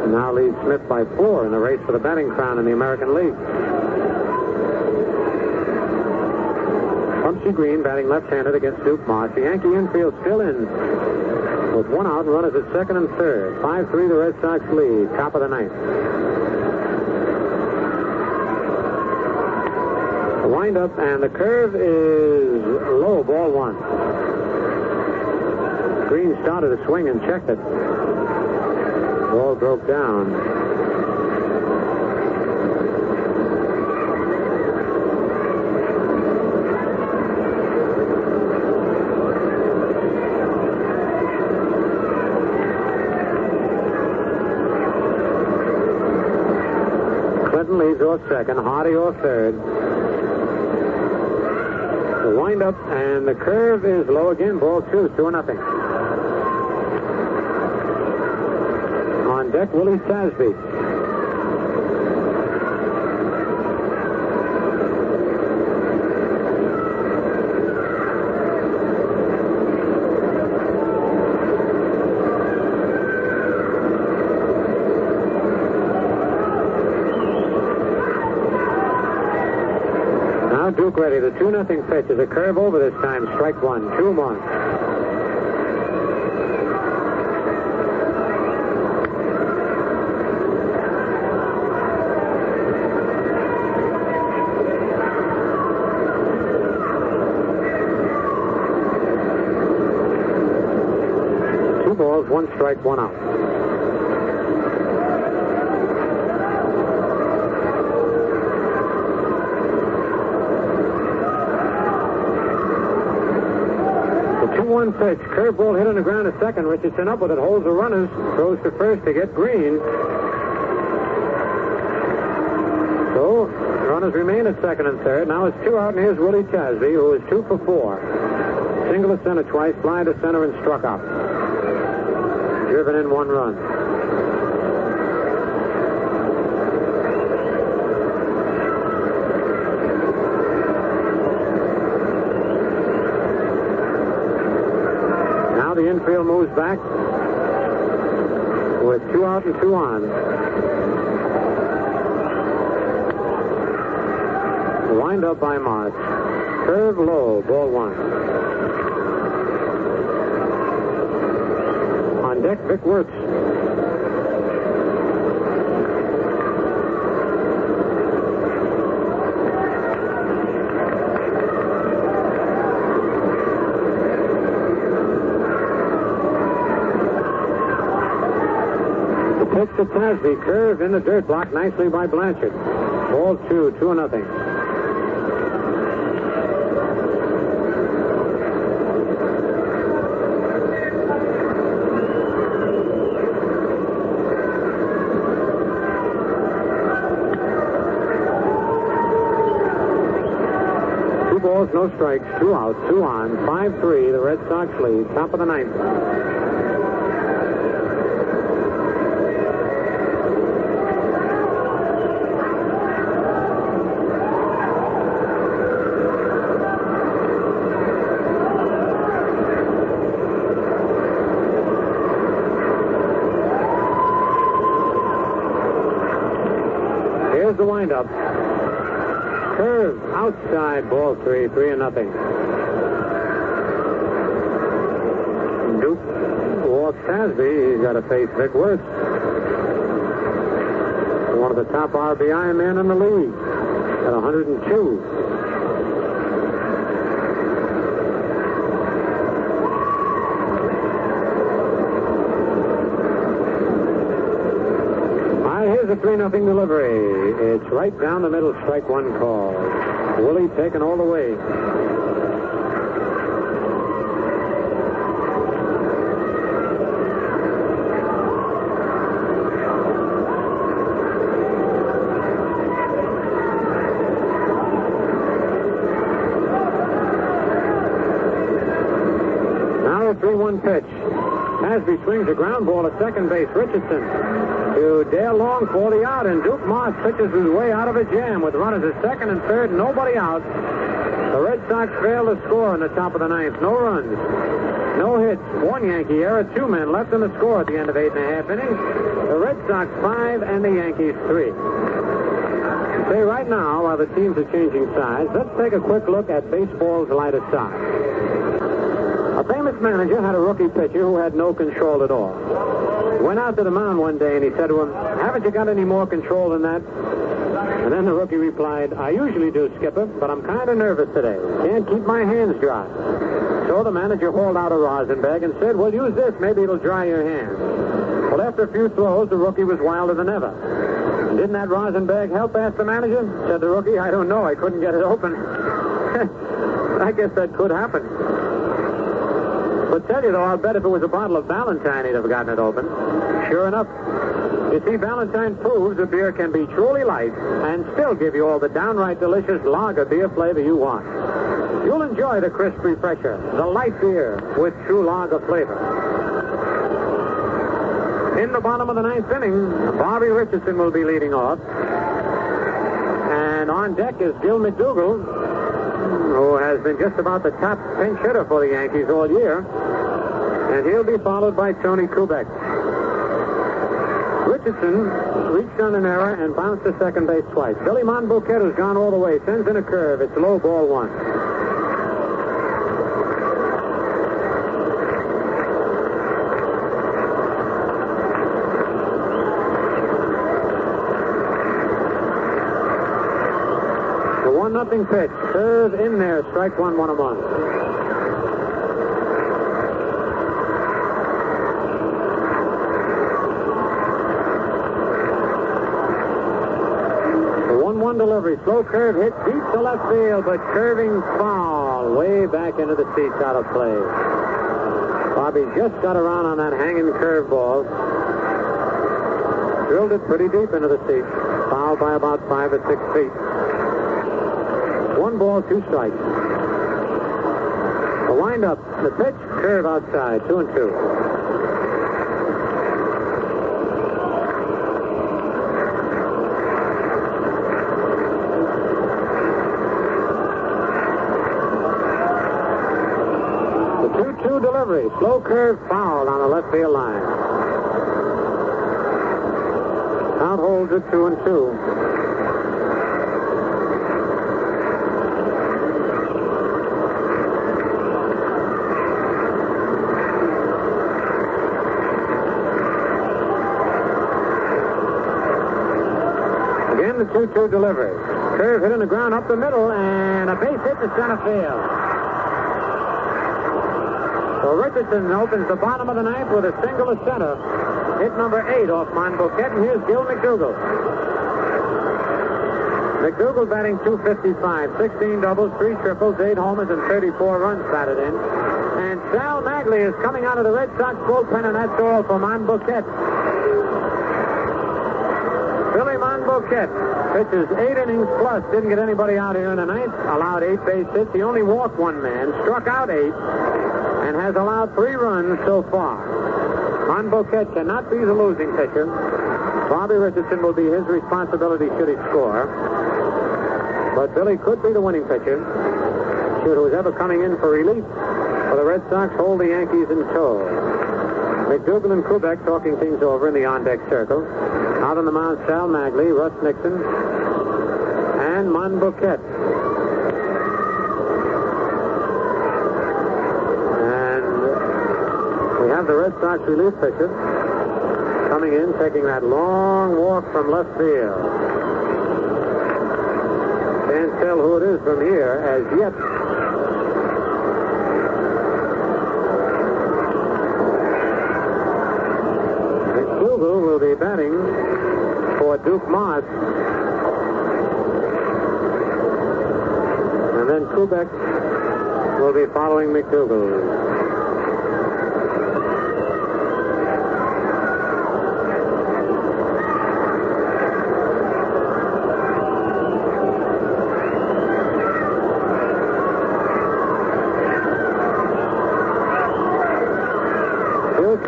Now leads Smith by 4 in the race for the batting crown in the American League. Pumpsy Green batting left-handed against Duke Moss. The Yankee infield still in with 1 out, runners at second and third. 5-3 the Red Sox lead, top of the ninth. The wind-up and the curve is low, ball 1. Green started to swing and checked it. Ball broke down. Clinton leads off second, Hardy off third. The wind-up and the curve is low again, ball 2, 2-0. On deck, Willie Tasby. Now Duke ready. The 2-0 pitch is a curve over this time. Strike 1, 2 more. Balls, 1 strike, 1 out. The 2-1 pitch, curveball hit on the ground at second. Richardson up with it, holds the runners, throws to first to get Green. So, the runners remain at second and third. Now it's 2 out, and here's Willie Tasby, who is 2 for 4. Single to center twice, fly to center, and struck out. Driven in 1 run. Now the infield moves back with 2 out and 2 on. The wind up by Moss. Curve low, ball 1. On deck, Vic Wirtz. The pitch to Tasby, curve in the dirt, blocked nicely by Blanchard. Ball 2, 2-0. No strikes, 2 out, 2 on, 5-3, the Red Sox lead, top of the ninth. Here's the windup. Curve outside, ball 3, 3-0. Duke walks Tasby. He's got to face Vic Wirtz, one of the top RBI men in the league at 102. Here's a 3-0 delivery. It's right down the middle, strike 1 call. Willie taken all the way. pitch. Hasby swings a ground ball to second base. Richardson to Dale Long for the out, and Duke Moss pitches his way out of a jam with runners at second and third, nobody out. The Red Sox failed to score in the top of the ninth. No runs, no hits, one Yankee error, 2 men left in the score at the end of 8.5 innings. The Red Sox 5 and the Yankees 3. Say right now, while the teams are changing sides, let's take a quick look at baseball's lightest side. A famous manager had a rookie pitcher who had no control at all. He went out to the mound one day and he said to him, "Haven't you got any more control than that?" And then the rookie replied, "I usually do, Skipper, but I'm kind of nervous today. Can't keep my hands dry." So the manager hauled out a rosin bag and said, "Well, use this. Maybe it'll dry your hands." Well, after a few throws, the rookie was wilder than ever. "Didn't that rosin bag help?" asked the manager. Said the rookie, "I don't know. I couldn't get it open." I guess that could happen. But tell you, though, I'll bet if it was a bottle of Valentine, he'd have gotten it open. Sure enough. You see, Valentine proves a beer can be truly light and still give you all the downright delicious lager beer flavor you want. You'll enjoy the crisp refresher, the light beer with true lager flavor. In the bottom of the ninth inning, Bobby Richardson will be leading off. And on deck is Gil McDougall, who has been just about the top pinch hitter for the Yankees all year. And he'll be followed by Tony Kubek. Richardson reached on an error and bounced to second base twice. Billy Monbouquet has gone all the way, sends in a curve. It's low, ball 1. The 1-0 pitch. Curve in there. Strike 1, 1-1. Delivery. Slow curve hit deep to left field, but curving foul way back into the seats out of play. Bobby just got around on that hanging curveball. Drilled it pretty deep into the seats. Fouled by about 5 or 6 feet. 1 ball, 2 strikes. The windup, the pitch, curve outside, 2-2. Delivery. Slow curve fouled on the left field line. Count holds at 2-2. Again, the 2-2 delivery. Curve hit in the ground up the middle, and a base hit to center field. So Richardson opens the bottom of the ninth with a single to center. Hit number 8 off Monbouquet, and here's Gil McDougall. McDougall batting .255, 16 doubles, 3 triples, 8 homers, and 34 runs batted in. And Sal Magley is coming out of the Red Sox bullpen, and that's all for Monbouquet. Billy Monbouquet pitches 8 innings plus, didn't get anybody out here in the ninth, allowed 8 base hits. He only walked 1 man, struck out 8. And has allowed 3 runs so far. Monbouquet cannot be the losing pitcher. Bobby Richardson will be his responsibility should he score. But Billy could be the winning pitcher should who's ever coming in for relief for the Red Sox hold the Yankees in tow. McDougall and Kubek talking things over in the on-deck circle. Out on the mound, Sal Magley, Russ Nixon, and Monbouquet. The Red Sox relief pitcher coming in, taking that long walk from left field. Can't tell who it is from here as yet. McDougall will be batting for Duke Moss. And then Kubek will be following McDougall.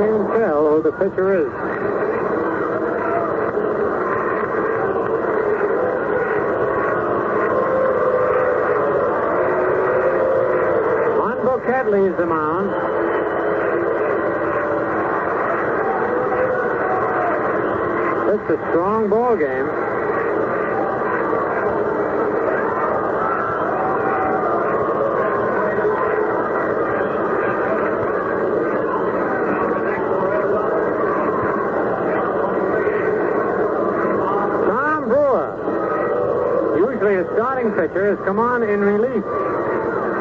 can't tell who the pitcher is. Monboquet leaves the mound. It's a strong ball game. Starting pitcher has come on in relief.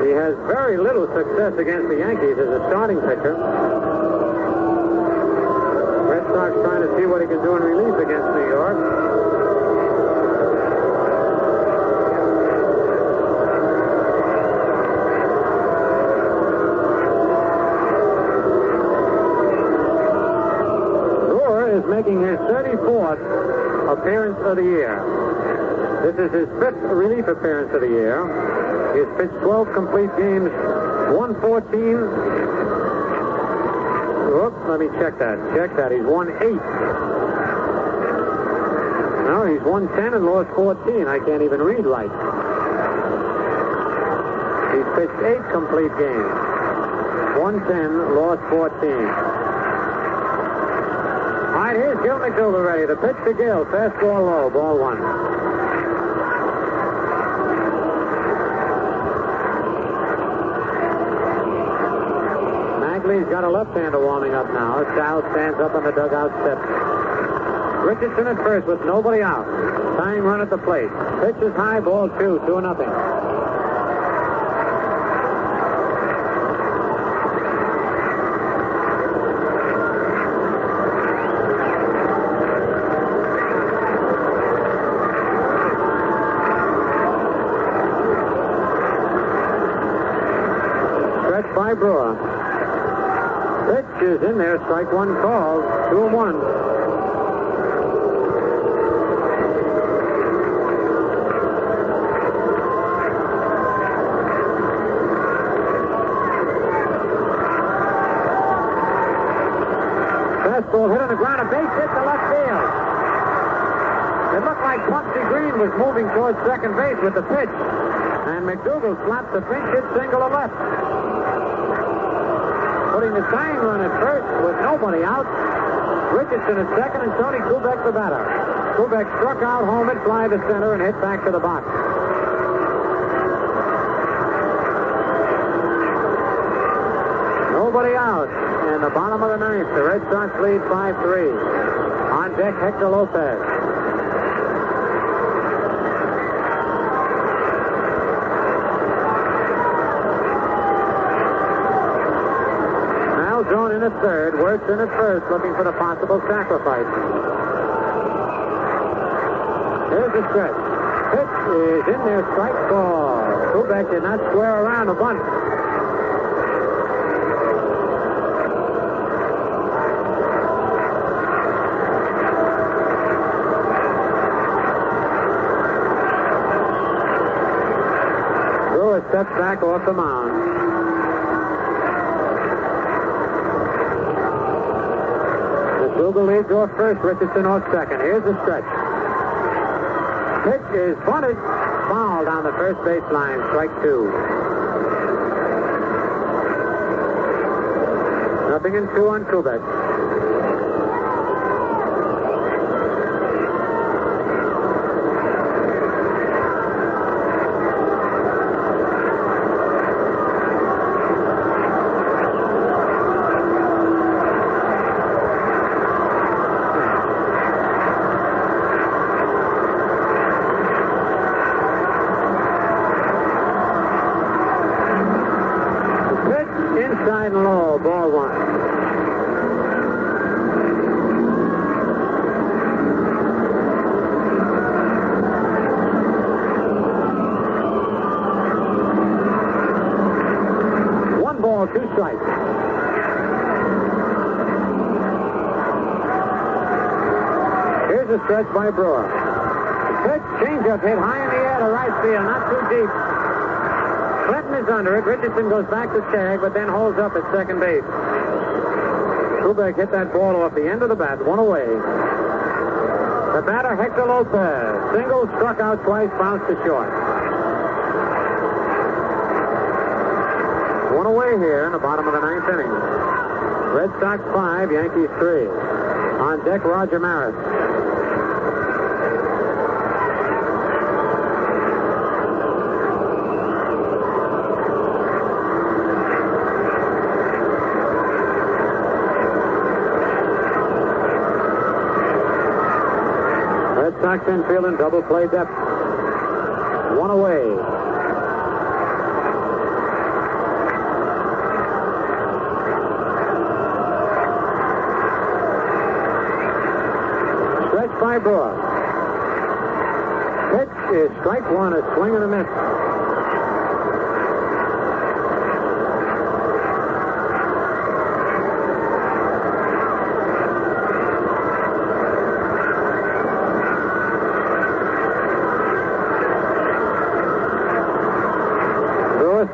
He has very little success against the Yankees as a starting pitcher. Red Sox trying to see what he can do in relief against New York. Brewer is making his 34th appearance of the year. This is his 5th relief appearance of the year. He's pitched 12 complete games, won 14. Whoops, let me check that. He's won 8. No, he's won 10 and lost 14. I can't even read right. He's pitched 8 complete games. Won 10, lost 14. All right, here's Gil McDougall ready. The pitch to Gil. Fastball low, ball 1. He's got a left-hander warming up now. Sal stands up on the dugout steps. Richardson at first with nobody out. Tying run at the plate. Pitch is high, ball 2, 2-0. Stretch by Brewer. Pitch is in there. Strike one called. 2-1. Fastball hit on the ground. A base hit to left field. It looked like Pumpsy Green was moving towards second base with the pitch. And McDougall slapped the pinch hit single to left. Putting the tying run at first with nobody out. Richardson at second and Tony Kubek the batter. Kubek struck out home at fly to center and hit back to the box. Nobody out in the bottom of the ninth. The Red Sox lead 5-3. On deck, Hector Lopez. Zone in at third, Wirtz in at first, looking for the possible sacrifice. Here's the stretch. Pitch is in there, strike ball. Kubek did not square around a bunt. Brewer steps back off the mound. Dougal leads off first, Richardson off second. Here's the stretch. Pitch is bunted, foul down the first baseline, strike 2. 0-2 on Kubek. Inside and low, ball 1. One ball, 2 strikes. Here's a stretch by Brewer. Pitch, changeup hit high in the air to right field, not too deep. Clinton is under it. Richardson goes back to tag, but then holds up at second base. 2 Newberg hit that ball off the end of the bat, one away. The batter, Hector Lopez. Single, struck out twice, bounced to short. One away here in the bottom of the ninth inning. Red Sox 5, Yankees 3. On deck, Roger Maris. Red Sox infield in double play depth. One away. Stretch by Brewer. Pitch is strike one, a swing and a miss.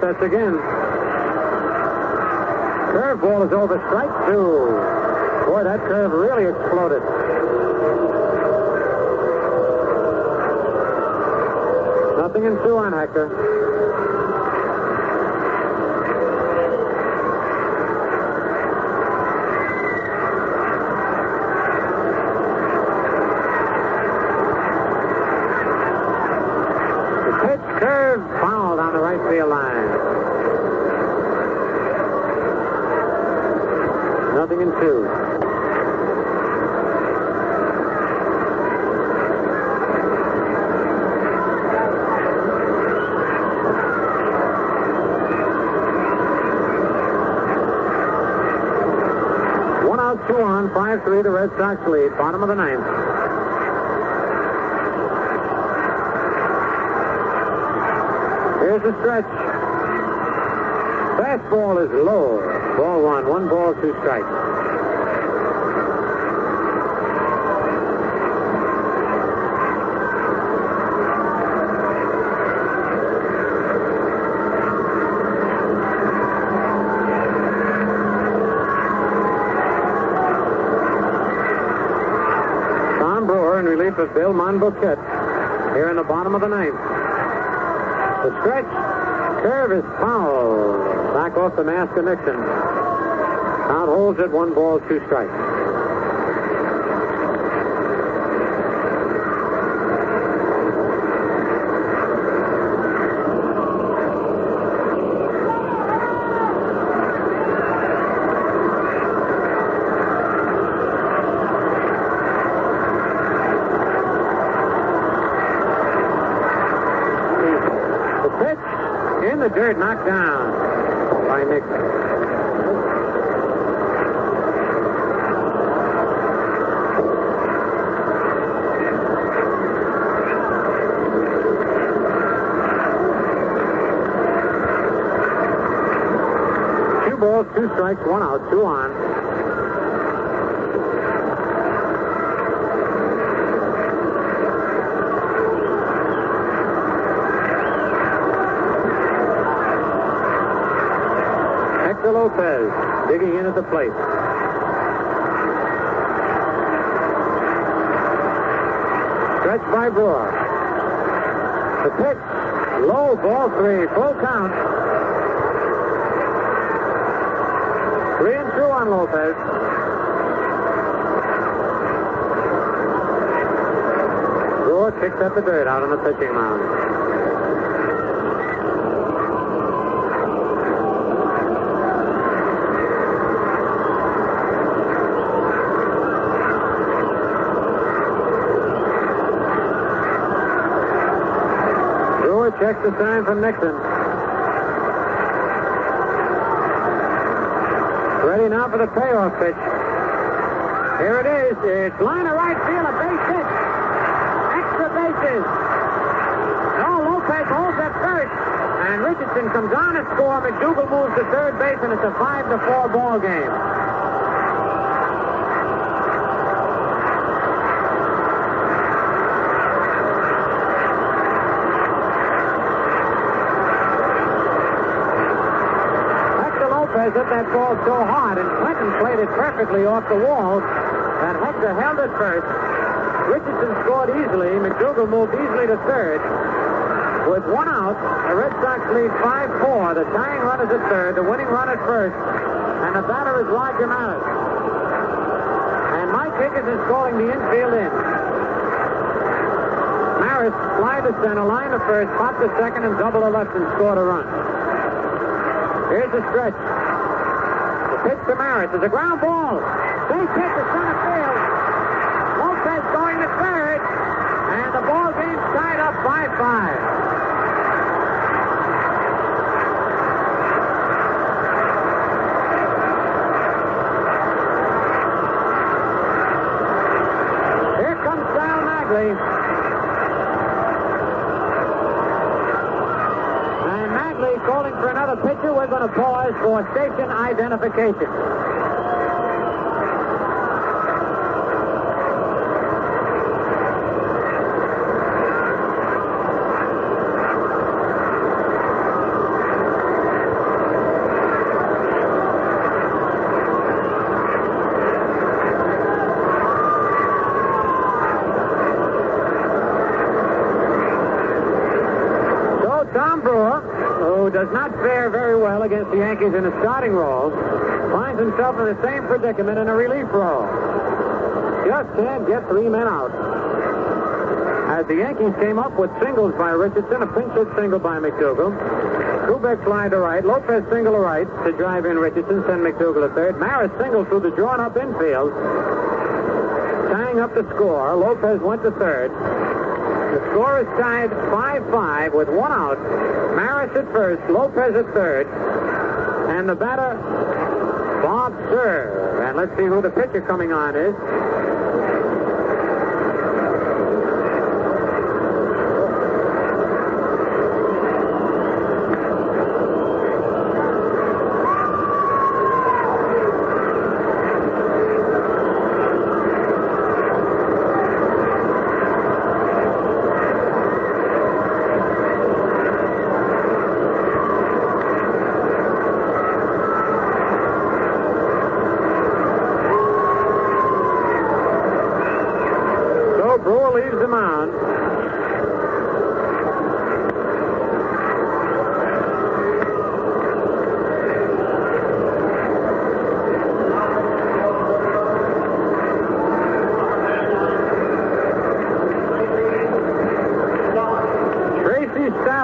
Sets again. Curveball is over, strike two. Boy, that curve really exploded. Nothing in two on Hector. The pitch, curve, foul down the right field line. Nothing in two. One out, two on, 5-3, the Red Sox lead, bottom of the ninth. Here's the stretch. Fastball is low. Ball one ball, two strikes. Tom Brewer in relief of Bill Monbouquet here in the bottom of the ninth. The stretch, curve is foul. Back off the mask of Nixon. Count holds it, one ball, two strikes. The pitch in the dirt, knocked down by Nixon. Two balls, two strikes, one out, two on. Hector Lopez digging in at the plate. Stretch by Brewer. The pitch, low, ball three, full count. 3-2 on Lopez. Brewer kicks up the dirt out on the pitching mound. Checks the sign from Nixon. Ready now for the payoff pitch. Here it is. It's line of right field, a base hit. Extra bases. No, Lopez holds at first. And Richardson comes on to score. McDougal moves to third base, and it's a 5-4 ball game. Hit that ball so hard, and Clinton played it perfectly off the wall. And Hector held it first. Richardson scored easily. McDougal moved easily to third. With one out, the Red Sox lead 5-4. The tying run is at third, the winning run at first, and the batter is Roger Maris. And Mike Higgins is calling the infield in. Maris fly to center, line to first, pop to second, and double to left and scored a run. Here's the stretch. The pitch to Maris is a ground ball. Base hit to center field. Lopez going to third, and the ball game's tied up 5-5. And Magley calling for another pitcher. We're going to pause for station identification. Does not fare very well against the Yankees in a starting role, finds himself in the same predicament in a relief role. Just can't get three men out. As the Yankees came up with singles by Richardson, a pinch hit single by McDougal. Kubek fly to right, Lopez single to right to drive in Richardson, send McDougal to third. Maris single through the drawn-up infield, tying up the score. Lopez went to third. The score is tied 5-5 with one out. Maris at first, Lopez at third, and the batter, Bob Cerv. And let's see who the pitcher coming on is.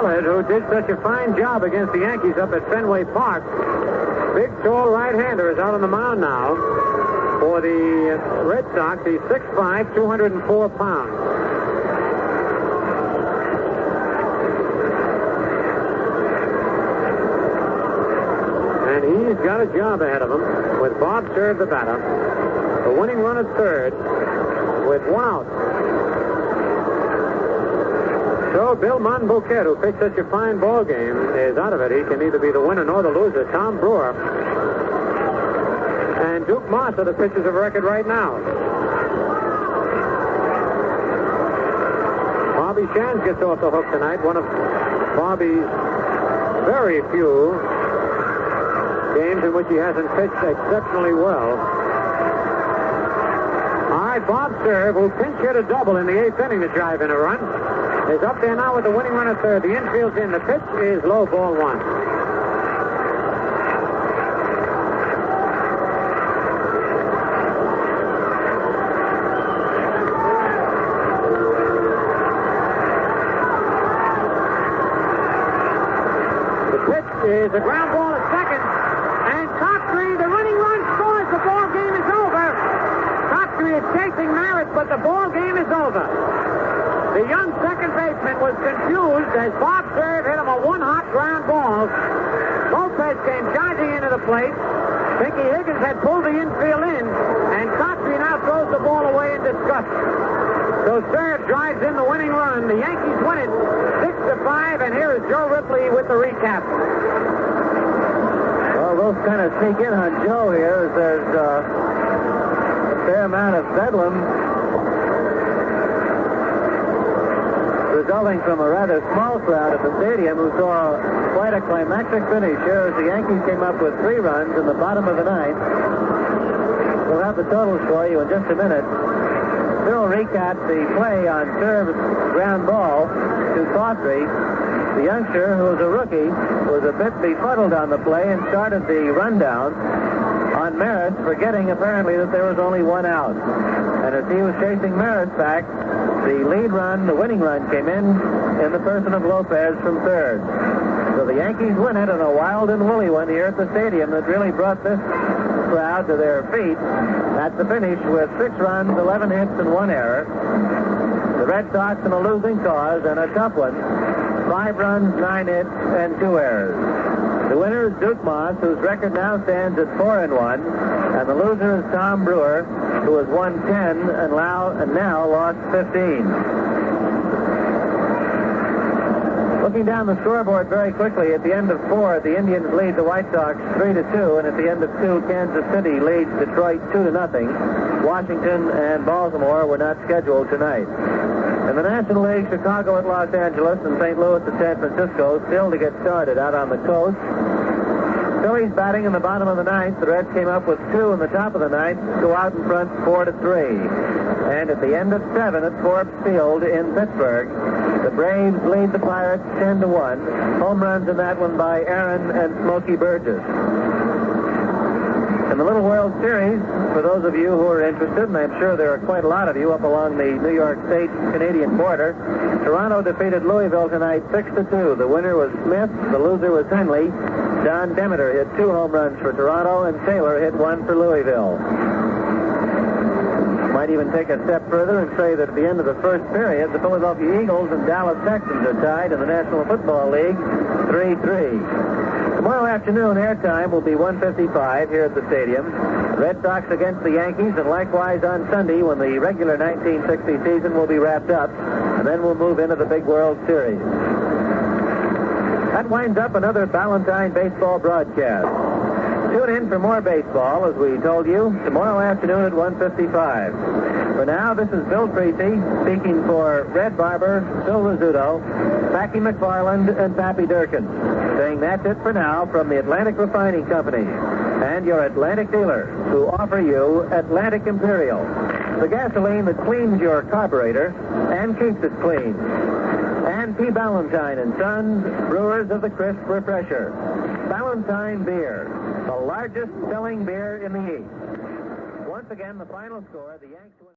Who did such a fine job against the Yankees up at Fenway Park. Big, tall right-hander is out on the mound now for the Red Sox. He's 6'5", 204 pounds. And he's got a job ahead of him with Bob Cerv, the batter. The winning run at third with one out. So Bill Monbouquet, who pitched such a fine ball game, is out of it. He can neither be the winner nor the loser. Tom Brewer and Duke Moss are the pitchers of record right now. Bobby Shantz gets off the hook tonight. One of Bobby's very few games in which he hasn't pitched exceptionally well. All right, Bob Cerv, who pinch hit a double in the eighth inning to drive in a run, is up there now with the winning run at third. The infield's in. The pitch is low, ball one. The pitch is a ground ball at second. And Cockrey, the running run scores. The ball game is over. Cockrey is chasing Maris, but the ball game is over. The young second baseman was confused as Bob Cerv hit him a one-hot ground ball. Lopez came charging into the plate. Pinky Higgins had pulled the infield in, and Cockrey now throws the ball away in disgust. So Cerv drives in the winning run. The Yankees win it 6-5, and here is Joe Ripley with the recap. Well, those kind of sneak in on Joe here as there's a fair amount of bedlam resulting from a rather small crowd at the stadium who saw quite a climactic finish here as the Yankees came up with 3 runs in the bottom of the ninth. We'll have the totals for you in just a minute. Bill recapped the play on serve ground ball to Cawthry. The youngster, who was a rookie, was a bit befuddled on the play and started the rundown on Maris, forgetting apparently that there was only one out. And as he was chasing Maris back, the lead run, the winning run, came in the person of Lopez from third. So the Yankees win it in a wild and woolly one here at the stadium that really brought this crowd to their feet at the finish with 6 runs, 11 hits, and 1 error. The Red Sox in a losing cause and a tough one. 5 runs, 9 hits, and 2 errors. The winner is Duke Moss, whose record now stands at 4-1, and the loser is Tom Brewer, who has won 10 and now lost 15. Looking down the scoreboard very quickly, at the end of 4, the Indians lead the White Sox 3-2, and at the end of 2, Kansas City leads Detroit 2-0. Washington and Baltimore were not scheduled tonight. In the National League, Chicago at Los Angeles and St. Louis at San Francisco still to get started out on the coast. Phillies batting in the bottom of the ninth. The Reds came up with 2 in the top of the ninth, go out in front 4-3. And at the end of 7 at Forbes Field in Pittsburgh, the Braves lead the Pirates 10-1. Home runs in that one by Aaron and Smokey Burgess. In the Little World Series, for those of you who are interested, and I'm sure there are quite a lot of you up along the New York State-Canadian border, Toronto defeated Louisville tonight 6-2. The winner was Smith. The loser was Henley. Don Demeter hit 2 home runs for Toronto, and Taylor hit 1 for Louisville. Might even take a step further and say that at the end of the first period, the Philadelphia Eagles and Dallas Texans are tied in the National Football League 3-3. Tomorrow afternoon, airtime will be 1:55 here at the stadium. Red Sox against the Yankees, and likewise on Sunday when the regular 1960 season will be wrapped up, and then we'll move into the big World Series. That winds up another Valentine baseball broadcast. Tune in for more baseball, as we told you, tomorrow afternoon at 1:55. For now, this is Bill Creasy speaking for Red Barber, Phil Rizzuto, Packy McFarland, and Pappy Durkin, saying that's it for now from the Atlantic Refining Company and your Atlantic dealers, who offer you Atlantic Imperial, the gasoline that cleans your carburetor and keeps it clean. And P. Ballantine and Sons, brewers of the crisp refresher. Ballantine Beer, the largest selling beer in the East. Once again, the final score, the Yankees win.